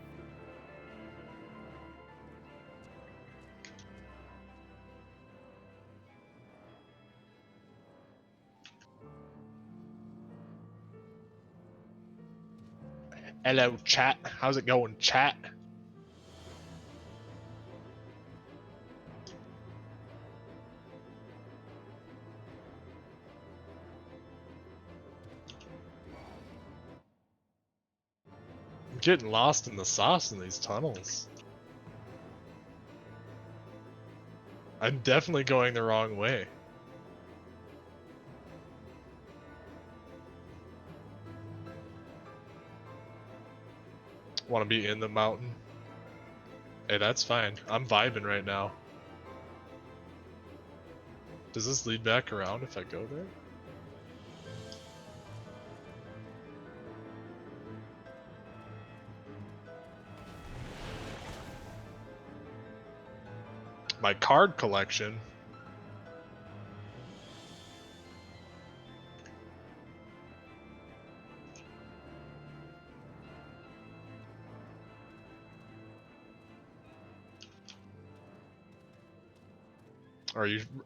Hello, chat. How's it going, chat? I'm getting lost in the sauce in these tunnels. I'm definitely going the wrong way. Want to be in the mountain? Hey, that's fine. I'm vibing right now. Does this lead back around if I go there? My card collection.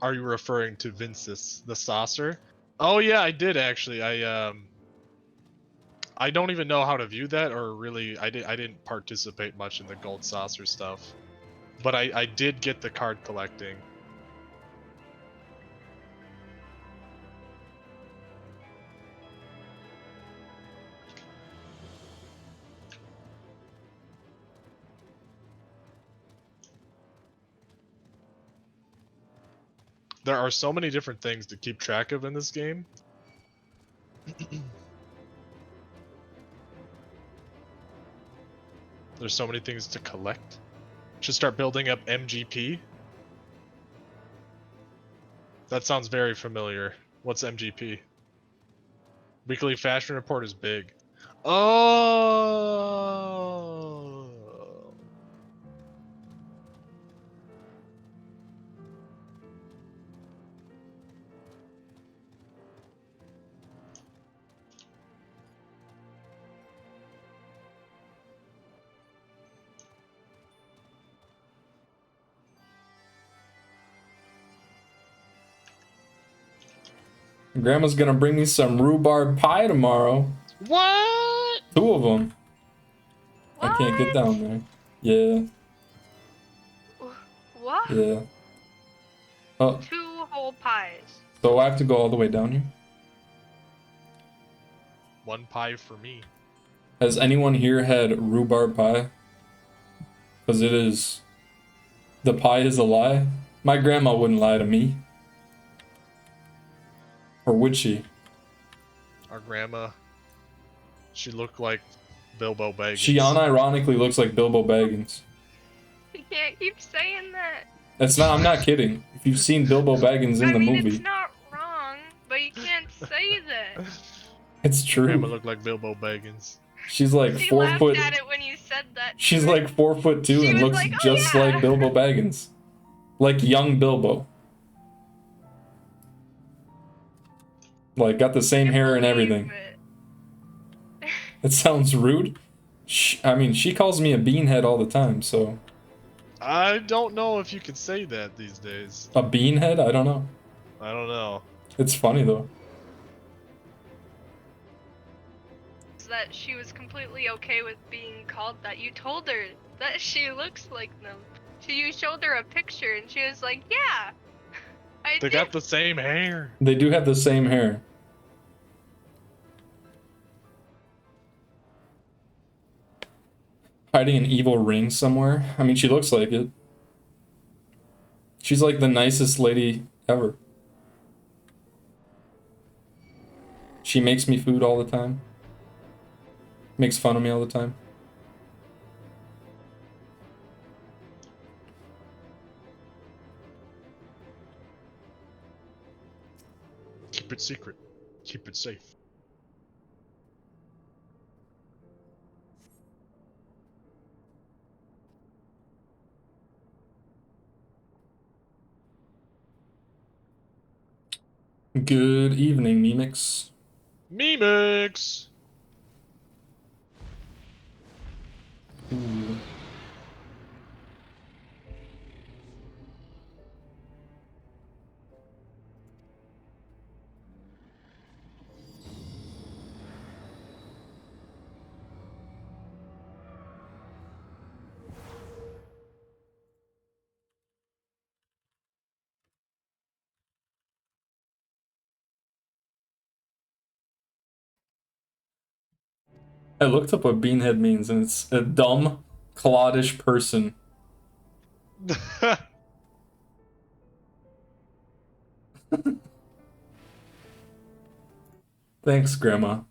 Are you referring to Vince's the saucer? Oh yeah, I did actually. I don't even know how to view that, or really I didn't participate much in the gold saucer stuff. But I did get the card collecting. There are so many different things to keep track of in this game. There's so many things to collect. Should start building up MGP. That sounds very familiar. What's MGP? Weekly Fashion Report is big. Oh. Grandma's gonna bring me some rhubarb pie tomorrow. What? 2 of them. What? I can't get down there. Yeah, What? yeah. Oh, 2 whole pies. so I have to go all the way down here? One pie for me. Has anyone here had rhubarb pie? Because it is... The pie is a lie? My grandma wouldn't lie to me. Or would she? Our grandma. She looked like Bilbo Baggins. She unironically looks like Bilbo Baggins. You can't keep saying that. That's not... I'm not kidding. If you've seen Bilbo Baggins in I the mean, movie, it's not wrong, but you can't say that. it's Grandma true. looked like Bilbo Baggins. She's like She 4 laughed foot... at it when you said that. She's like 4'2" She and was looks like, "Oh, just yeah." like Bilbo Baggins. Like young Bilbo. Like, got the same hair and everything. It sounds rude. I mean, she calls me a beanhead all the time, so... I don't know if you could say that these days. A beanhead? I don't know. I don't know. It's funny, though. That she was completely okay with being called that. You told her that she looks like them. So you showed her a picture and she was like, yeah, I They did. got the same hair. They do have the same hair. Hiding an evil ring somewhere? I mean, she looks like it. She's like the nicest lady ever. She makes me food all the time. Makes fun of me all the time. Keep it secret. Keep it safe. Good evening, Memix. Memix! Ooh. I looked up what beanhead means, and it's a dumb, cloddish person. Thanks, Grandma.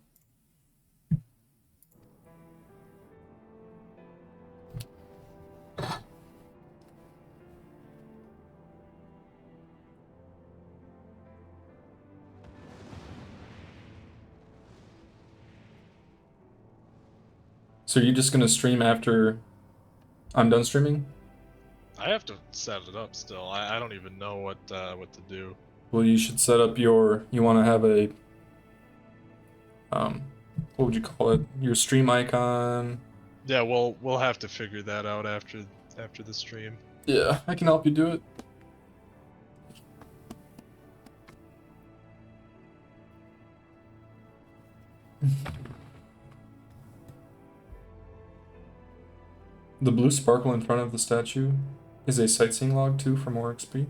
So are you just gonna stream after I'm done streaming? I have to set it up still. I don't even know what to do. Well, you should set up your. You want to have a. What would you call it? Your stream icon. Yeah, we'll have to figure that out after the stream. Yeah, I can help you do it. The blue sparkle in front of the statue is a sightseeing log too for more XP.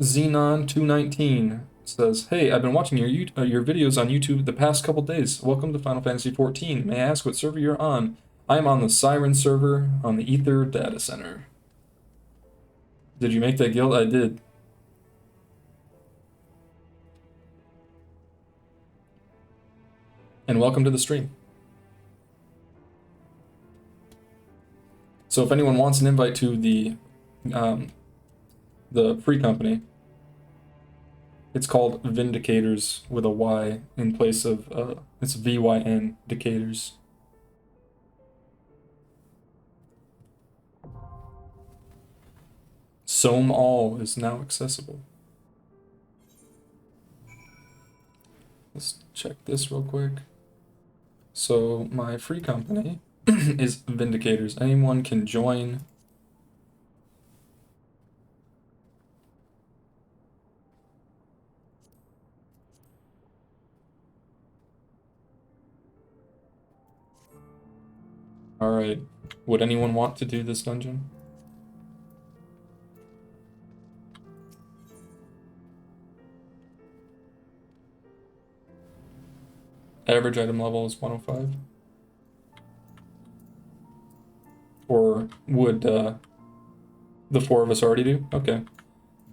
Xenon219 says, "Hey, I've been watching your videos on YouTube the past couple days. Welcome to Final Fantasy XIV. May I ask what server you're on? I'm on the Siren server on the Ether Data Center." Did you make that guild? I did. And welcome to the stream. So if anyone wants an invite to the free company, it's called Vindicators with a Y in place of it's VYN Decators. Sohm All is now accessible. Let's check this real quick. So my free company is Vindicators. Anyone can join. Alright. Would anyone want to do this dungeon? Average item level is 105. Or would the four of us already do? Okay.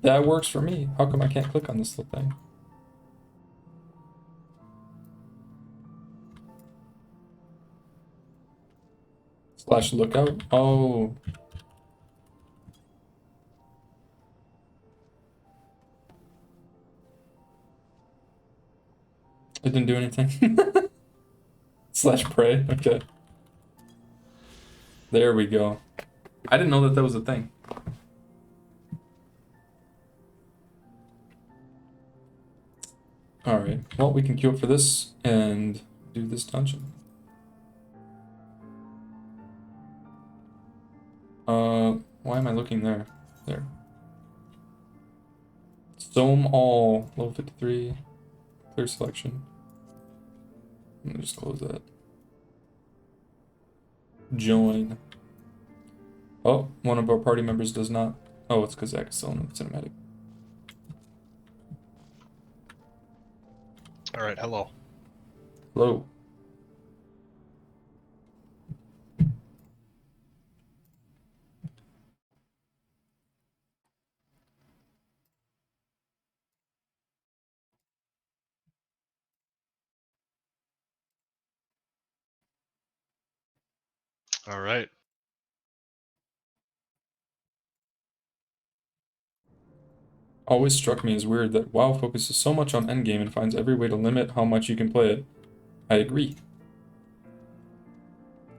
That works for me. How come I can't click on this little thing? Slash lookout? Oh. It didn't do anything. Slash pray? Okay. There we go. I didn't know that that was a thing. Alright, well, we can queue up for this and do this dungeon. Why am I looking there? There. Sohm All, level 53, clear selection. Let me just close that. Join. Oh, one of our party members does not. Oh, it's because Zach is still in the cinematic. Alright, hello. Hello. Alright. always struck me as weird that WoW focuses so much on endgame and finds every way to limit how much you can play it. I agree.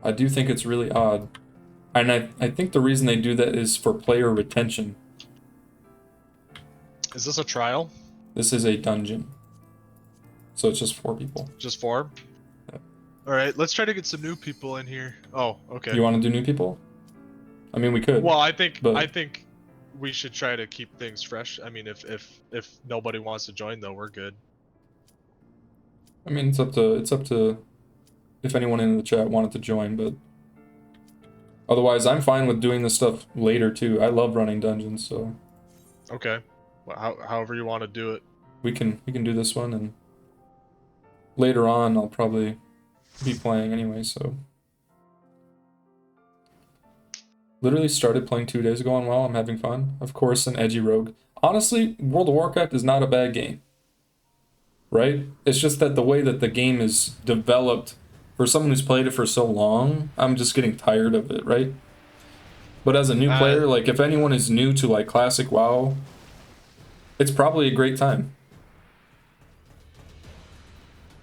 I do think it's really odd. And I think the reason they do that is for player retention. Is this a trial? This is a dungeon. So it's just 4 people. Just 4? Yeah. Alright, let's try to get some new people in here. Oh, okay. You want to do new people? I mean, we could. Well, I think but... I think we should try to keep things fresh. I mean, if nobody wants to join though, we're good. I mean, it's up to if anyone in the chat wanted to join, but otherwise, I'm fine with doing this stuff later too. I love running dungeons, so Okay. Well, however you want to do it. we can do this one, and later on I'll probably be playing anyway. So literally started playing 2 days ago on WoW. I'm having fun. Of course, an edgy rogue. Honestly, World of Warcraft is not a bad game, right? It's just that the way that the game is developed, for someone who's played it for so long, I'm just getting tired of it, right? But as a new player, like if anyone is new to like classic WoW, it's probably a great time.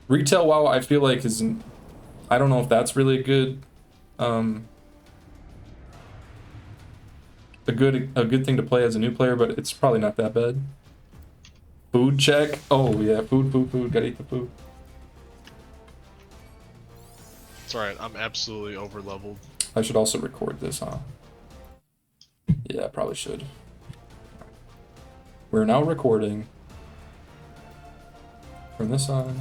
Retail WoW, I feel like isn't. I don't know if that's really a good good thing to play as a new player, but it's probably not that bad. Food check. Oh yeah, food. Gotta eat the food. It's alright. I'm absolutely over leveled. I should also record this, huh? Yeah, I probably should. We're now recording. Turn this on.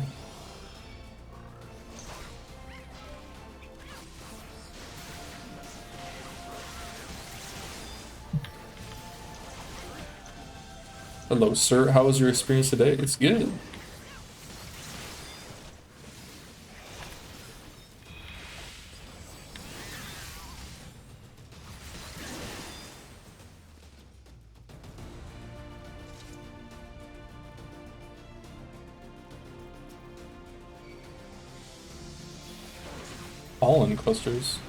Hello, sir. How was your experience today? It's good. All in clusters.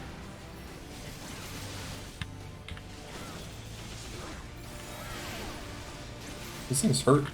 These things hurt.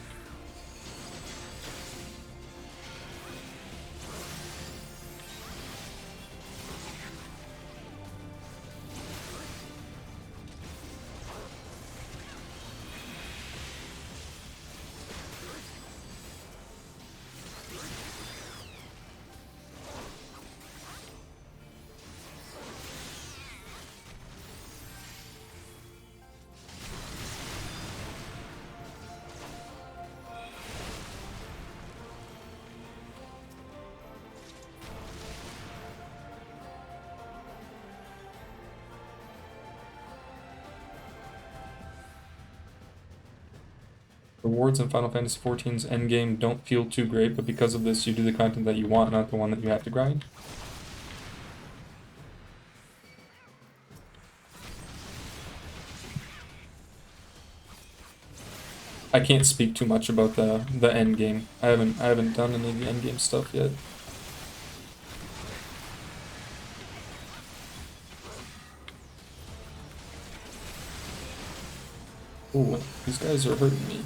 Rewards in Final Fantasy XIV's endgame don't feel too great, but because of this, you do the content that you want, not the one that you have to grind. I can't speak too much about the end game. I haven't done any of the end game stuff yet. Ooh, these guys are hurting me.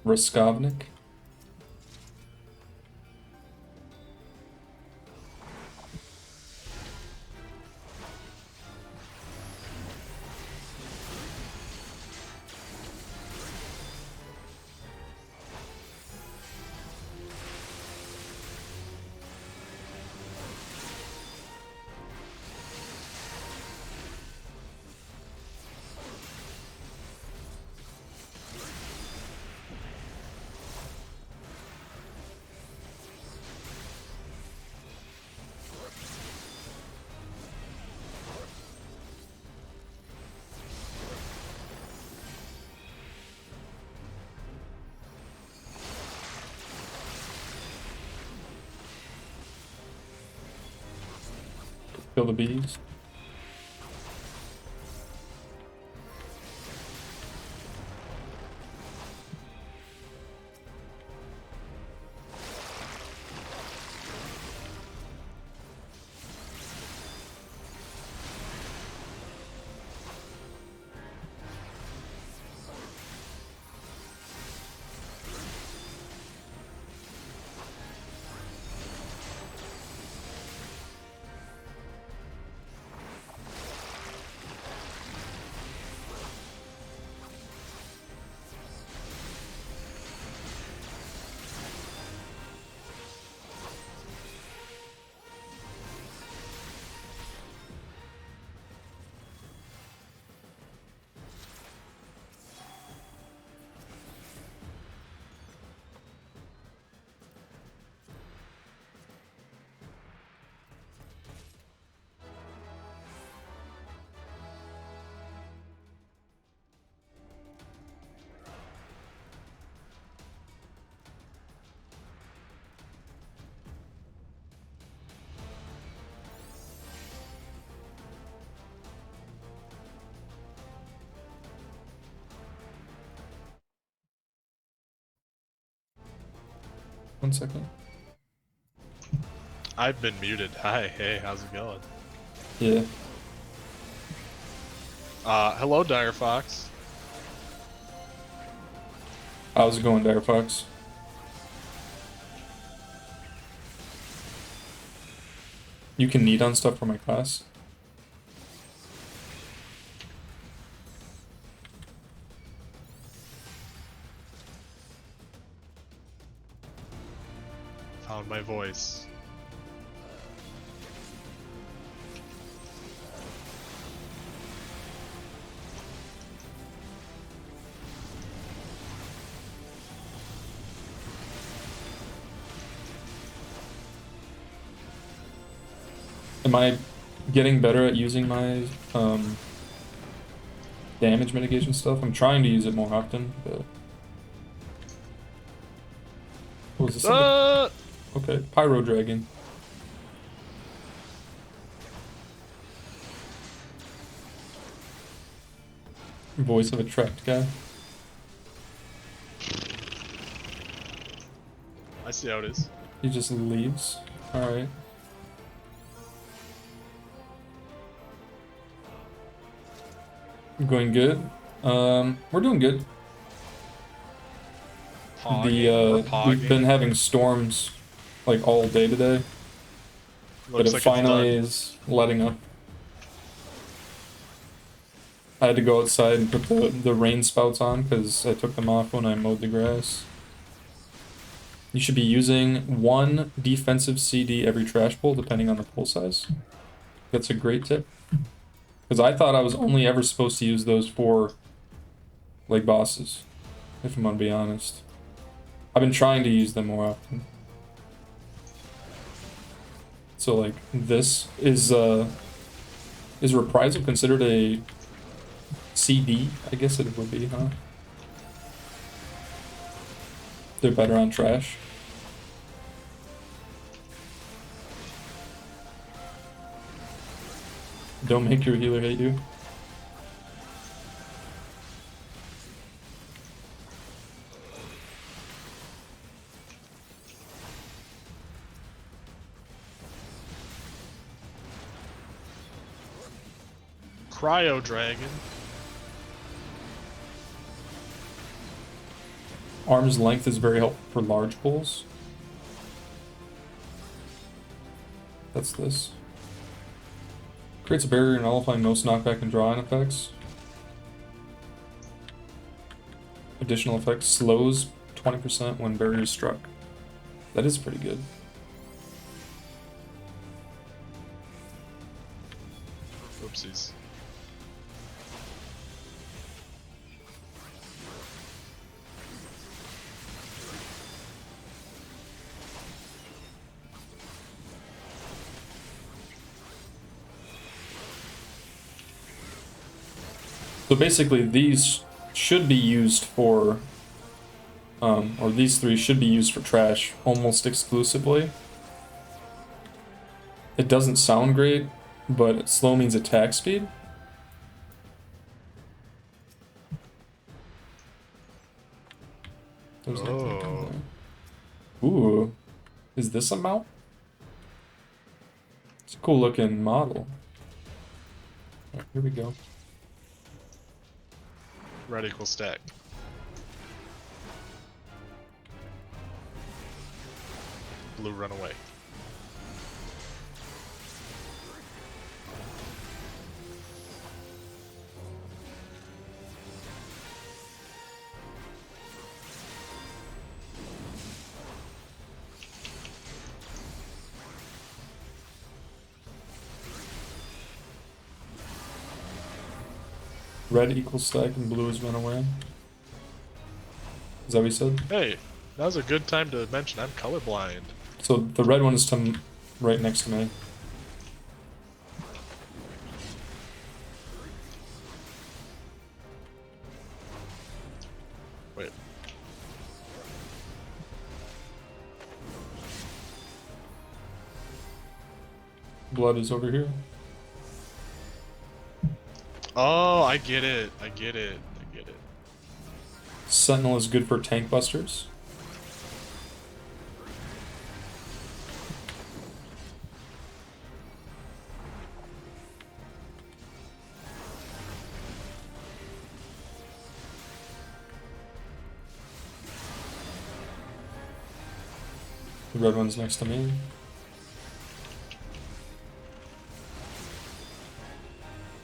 Raskovnik. Kill the bees. One second. I've been muted. Hi, hey, how's it going? Yeah. Hello, Dire Fox. How's it going, Dire Fox? You can need on stuff for my class. Found my voice. Am I getting better at using my damage mitigation stuff? I'm trying to use it more often, but... What was this? Okay, Pyro Dragon. Voice of a trapped guy. I see how it is. He just leaves. Alright. Going good. We're doing good. We've been having storms like all day today, but it finally is letting up. I had to go outside and put the rain spouts on because I took them off when I mowed the grass. You should be using 1 defensive CD every trash pull, depending on the pull size. That's a great tip. Because I thought I was only ever supposed to use those for, like, bosses, if I'm gonna be honest. I've been trying to use them more often. So, like, this is Reprisal considered a CD? I guess it would be, huh? They're better on trash. Don't make your healer hate you. Cryo Dragon. Arm's length is very helpful for large pulls. That's this. Creates a barrier nullifying most knockback and draw-in effects. Additional effect slows 20% when barrier is struck. That is pretty good. Oopsies. So basically these should be used for, or these 3 should be used for trash almost exclusively. It doesn't sound great but slow means attack speed. There's nothing Oh. there. Ooh, is this a mount? It's a cool looking model. Alright, here we go. Red equals stack. Blue run away. Red equals stack and blue is run away. Is that what you said? Hey, now's a good time to mention I'm colorblind. So the red one is to right next to me. Wait. Blood is over here. Oh, I get it. I get it. I get it. Sentinel is good for tank busters. The red one's next to me.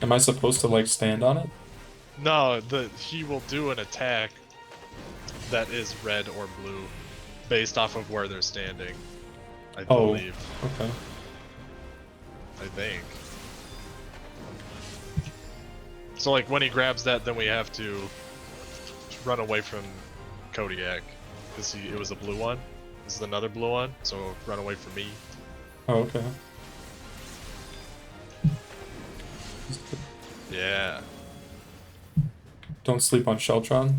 Am I supposed to like stand on it? No, he will do an attack that is red or blue based off of where they're standing. I Oh. believe. Okay. I think. So like when he grabs that, then we have to run away from Kodiak because it was a blue one. This is another blue one, so run away from me. Oh, okay. Yeah. Don't sleep on Sheltron.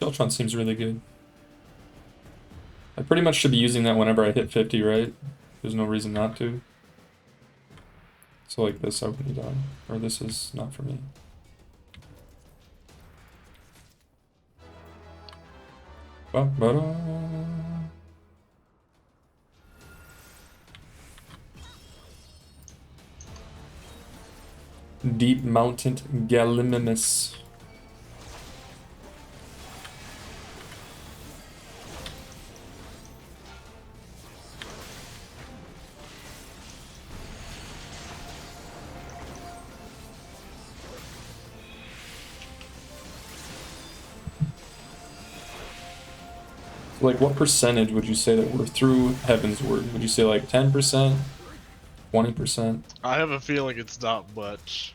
Sheltron seems really good. I pretty much should be using that whenever I hit 50, right? There's no reason not to. So like this, I would need on. Or this is not for me. Ba-ba-da. Deep Mountain Gallimimus. Like, what percentage would you say that we're through Heaven's Word? Would you say like 10%? 20%? I have a feeling it's not much.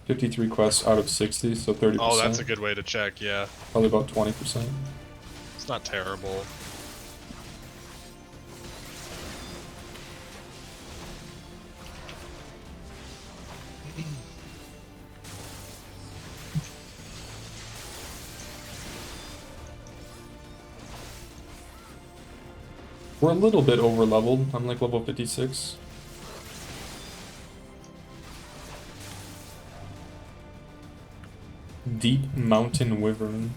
$53 quests out of 60, so 30%. Oh, that's a good way to check, yeah. Probably about 20%. It's not terrible. We're a little bit over leveled. I'm like level 56. Deep Mountain Wyvern.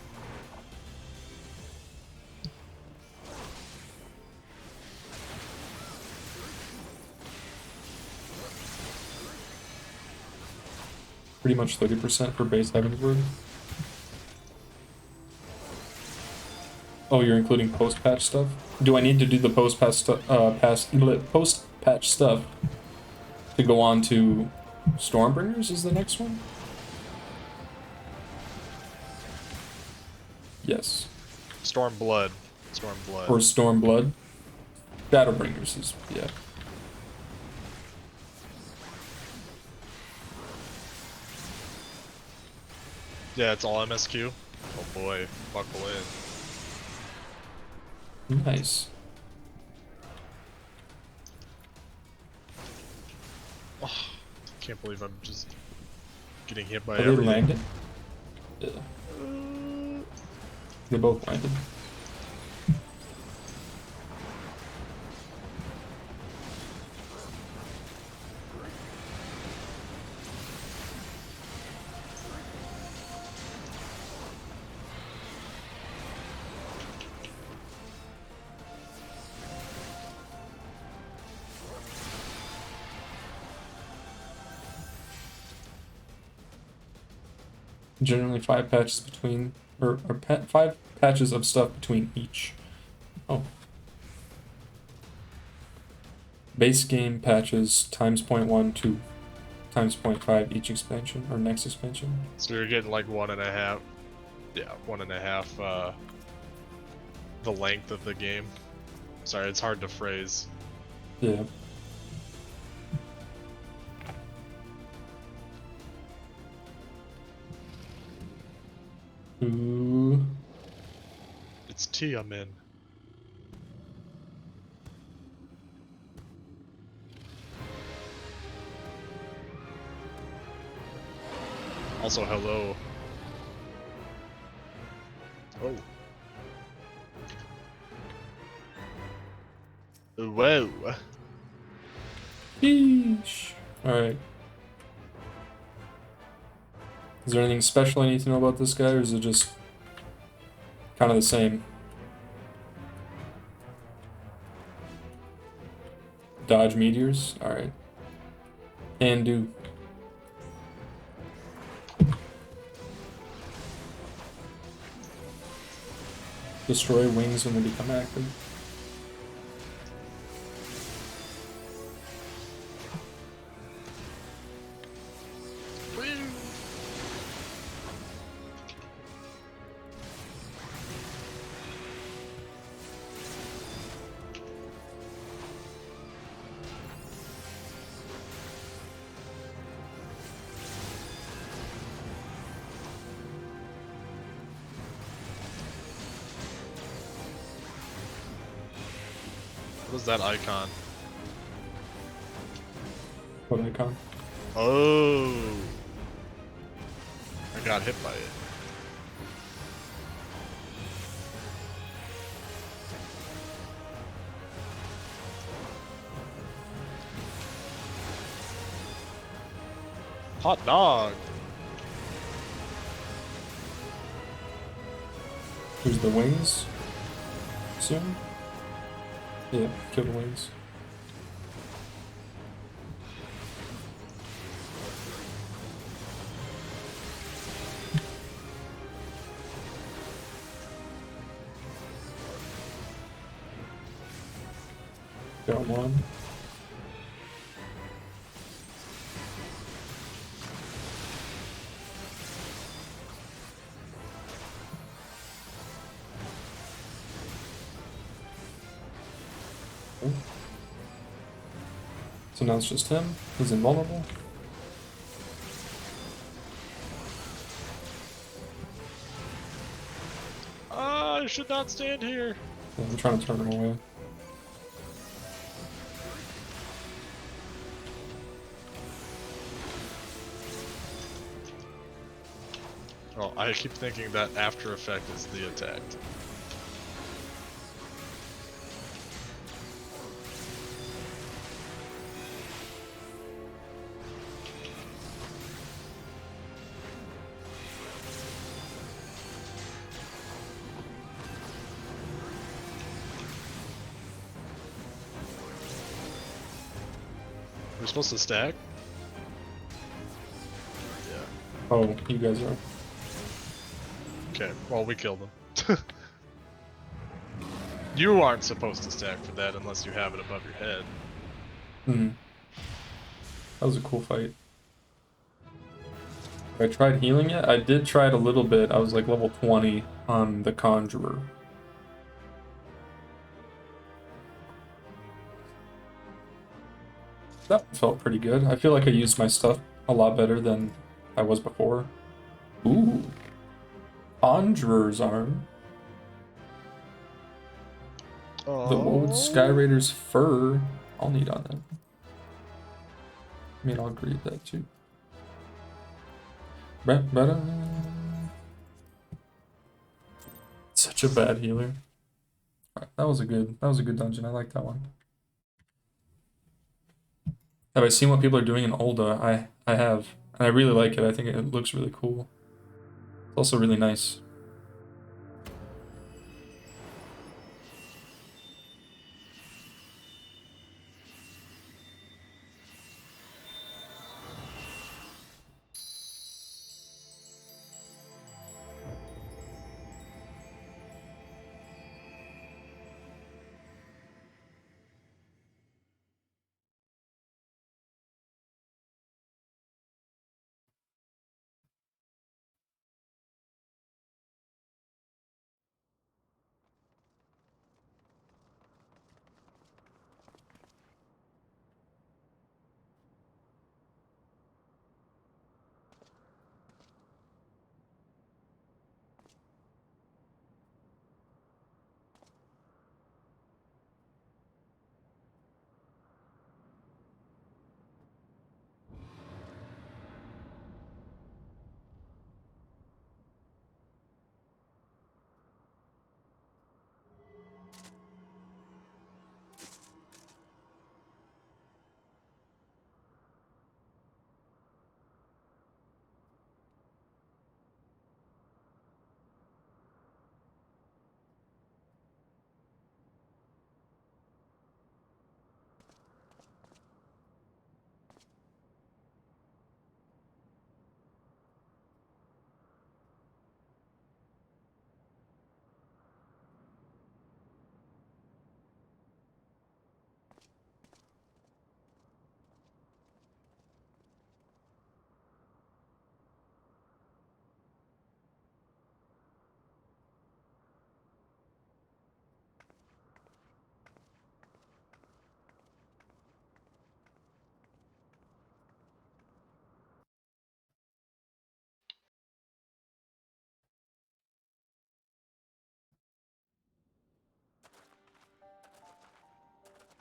Pretty much 30% for base Heaven's Word. Oh, you're including post-patch stuff? Do I need to do the post-patch stuff? Post-patch stuff to go on to Stormbringers? Is the next one? Yes. Stormblood. Stormblood. Or Stormblood. Shadowbringers is yeah. Yeah, it's all MSQ. Oh boy, buckle in. Nice. Oh, can't believe I'm just getting hit by Are they everything. landed? Yeah. They both landed. Generally 5 patches between, or 5 patches of stuff between each. Oh. Base game patches times 0.1 to times 0.5 each expansion, or next expansion. So you're getting like 1.5. Yeah, 1.5. The length of the game. Sorry, it's hard to phrase. Yeah. Ooh. It's Tiamin. Also, hello. Oh. Whoa. Yeesh. Alright. Is there anything special I need to know about this guy, or is it just kind of the same? Dodge meteors? Alright. Can do. Destroy wings when they become active. What is that icon? What icon? Oh. I got hit by it. Hot dog. Here's the wings. Soon? Yeah, kill the wings. Got one. Okay. So now it's just him. He's invulnerable. I should not stand here. Yeah, I'm trying to turn him away. Oh, I keep thinking that after effect is the attack. We're supposed to stack? Yeah. Oh, you guys are. Okay, well, we killed him. You aren't supposed to stack for that unless you have it above your head. Hmm. That was a cool fight. I tried healing it. I did try it a little bit. I was like level 20 on the Conjurer. That felt pretty good. I feel like I used my stuff a lot better than I was before. Ooh. Conjurer's Arm. Oh. The Woad Sky Raider's fur. I'll need on that. I mean, I'll agree with that too. Such a bad healer. Alright, that was a good dungeon. I like that one. Have I seen what people are doing in Ul'dah? I have. And I really like it. I think it looks really cool. It's also really nice.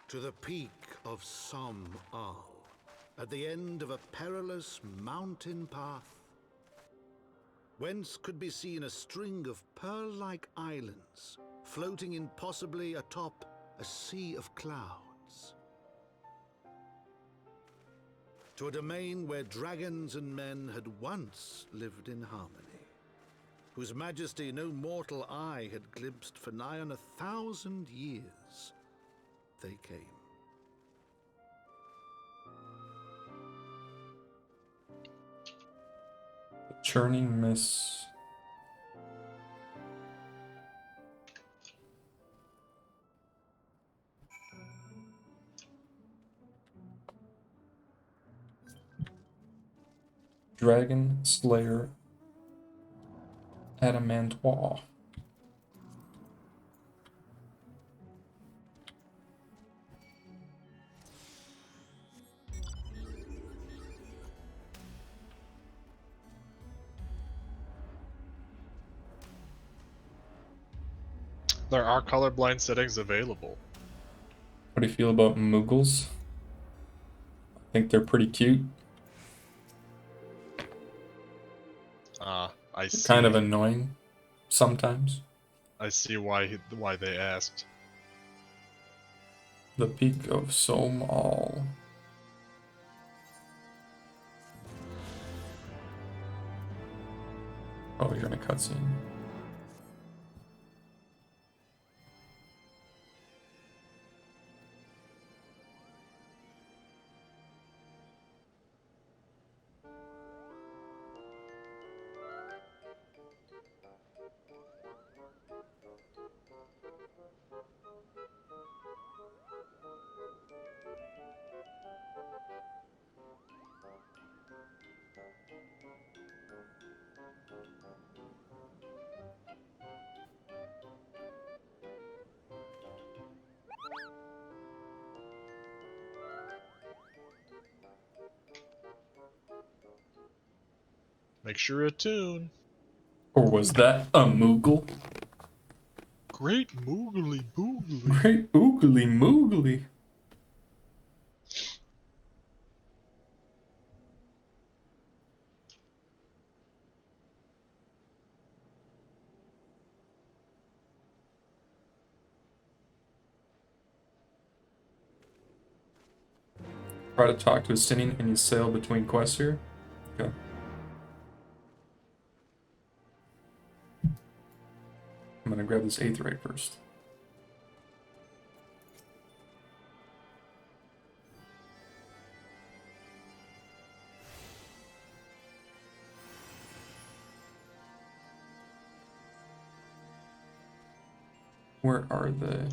to the peak of Som Al, at the end of a perilous mountain path, whence could be seen a string of pearl-like islands floating impossibly atop a sea of clouds. To a domain where dragons and men had once lived in harmony, whose majesty no mortal eye had glimpsed for nigh on 1,000 years, they came. Churning Miss. Dragon Slayer Adamantois. There are colorblind settings available. What do you feel about Moogles? I think they're pretty cute. I see. Kind of annoying sometimes. I see why they asked. The Peak of Som Al. Oh, you're in a cutscene. Make sure you tune. Or was that a Moogle? Great moogly boogly. Great oogly moogly. Try to talk to a Stinian and you sail between quests here. Okay. I'm gonna grab this Aetheryte first. Where are they?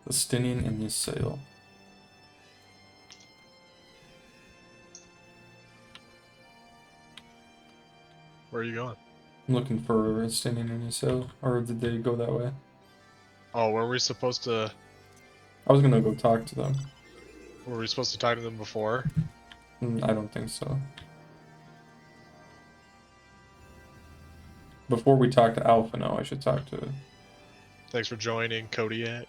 The Stinian and Ysayle. Where are you going? I'm looking for a Stinian and Ysayle, or did they go that way? Oh, were we supposed to I was gonna go talk to them. talk to them before? I don't think so. Before we talk to Alphino, I should talk to... Thanks for joining, Kodiak.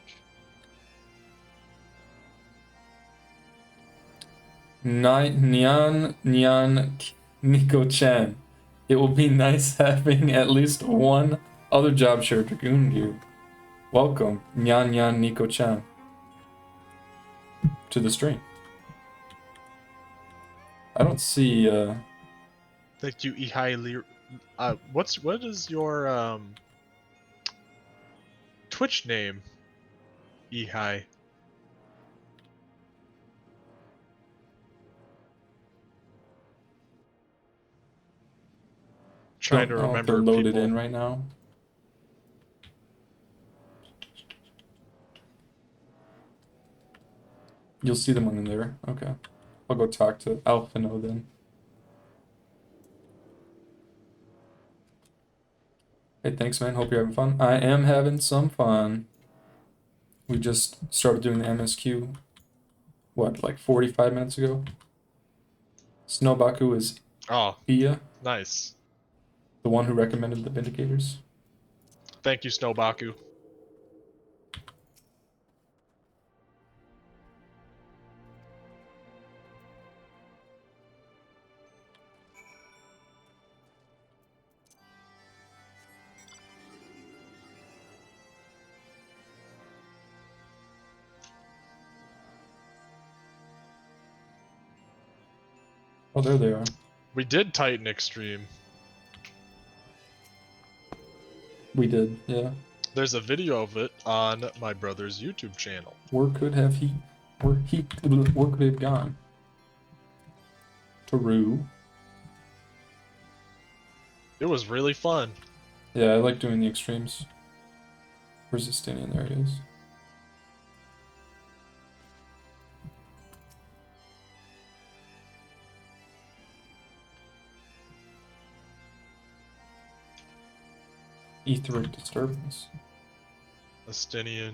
Nyan Nico-chan. It will be nice having at least one other job share Dragoon you. Welcome, Nyan Nico-chan, to the stream. I don't see, Thank you, Ihai. What is your Twitch name, Ihai? Trying to don't know if remember they're loaded people. in right now. You'll see them when they're there. Okay. I'll go talk to Alphino then. Hey, thanks, man. Hope you're having fun. I am having some fun. We just started doing the MSQ, what, like 45 minutes ago? Snowbaku is Oh, Iya, nice. the one who recommended the Vindicators. Thank you, Snowbaku. Oh, there they are. We did Titan Extreme. We did, yeah. There's a video of it on my brother's YouTube channel. Where could have he... Where could he have gone? Taru. It was really fun. Yeah, I like doing the extremes. Where's Justinian? There he is. Etheric disturbance. Astinian.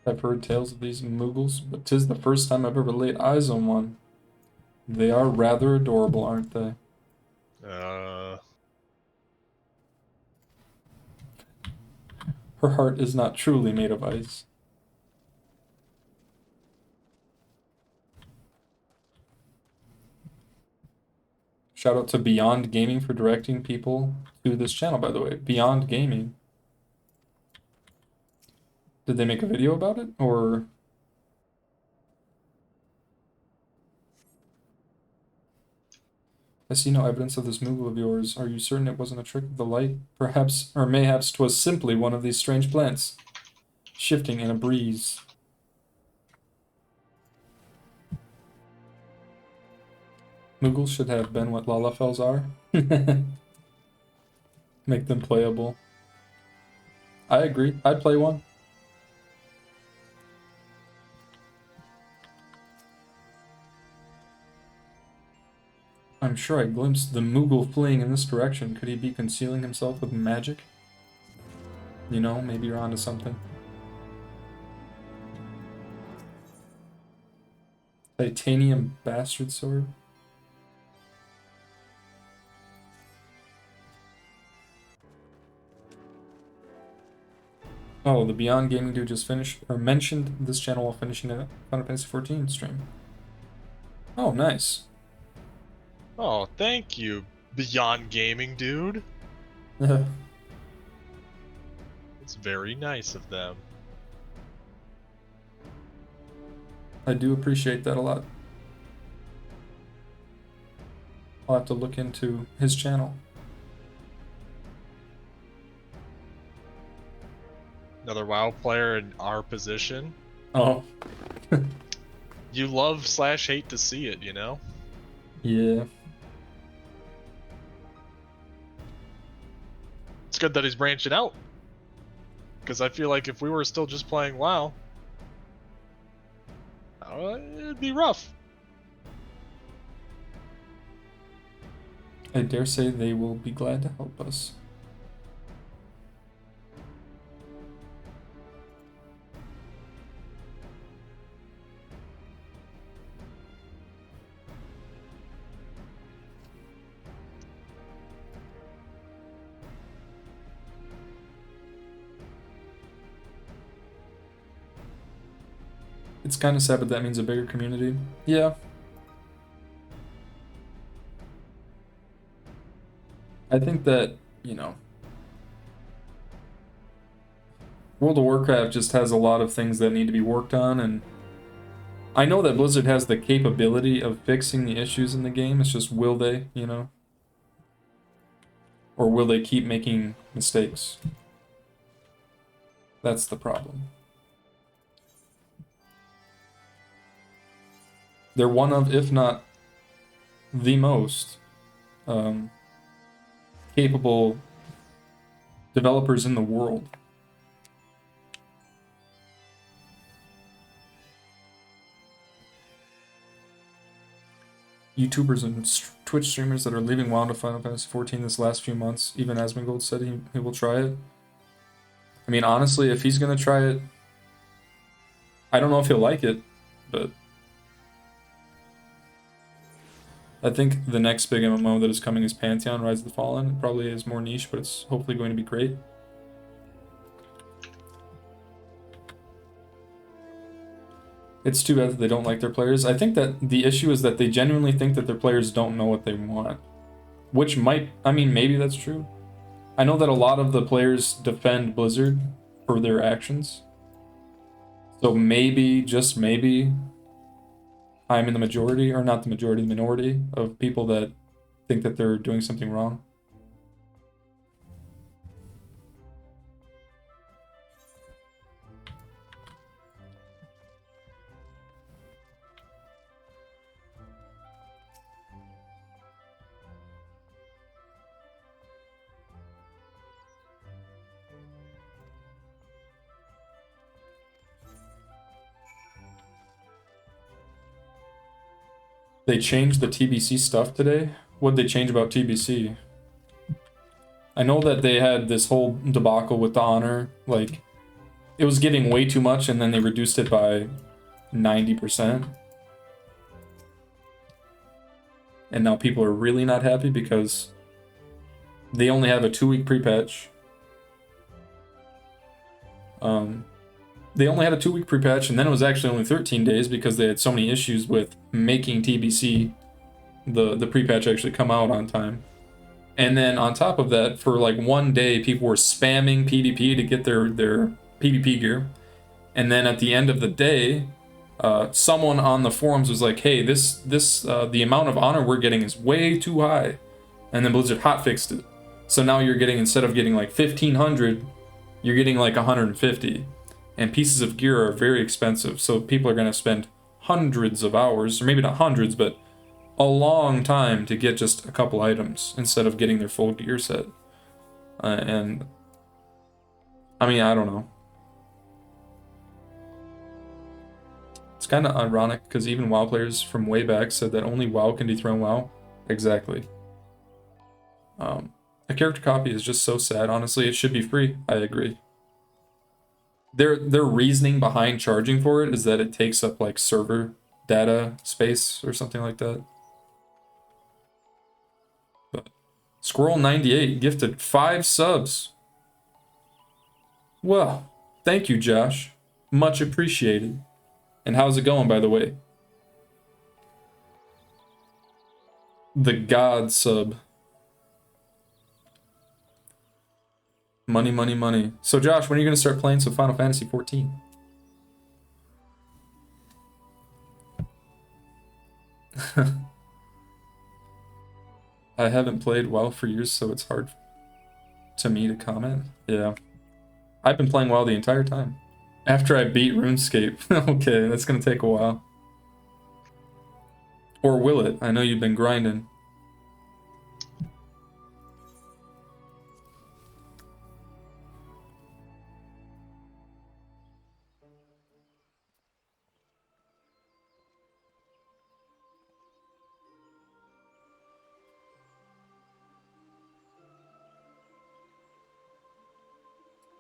I've heard tales of these Mughals, but 'tis the first time I've ever laid eyes on one. They are rather adorable, aren't they? Her heart is not truly made of ice. Shout out to Beyond Gaming for directing people to this channel, by the way. Beyond Gaming. Did they make a video about it, or... I see no evidence of this Moogle of yours. Are you certain it wasn't a trick of the light? Perhaps, or mayhaps 'twas simply one of these strange plants, shifting in a breeze. Moogles should have been what Lalafels are. Make them playable. I agree. I'd play one. I'm sure I glimpsed the Moogle fleeing in this direction. Could he be concealing himself with magic? You know, maybe you're onto something. Titanium bastard sword? Oh, the Beyond Gaming dude just finished, or mentioned this channel while finishing a Final Fantasy XIV stream. Oh, nice. Oh, thank you, Beyond Gaming dude. Yeah. It's very nice of them. I do appreciate that a lot. I'll have to look into his channel. Another WoW player in our position. Oh. You love / hate to see it, you know? Yeah. It's good that he's branching out. Because I feel like if we were still just playing WoW, it'd be rough. I dare say they will be glad to help us. It's kind of sad, but that means a bigger community. Yeah. I think that, you know, World of Warcraft just has a lot of things that need to be worked on, and I know that Blizzard has the capability of fixing the issues in the game. It's just, will they, you know? Or will they keep making mistakes? That's the problem. They're one of, if not the most, capable developers in the world. YouTubers and Twitch streamers that are leaving WoW to Final Fantasy XIV this last few months. Even Asmongold said he will try it. I mean, honestly, if he's gonna try it, I don't know if he'll like it, but I think the next big MMO that is coming is Pantheon, Rise of the Fallen. It probably is more niche, but it's hopefully going to be great. It's too bad that they don't like their players. I think that the issue is that they genuinely think that their players don't know what they want. Which might, I mean, maybe that's true. I know that a lot of the players defend Blizzard for their actions. So maybe, just maybe, I'm in the majority, or not the majority, the minority of people that think that they're doing something wrong. They changed the TBC stuff today? What'd they change about TBC? I know that they had this whole debacle with the honor, like, it was getting way too much and then they reduced it by 90%. And now people are really not happy because they only have a 2-week pre-patch. They only had a 2-week pre-patch, and then it was actually only 13 days because they had so many issues with making TBC, the pre-patch, actually come out on time. And then on top of that, for like 1 day, people were spamming PvP to get their PvP gear. And then at the end of the day, someone on the forums was like, "Hey, the amount of honor we're getting is way too high," and then Blizzard hotfixed it. So now you're getting, instead of getting like 1,500, you're getting like 150. And pieces of gear are very expensive, so people are going to spend hundreds of hours, or maybe not hundreds, but a long time to get just a couple items instead of getting their full gear set. And I mean, I don't know. It's kind of ironic because even WoW players from way back said that only WoW can dethrone WoW. Exactly. A character copy is just so sad. Honestly, it should be free. I agree. Their reasoning behind charging for it is that it takes up like server data space or something like that. But Squirrel98 gifted 5 subs. Well, thank you, Josh. Much appreciated. And how's it going, by the way? The God sub. Money, money, money. So Josh, when are you going to start playing some Final Fantasy 14? I haven't played WoW for years, so it's hard to me to comment. Yeah. I've been playing WoW the entire time. After I beat RuneScape. Okay, that's going to take a while. Or will it? I know you've been grinding.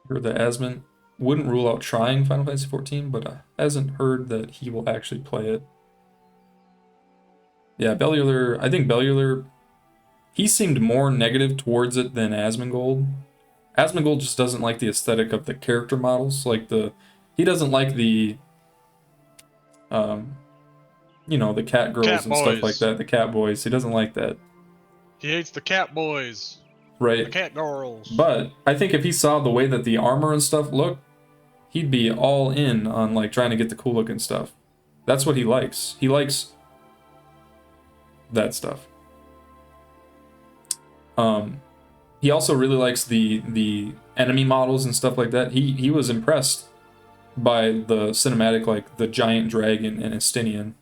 Heard that Asmon wouldn't rule out trying Final Fantasy 14, but hasn't heard that he will actually play it. Yeah, Bellular, I think Bellular, he seemed more negative towards it than Asmongold. Asmongold just doesn't like the aesthetic of the character models, he doesn't like the, you know, the cat girls Cat and boys. stuff like that, the cat boys. He doesn't like that. He hates the cat boys. Right. The cat girls. But I think if he saw the way that the armor and stuff look, he'd be all in on like trying to get the cool looking stuff. That's what he likes. He likes that stuff. He also really likes the enemy models and stuff like that. He was impressed by the cinematic, like the giant dragon and Estinian.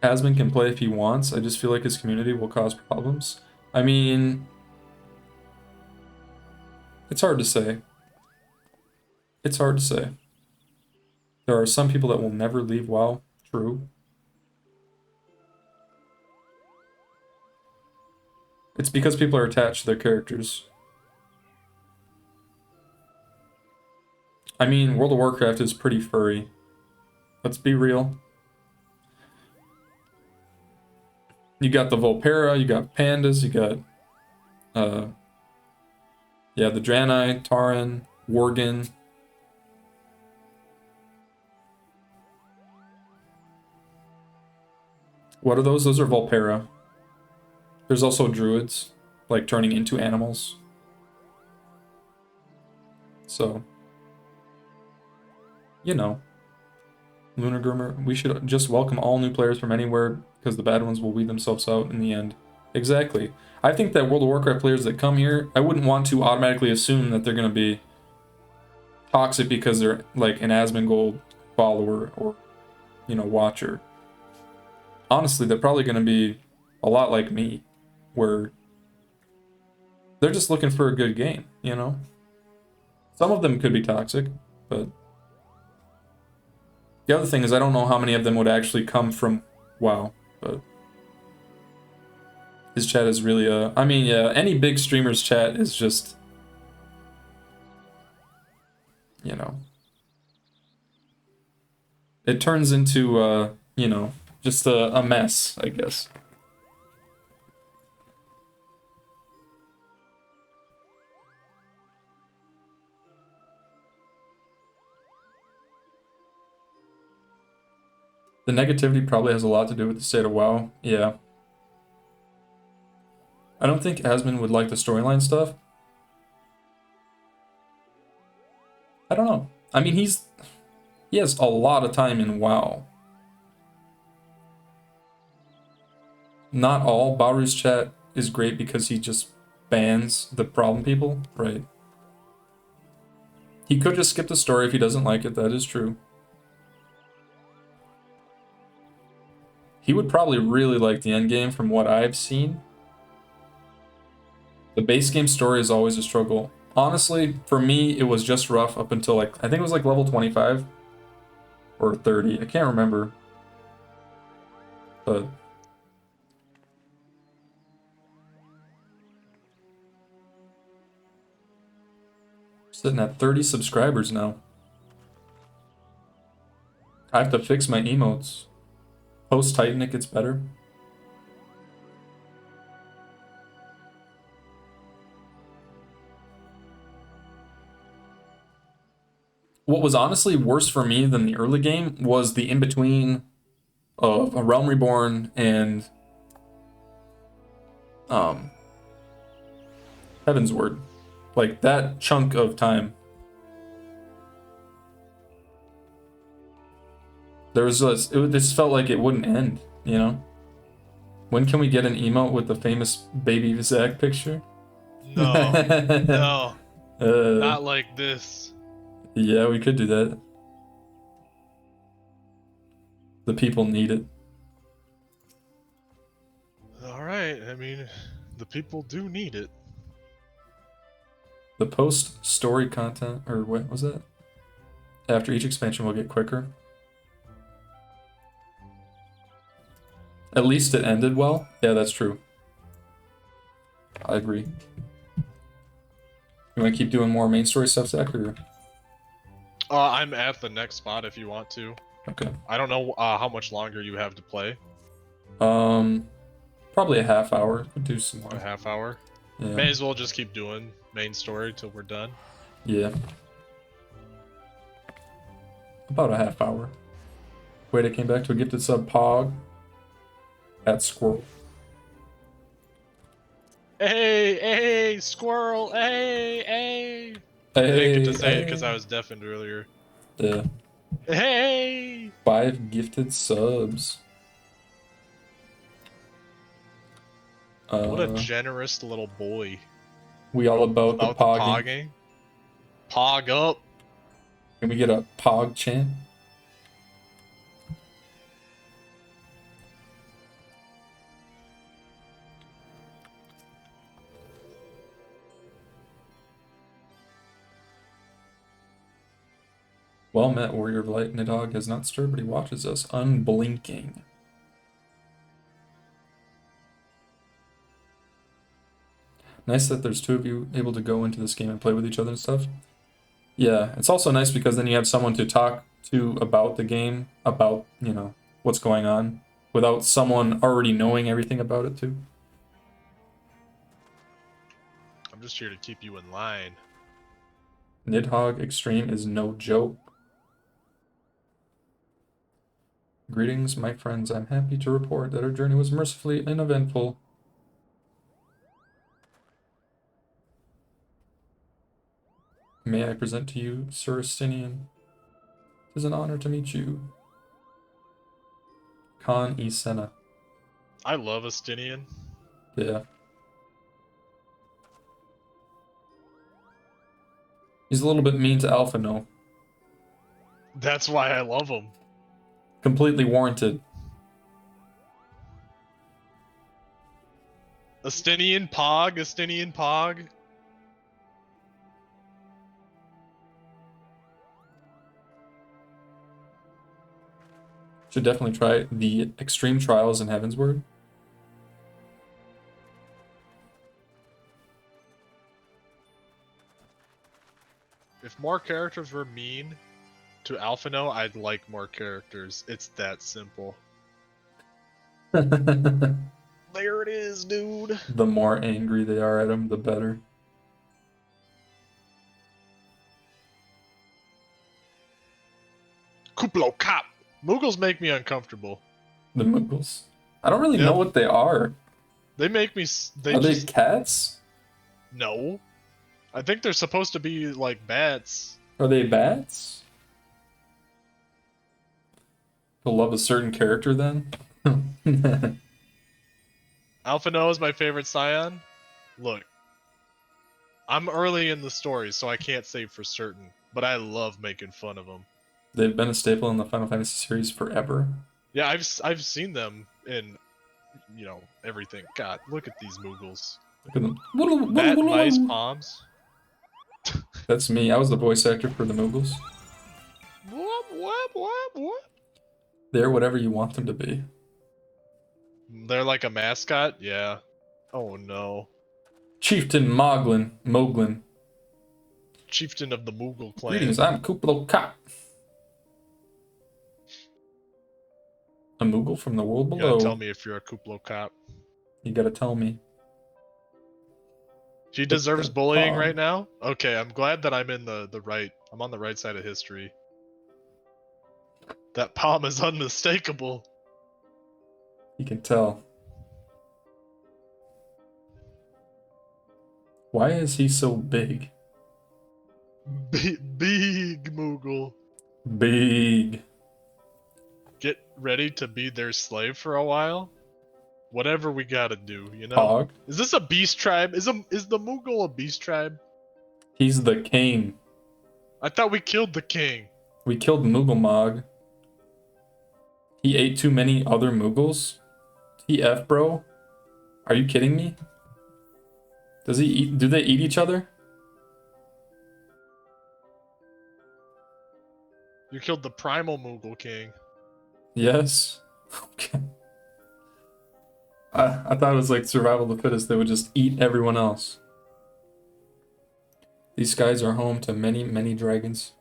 Asmon can play if he wants. I just feel like his community will cause problems. I mean, it's hard to say. It's hard to say. There are some people that will never leave WoW. True. It's because people are attached to their characters. I mean, World of Warcraft is pretty furry. Let's be real. You got the Volpera, you got Pandas, you got yeah, the Draenei, Tauren, Worgen. What are those? Those are Volpera. There's also druids, like turning into animals. So, you know, Lunar Grimmer, we should just welcome all new players from anywhere because the bad ones will weed themselves out in the end. Exactly. I think that World of Warcraft players that come here, I wouldn't want to automatically assume that they're going to be toxic because they're like an Asmongold follower or, you know, watcher. Honestly, they're probably going to be a lot like me, where they're just looking for a good game, you know? Some of them could be toxic, but the other thing is I don't know how many of them would actually come from WoW, but his chat is really I mean, yeah, any big streamer's chat is just, you know, it turns into, you know, just a mess, I guess. The negativity probably has a lot to do with the state of WoW, yeah. I don't think Asmon would like the storyline stuff. I don't know. I mean, he has a lot of time in WoW. Not all Baru's chat is great because he just bans the problem people, right? He could just skip the story if he doesn't like it, that is true. He would probably really like the endgame from what I've seen. The base game story is always a struggle. Honestly, for me, it was just rough up until like, I think it was like level 25 or 30. I can't remember. But sitting at 30 subscribers now. I have to fix my emotes. Post Titan, it gets better. What was honestly worse for me than the early game was the in-between of A Realm Reborn and Heaven's Word. Like, that chunk of time. There was just, it just felt like it wouldn't end, you know? When can we get an emote with the famous baby Zac picture? No, no, not like this. Yeah, we could do that. The people need it. Alright, I mean, the people do need it. The post-story content, or what was that? After each expansion will get quicker. At least it ended well. Yeah, that's true. I agree. You want to keep doing more main story stuff, Zach, or? I'm at the next spot if you want to. Okay. I don't know how much longer you have to play. Probably a half hour. We'll do some more. A half hour? Yeah. May as well just keep doing main story till we're done. Yeah. About a half hour. Wait, I came back to a gifted sub Pog. At Squirrel. Hey, squirrel, hey. Hey, I didn't get to say it because I was deafened earlier. Yeah. Hey! 5 gifted subs. What a generous little boy. We all about the pogging. pogging. Pog up. Can we get a Pog chant? Well met, Warrior of Light. Nidhogg has not stirred, but he watches us, unblinking. Nice that there's 2 of you able to go into this game and play with each other and stuff. Yeah, it's also nice because then you have someone to talk to about the game, about, you know, what's going on. without someone already knowing everything about it too. I'm just here to keep you in line. Nidhogg Extreme is no joke. Greetings, my friends. I'm happy to report that our journey was mercifully uneventful. May I present to you, Sir Estinian? It is an honor to meet you. Khan E. Senna. I love Estinian. Yeah. He's a little bit mean to Alpha, no. That's why I love him. Completely warranted. Estinian Pog, Estinian Pog. Should definitely try the Extreme Trials in Heavensward. If more characters were mean to Alphino, I'd like more characters. It's that simple. The There it is, dude. more angry they are at him, the better. Kuplo Cop. Moogles make me uncomfortable. The Moogles. I don't really Yep. know what they are. They make me. They Are they just cats? no. I think they're supposed to be like bats. Are they bats? You'll love a certain character then? Alphino is my favorite scion. Look, I'm early in the story, so I can't say for certain, but I love making fun of them. They've been a staple in the Final Fantasy series forever. Yeah, I've seen them in, everything. God, look at these Moogles. Look at them. Bat, mice, palms. That's me. I was the voice actor for the Moogles. What? They're whatever you want them to be. They're like a mascot? Yeah. Oh no. Chieftain Moglin. Chieftain of the Moogle clan. Greetings, I'm Kuplo Cop. A Moogle from the world You below. gotta tell me if you're a Kuplo Cop. You gotta tell me. She deserves bullying Palm. right now? Okay, I'm glad that I'm in the right. I'm on the right side of history. That palm is unmistakable. You can tell. Why is he so big? Big Moogle. Big. Get ready to be their slave for a while? Whatever we gotta do, you know? Hog. Is this a beast tribe? Is the Moogle a beast tribe? He's the king. I thought we killed the king. We killed Moogle Mog. He ate too many other Moogles? TF, bro? Are you kidding me? Does he eat? Do they eat each other? You killed the primal Moogle king. Yes. Okay. I thought it was like survival of the fittest. They would just eat everyone else. These skies are home to many, many dragons.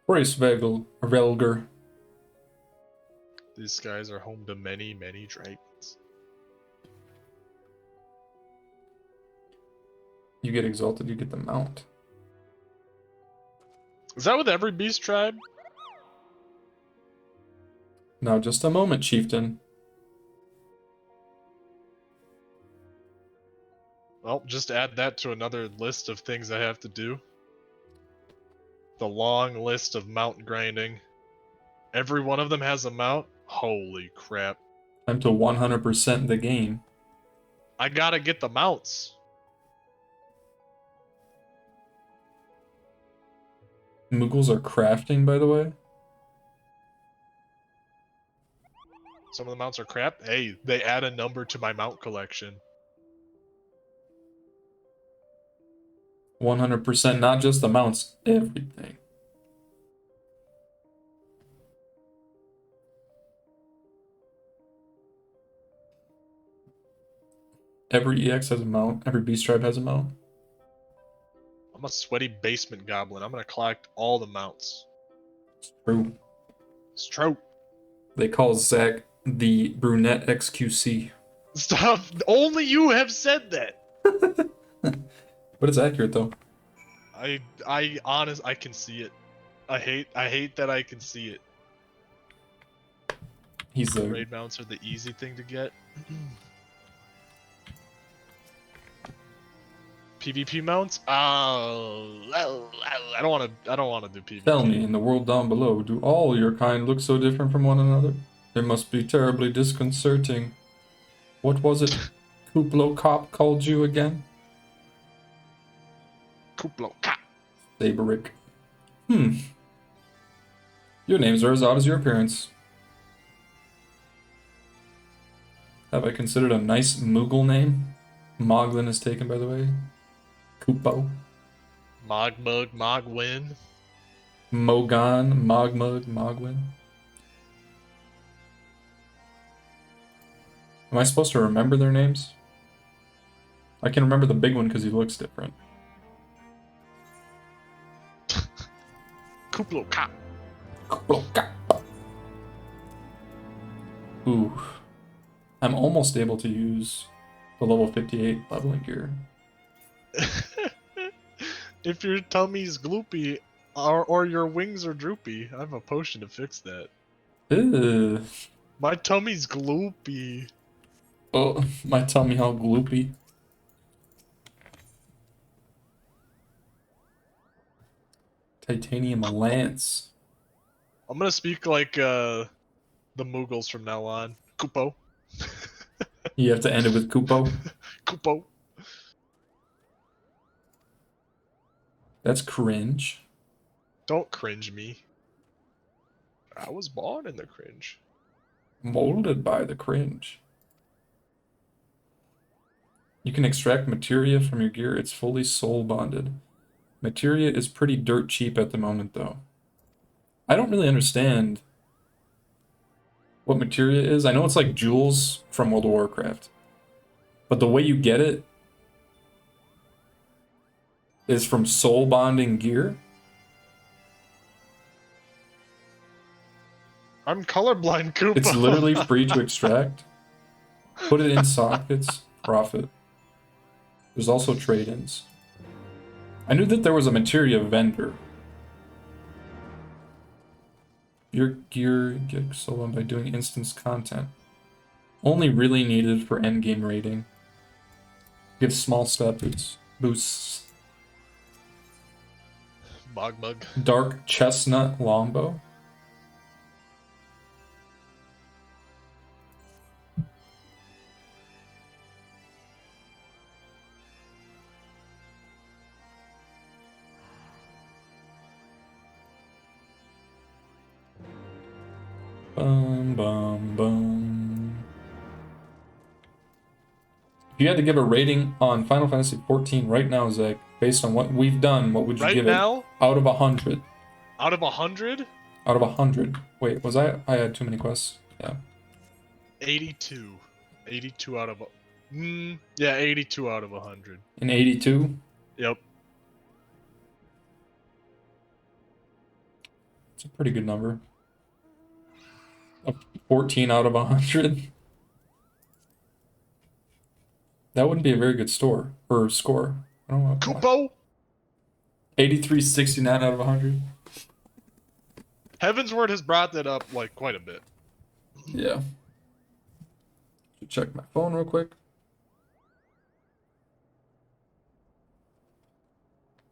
Relger. These guys are home to many, many dragons. You get exalted, you get the mount. Is that with every beast tribe? Now just a moment, chieftain. Well, just add that to another list of things I have to do. The long list of mount grinding. Every one of them has a mount? Holy crap. Time to 100% the game. I gotta get the mounts. Moogles are crafting, by the way. Some of the mounts are crap. Hey, they add a number to my mount collection. 100%, not just the mounts, everything. Every EX has a mount, every beast tribe has a mount. I'm a sweaty basement goblin. I'm gonna collect all the mounts. True. It's true. They call Zach the brunette XQC. Stop! Only you have said that. But it's accurate though. I can see it. I hate that I can see it. He's the Raid mounts are the easy thing to get. PvP mounts? I don't want to do PvP. Tell me, in the world down below, do all your kind look so different from one another? It must be terribly disconcerting. What was it Kuplo Cop called you again? Kuplo Ka. Saberick. Your names are as odd as your appearance. Have I considered a nice Moogle name? Moglin is taken, by the way. Kupo. Mogmug, Mogwin. Mogon, Mogmug, Mogwin. Am I supposed to remember their names? I can remember the big one because he looks different. Kuplo Ka. Ooh. I'm almost able to use the level 58 leveling gear. If your tummy's gloopy or your wings are droopy, I have a potion to fix that. Ew. My tummy's gloopy. Oh, my tummy all gloopy. Titanium lance. I'm gonna speak like the Moogles from now on. Kupo. You have to end it with Kupo. Kupo. That's cringe. Don't cringe me. I was born in the cringe. Molded by the cringe. You can extract materia from your gear. It's fully soul bonded. Materia is pretty dirt cheap at the moment, though. I don't really understand what materia is. I know it's like jewels from World of Warcraft. But the way you get it is from soul bonding gear. I'm colorblind, Koopa. It's literally free to extract. Put it in sockets, profit. There's also trade-ins. I knew that there was a materia vendor. Your gear gets stolen by doing instance content. Only really needed for endgame rating. Gives small stat boosts. Mogmug. Dark chestnut longbow. Bum, bum, bum. If you had to give a rating on Final Fantasy XIV right now, Zach, based on what we've done, what would you Right give now? it? Out of 100. Out of 100? Out of 100. Wait, was I had too many quests? Yeah. 82. 82 out of... yeah, 82 out of 100. An 82? Yep. It's a pretty good number. A 14 out of 100. That wouldn't be a very good score. I don't know. Kupo? 83.69 out of 100. Heaven's Word has brought that up, like, quite a bit. Yeah. Should check my phone real quick.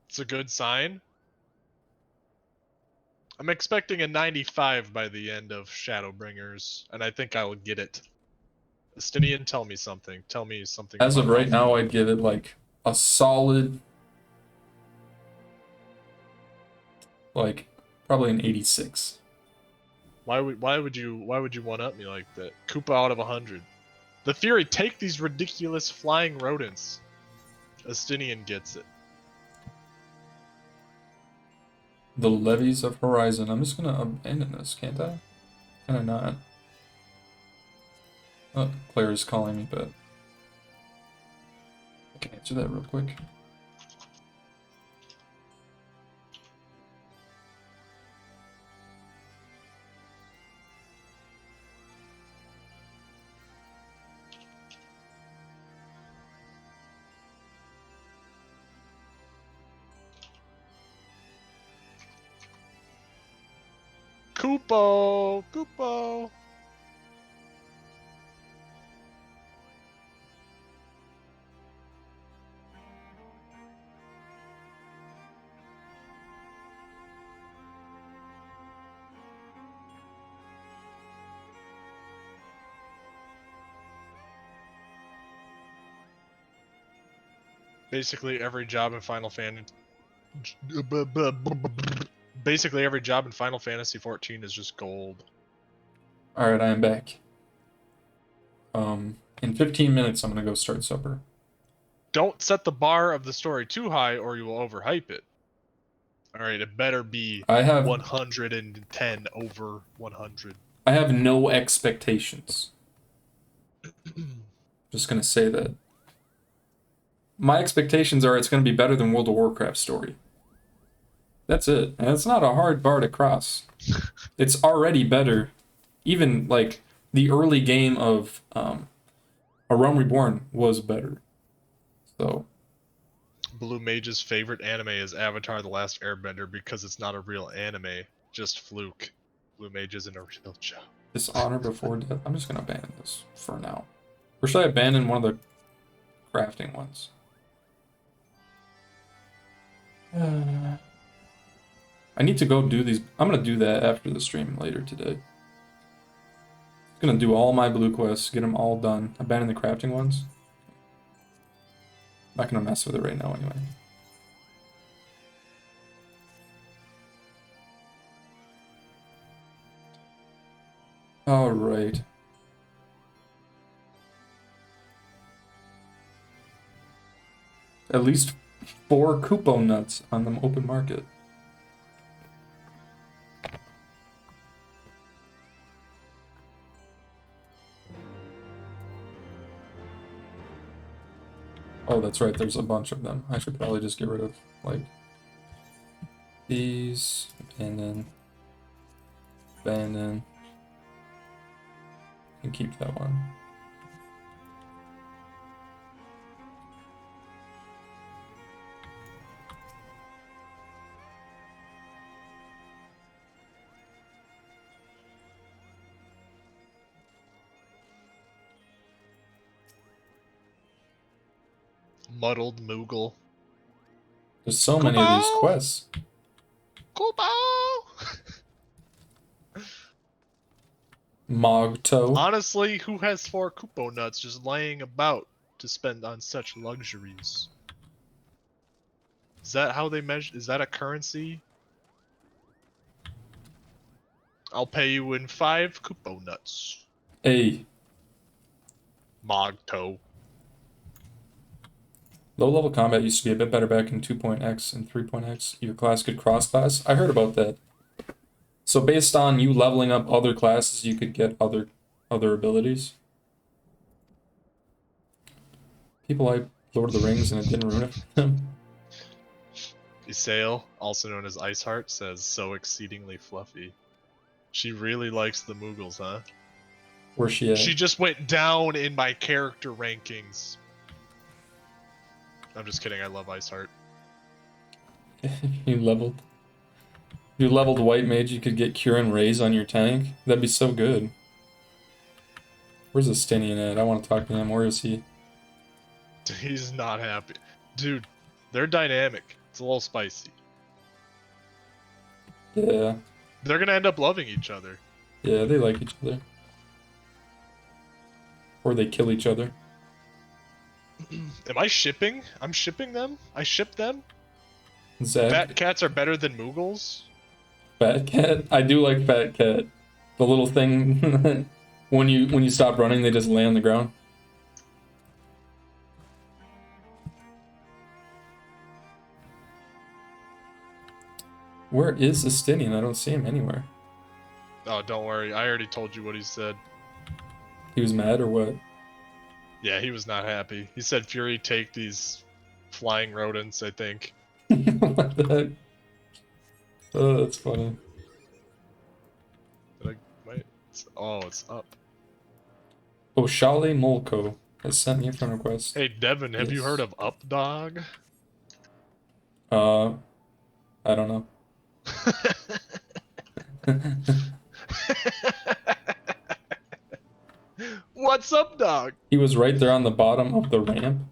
It's a good sign. I'm expecting a 95 by the end of Shadowbringers, and I think I will get it. Estinian, tell me something. Tell me something. As of about right Alpha. now, I'd give it like a solid, like probably an 86. Why would you one up me like that? Koopa out of 100. The Fury, take these ridiculous flying rodents. Estinian gets it. The Levies of Horizon. I'm just gonna abandon this, can't I? Can I not? Oh, Claire's calling me, but I can answer that real quick. Kupo! Kupo! Basically every job in Final Fantasy. Basically every job in Final Fantasy 14 is just gold. Alright, I am back. In 15 minutes, I'm gonna go start supper. Don't set the bar of the story too high or you will overhype it. Alright, it better be I have 110 over 100. I have no expectations. Just gonna say that. My expectations are it's gonna be better than World of Warcraft story. That's it. And it's not a hard bar to cross. It's already better. Even like the early game of A Realm Reborn was better. So Blue Mage's favorite anime is Avatar The Last Airbender because it's not a real anime, just fluke. Blue Mage isn't a real job. Dishonor before death. I'm just gonna abandon this for now. Or should I abandon one of the crafting ones? I need to go do these. I'm gonna do that after the stream later today. Gonna do all my blue quests, get them all done. Abandon the crafting ones. Not gonna mess with it right now anyway. Alright. At least 4 Kupo nuts on the open market. Oh, that's right, there's a bunch of them. I should probably just get rid of, like, these, abandon, and keep that one. Muddled Moogle. There's so many of these Kupo! quests. Kupo! Mogto. Honestly, who has 4 Kupo nuts just laying about to spend on such luxuries? Is that how they measure? Is that a currency? I'll pay you in 5 Kupo nuts. A. Mogto. Low-level combat used to be a bit better back in 2.x and 3.x. Your class could cross-class. I heard about that. So based on you leveling up other classes, you could get other abilities. People like Lord of the Rings and it didn't ruin it for them. Isael, also known as Iceheart, says so exceedingly fluffy. She really likes the Moogles, huh? Where's she at? She just went down in my character rankings. I'm just kidding, I love Iceheart. You leveled White Mage, you could get Cure and Raise on your tank. That'd be so good. Where's Estinian at? I want to talk to him. Where is he? He's not happy. Dude, they're dynamic. It's a little spicy. Yeah. They're gonna end up loving each other. Yeah, they like each other. Or they kill each other. Am I shipping? I'm shipping them? I ship them? Zach. Fat cats are better than Moogles? Fat Cat? I do like Fat Cat. The little thing when you stop running, they just lay on the ground. Where is Estinian? I don't see him anywhere. Oh, don't worry. I already told you what he said. He was mad or what? Yeah, he was not happy. He said, Fury, take these flying rodents, I think. What the heck? Oh, that's funny. Wait. Oh, it's up. Oshale Molko has sent me a friend request. Hey, Devin, have you Yes. heard of Updog? I don't know. What's up, dog? He was right there on the bottom of the ramp.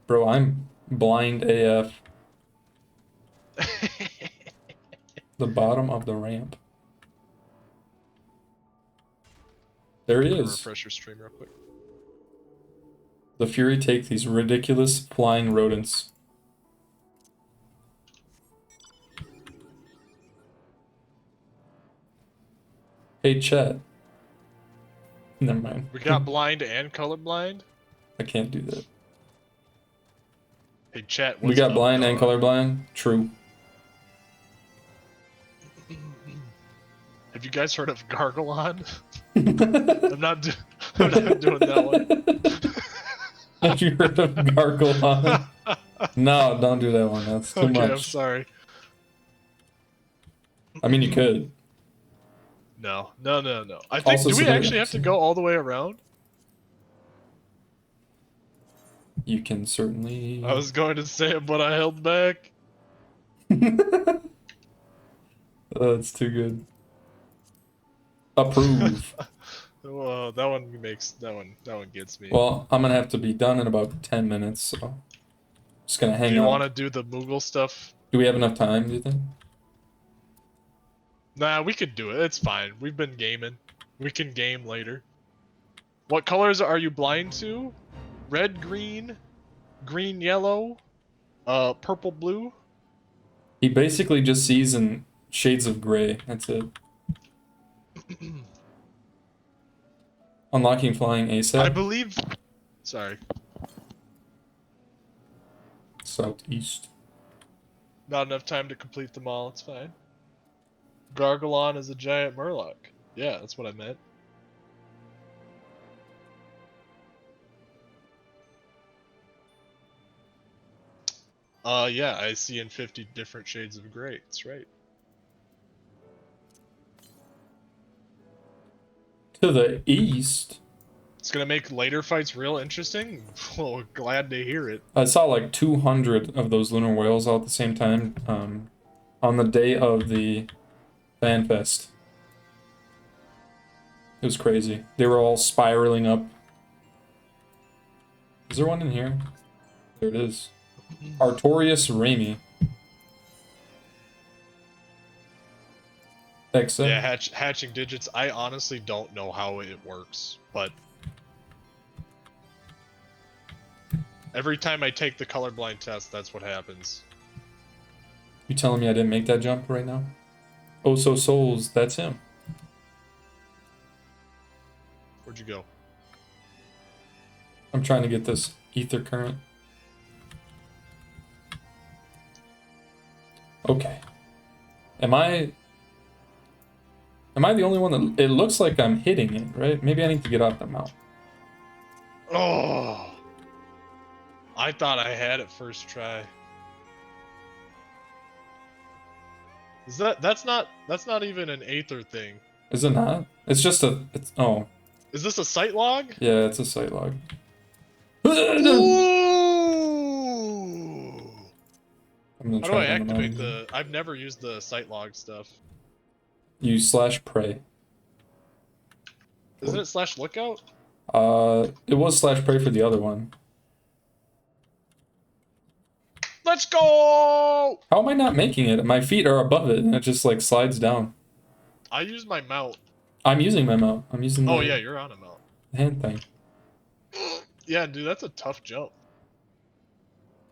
Bro, I'm blind AF. The bottom of the ramp. There he is. Refresh your stream real quick. The Fury take these ridiculous flying rodents. Hey, chat. Never mind. We got blind and colorblind. I can't do that. Hey, chat. We what's got up, blind and dog? colorblind? True. Have you guys heard of Gargalon? I'm not doing that one. Have you heard of Gargalon? No, don't do that one. That's too Okay, much. I'm sorry. I mean, you could. No. I think Also, do we so- actually have to go all the way around? You can certainly. I was going to say it, but I held back. Oh, that's too good. Approve. Well, that one gets me. Well, I'm gonna have to be done in about 10 minutes, so just gonna hang do you out. want to do the Moogle stuff? Do we have enough time, do you think? Nah, we could do it. It's fine. We've been gaming. We can game later. What colors are you blind to? Red, green, green, yellow, purple, blue. He basically just sees in shades of gray. That's it. Unlocking flying I ASAP. believe. Sorry, Southeast. not enough time to complete them all. It's fine. Gargalon is a giant murloc. Yeah, that's what I meant. Yeah, I see in 50 different shades of gray. That's right. To the east. It's gonna make later fights real interesting. Well, glad to hear it. I saw like 200 of those lunar whales all at the same time on the day of the fan fest. It was crazy. They were all spiraling up. Is there one in here? There it is. Artorius Rami. Exit. Yeah, hatching digits. I honestly don't know how it works, but every time I take the colorblind test, that's what happens. You telling me I didn't make that jump right now? Oh, so Souls, that's him. Where'd you go? I'm trying to get this ether current. Okay. Am I the only one that... It looks like I'm hitting it, right? Maybe I need to get off the mount. Oh, I thought I had it first try. Is that's not even an Aether thing. Is it not? It's just a... It's, oh. Is this a sight log? Yeah, it's a sight log. Ooh! I'm gonna How do try I it on the activate mount. the... I've never used the sight log stuff. You /pray. Isn't it slash lookout? It was /pray for the other one. Let's go! How am I not making it? My feet are above it, and it just like slides down. I use my mount. I'm using my mount. I'm using the Oh yeah, you're on a mount. hand thing. Yeah, dude, that's a tough jump.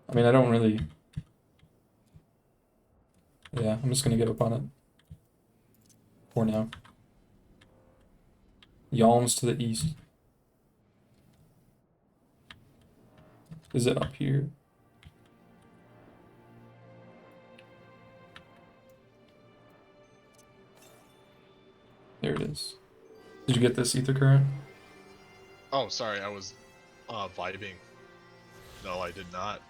I mean, I don't really... Yeah, I'm just gonna get up on it. For now. Yalms to the east. Is it up here? There it is. Did you get this ether current? Oh, sorry, I was vibing. No, I did not.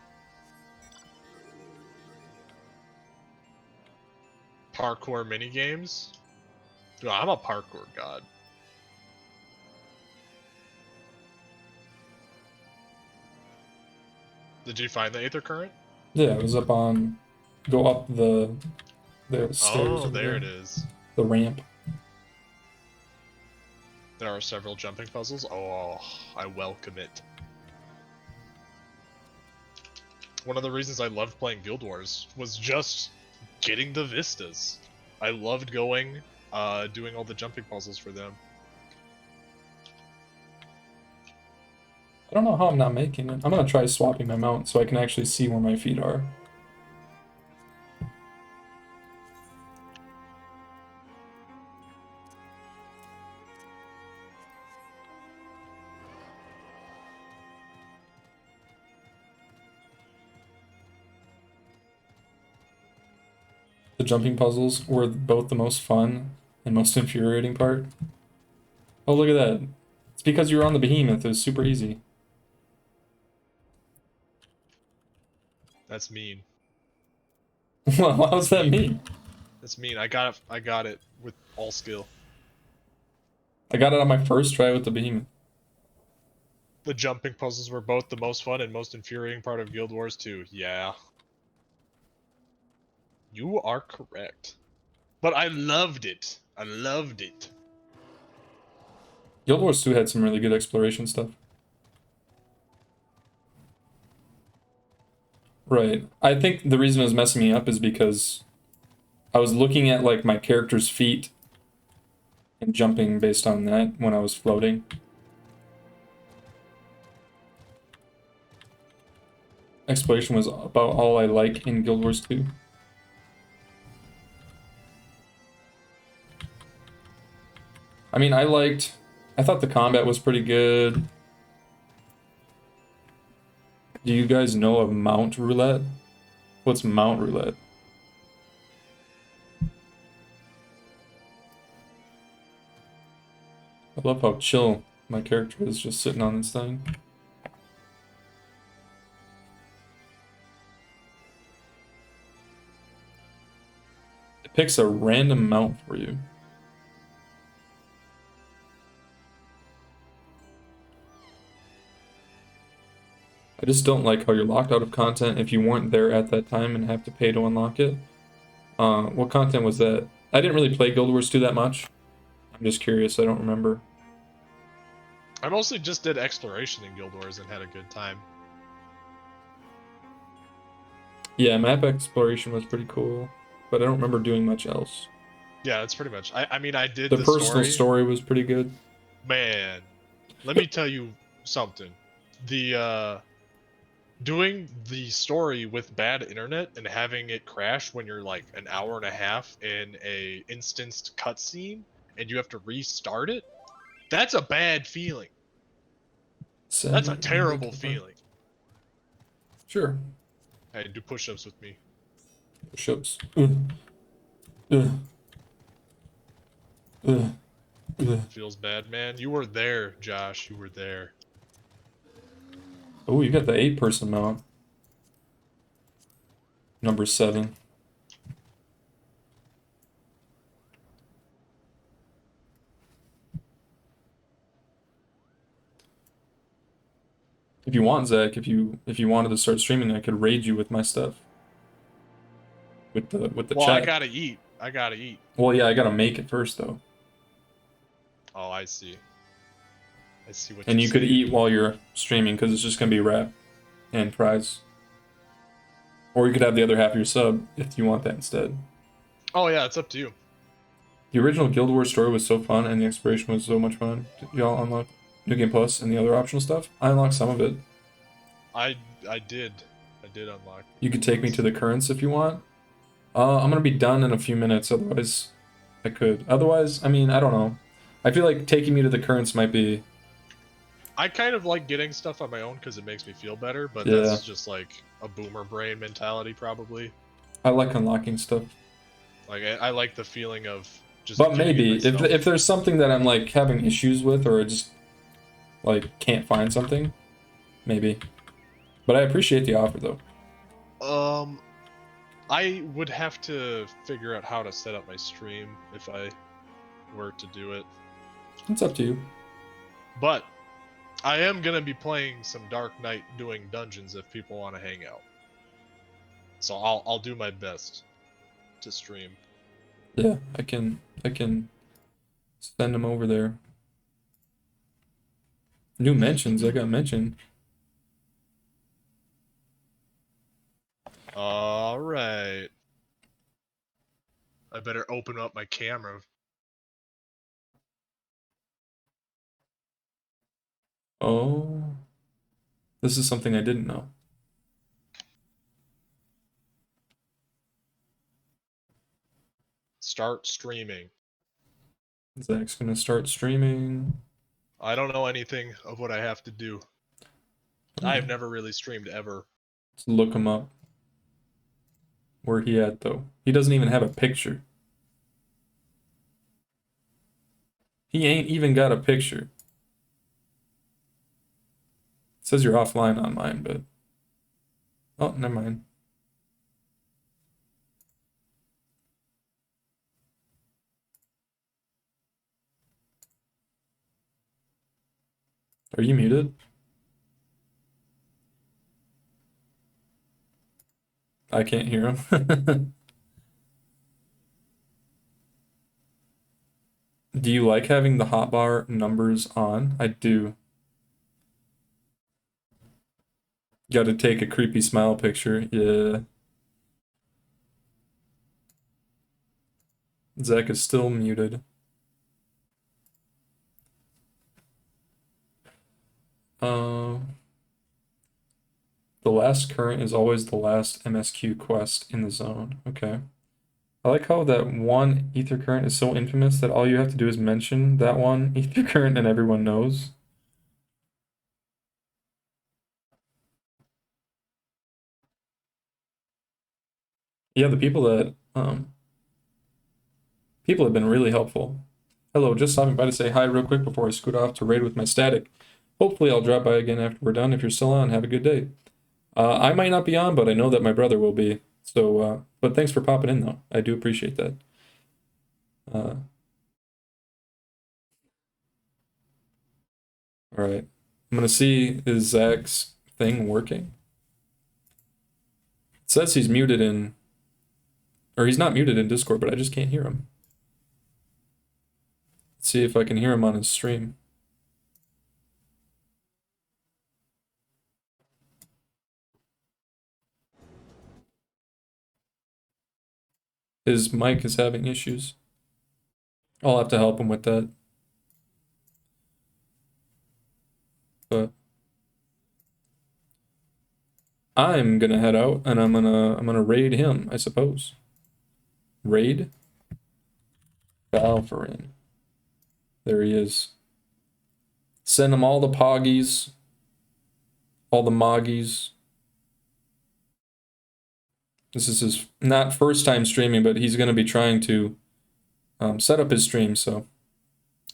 Parkour minigames? Dude, I'm a parkour god. Did you find the Aether Current? Yeah, it was up on... Go up the stairs. Oh, over there it is. The ramp. There are several jumping puzzles. Oh, I welcome it. One of the reasons I loved playing Guild Wars was just getting the vistas. I loved going, doing all the jumping puzzles for them. I don't know how I'm not making it. I'm gonna try swapping my mount so I can actually see where my feet are. The jumping puzzles were both the most fun and most infuriating part. Oh, look at that. It's because you were on the behemoth. It was super easy. That's mean. Well, how's that mean? That's mean. I got it with all skill. I got it on my first try with the behemoth. The jumping puzzles were both the most fun and most infuriating part of Guild Wars 2. Yeah. You are correct. But I loved it. I loved it. Guild Wars 2 had some really good exploration stuff. Right. I think the reason it was messing me up is because I was looking at like my character's feet and jumping based on that when I was floating. Exploration was about all I like in Guild Wars 2. I mean, I thought the combat was pretty good. Do you guys know of Mount Roulette? What's Mount Roulette? I love how chill my character is just sitting on this thing. It picks a random mount for you. I just don't like how you're locked out of content if you weren't there at that time and have to pay to unlock it. What content was that? I didn't really play Guild Wars 2 that much. I'm just curious, I don't remember. I mostly just did exploration in Guild Wars and had a good time. Yeah, map exploration was pretty cool, but I don't remember doing much else. Yeah, that's pretty much. I mean, I did The personal story was pretty good. Man, let me tell you something. The doing the story with bad internet and having it crash when you're like an hour and a half in a instanced cutscene and you have to restart it, that's a bad feeling. That's a terrible feeling. Sure. Hey, do push-ups with me. Push-ups. Ugh. Feels bad, man. You were there, Josh. You were there. Oh, you got the 8-person mount. Number 7. If you want, Zach, if you wanted to start streaming, I could raid you with my stuff. With the Well, chat. I gotta eat. I gotta eat. Well, yeah, I gotta make it first though. Oh, I see. I see what. And you could saying. eat while you're streaming because it's just gonna be wrap and fries. Or you could have the other half of your sub if you want that instead. Oh yeah, it's up to you. The original Guild Wars story was so fun, and the exploration was so much fun. Did y'all unlock New Game Plus and the other optional stuff? I unlocked some of it. I did unlock. You could take me to the currents if you want. I'm gonna be done in a few minutes. Otherwise, I could. Otherwise, I mean, I don't know. I feel like taking me to the currents might be. I kind of like getting stuff on my own because it makes me feel better, but Yeah. that's just like a boomer brain mentality, probably. I like unlocking stuff. Like I like the feeling of just. But giving it maybe myself. if there's something that I'm like having issues with, or I just like can't find something, maybe. But I appreciate the offer though. I would have to figure out how to set up my stream if I were to do it. It's up to you. But I am gonna be playing some Dark Knight doing dungeons if people want to hang out. So I'll do my best to stream. Yeah, I can send them over there. New mentions. I got mentioned. All right. I better open up my camera. Oh. This is something I didn't know. Start streaming. Zach's gonna start streaming. I don't know anything of what I have to do. I've never really streamed ever. Let's look him up. Where he at though? He doesn't even have a picture. He ain't even got a picture. It says you're offline on mine, but oh, never mind. Are you muted? I can't hear him. Do you like having the hotbar numbers on? I do. Got to take a creepy smile picture. Yeah. Zach is still muted. The last current is always the last MSQ quest in the zone. Okay. I like how that one ether current is so infamous that all you have to do is mention that one ether current and everyone knows. Yeah, the people that people have been really helpful. Hello, just stopping by to say hi real quick before I scoot off to raid with my static. Hopefully I'll drop by again after we're done. If you're still on, have a good day. I might not be on, but I know that my brother will be. So, but thanks for popping in though. I do appreciate that. All right. I'm gonna see, is Zach's thing working? It says he's muted in, or he's not muted in Discord, but I just can't hear him. Let's see if I can hear him on his stream. His mic is having issues. I'll have to help him with that. But I'm gonna head out and I'm gonna raid him, I suppose. Raid Balverin. There he is. Send him all the poggies, all the moggies. This is his not first time streaming, but he's gonna be trying to set up his stream. So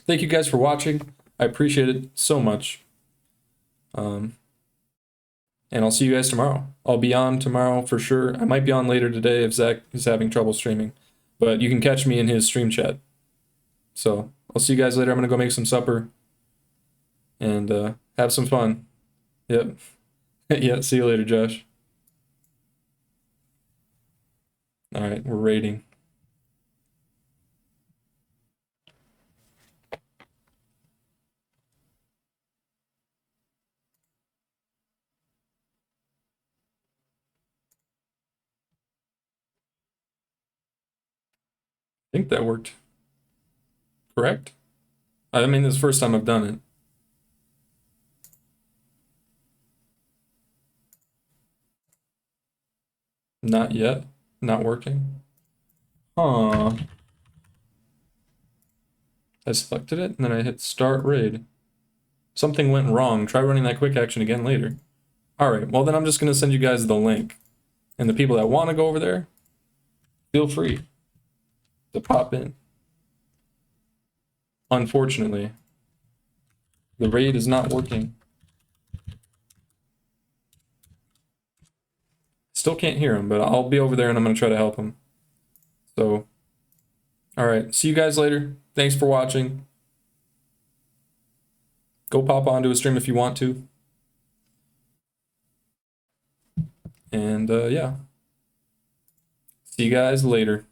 thank you guys for watching. I appreciate it so much. And I'll see you guys tomorrow. I'll be on tomorrow for sure. I might be on later today if Zach is having trouble streaming, but you can catch me in his stream chat. So I'll see you guys later. I'm gonna go make some supper and have some fun. Yep. Yeah, see you later, Josh. All right, we're raiding. I think that worked. Correct? I mean, this is the first time I've done it. Not yet. Not working. Huh. I selected it and then I hit start raid. Something went wrong. Try running that quick action again later. Alright, well then I'm just gonna send you guys the link. And the people that want to go over there, feel free to pop in. Unfortunately, the raid is not working. Still can't hear him, but I'll be over there and I'm gonna try to help him. So, alright, see you guys later. Thanks for watching. Go pop onto a stream if you want to. And yeah. See you guys later.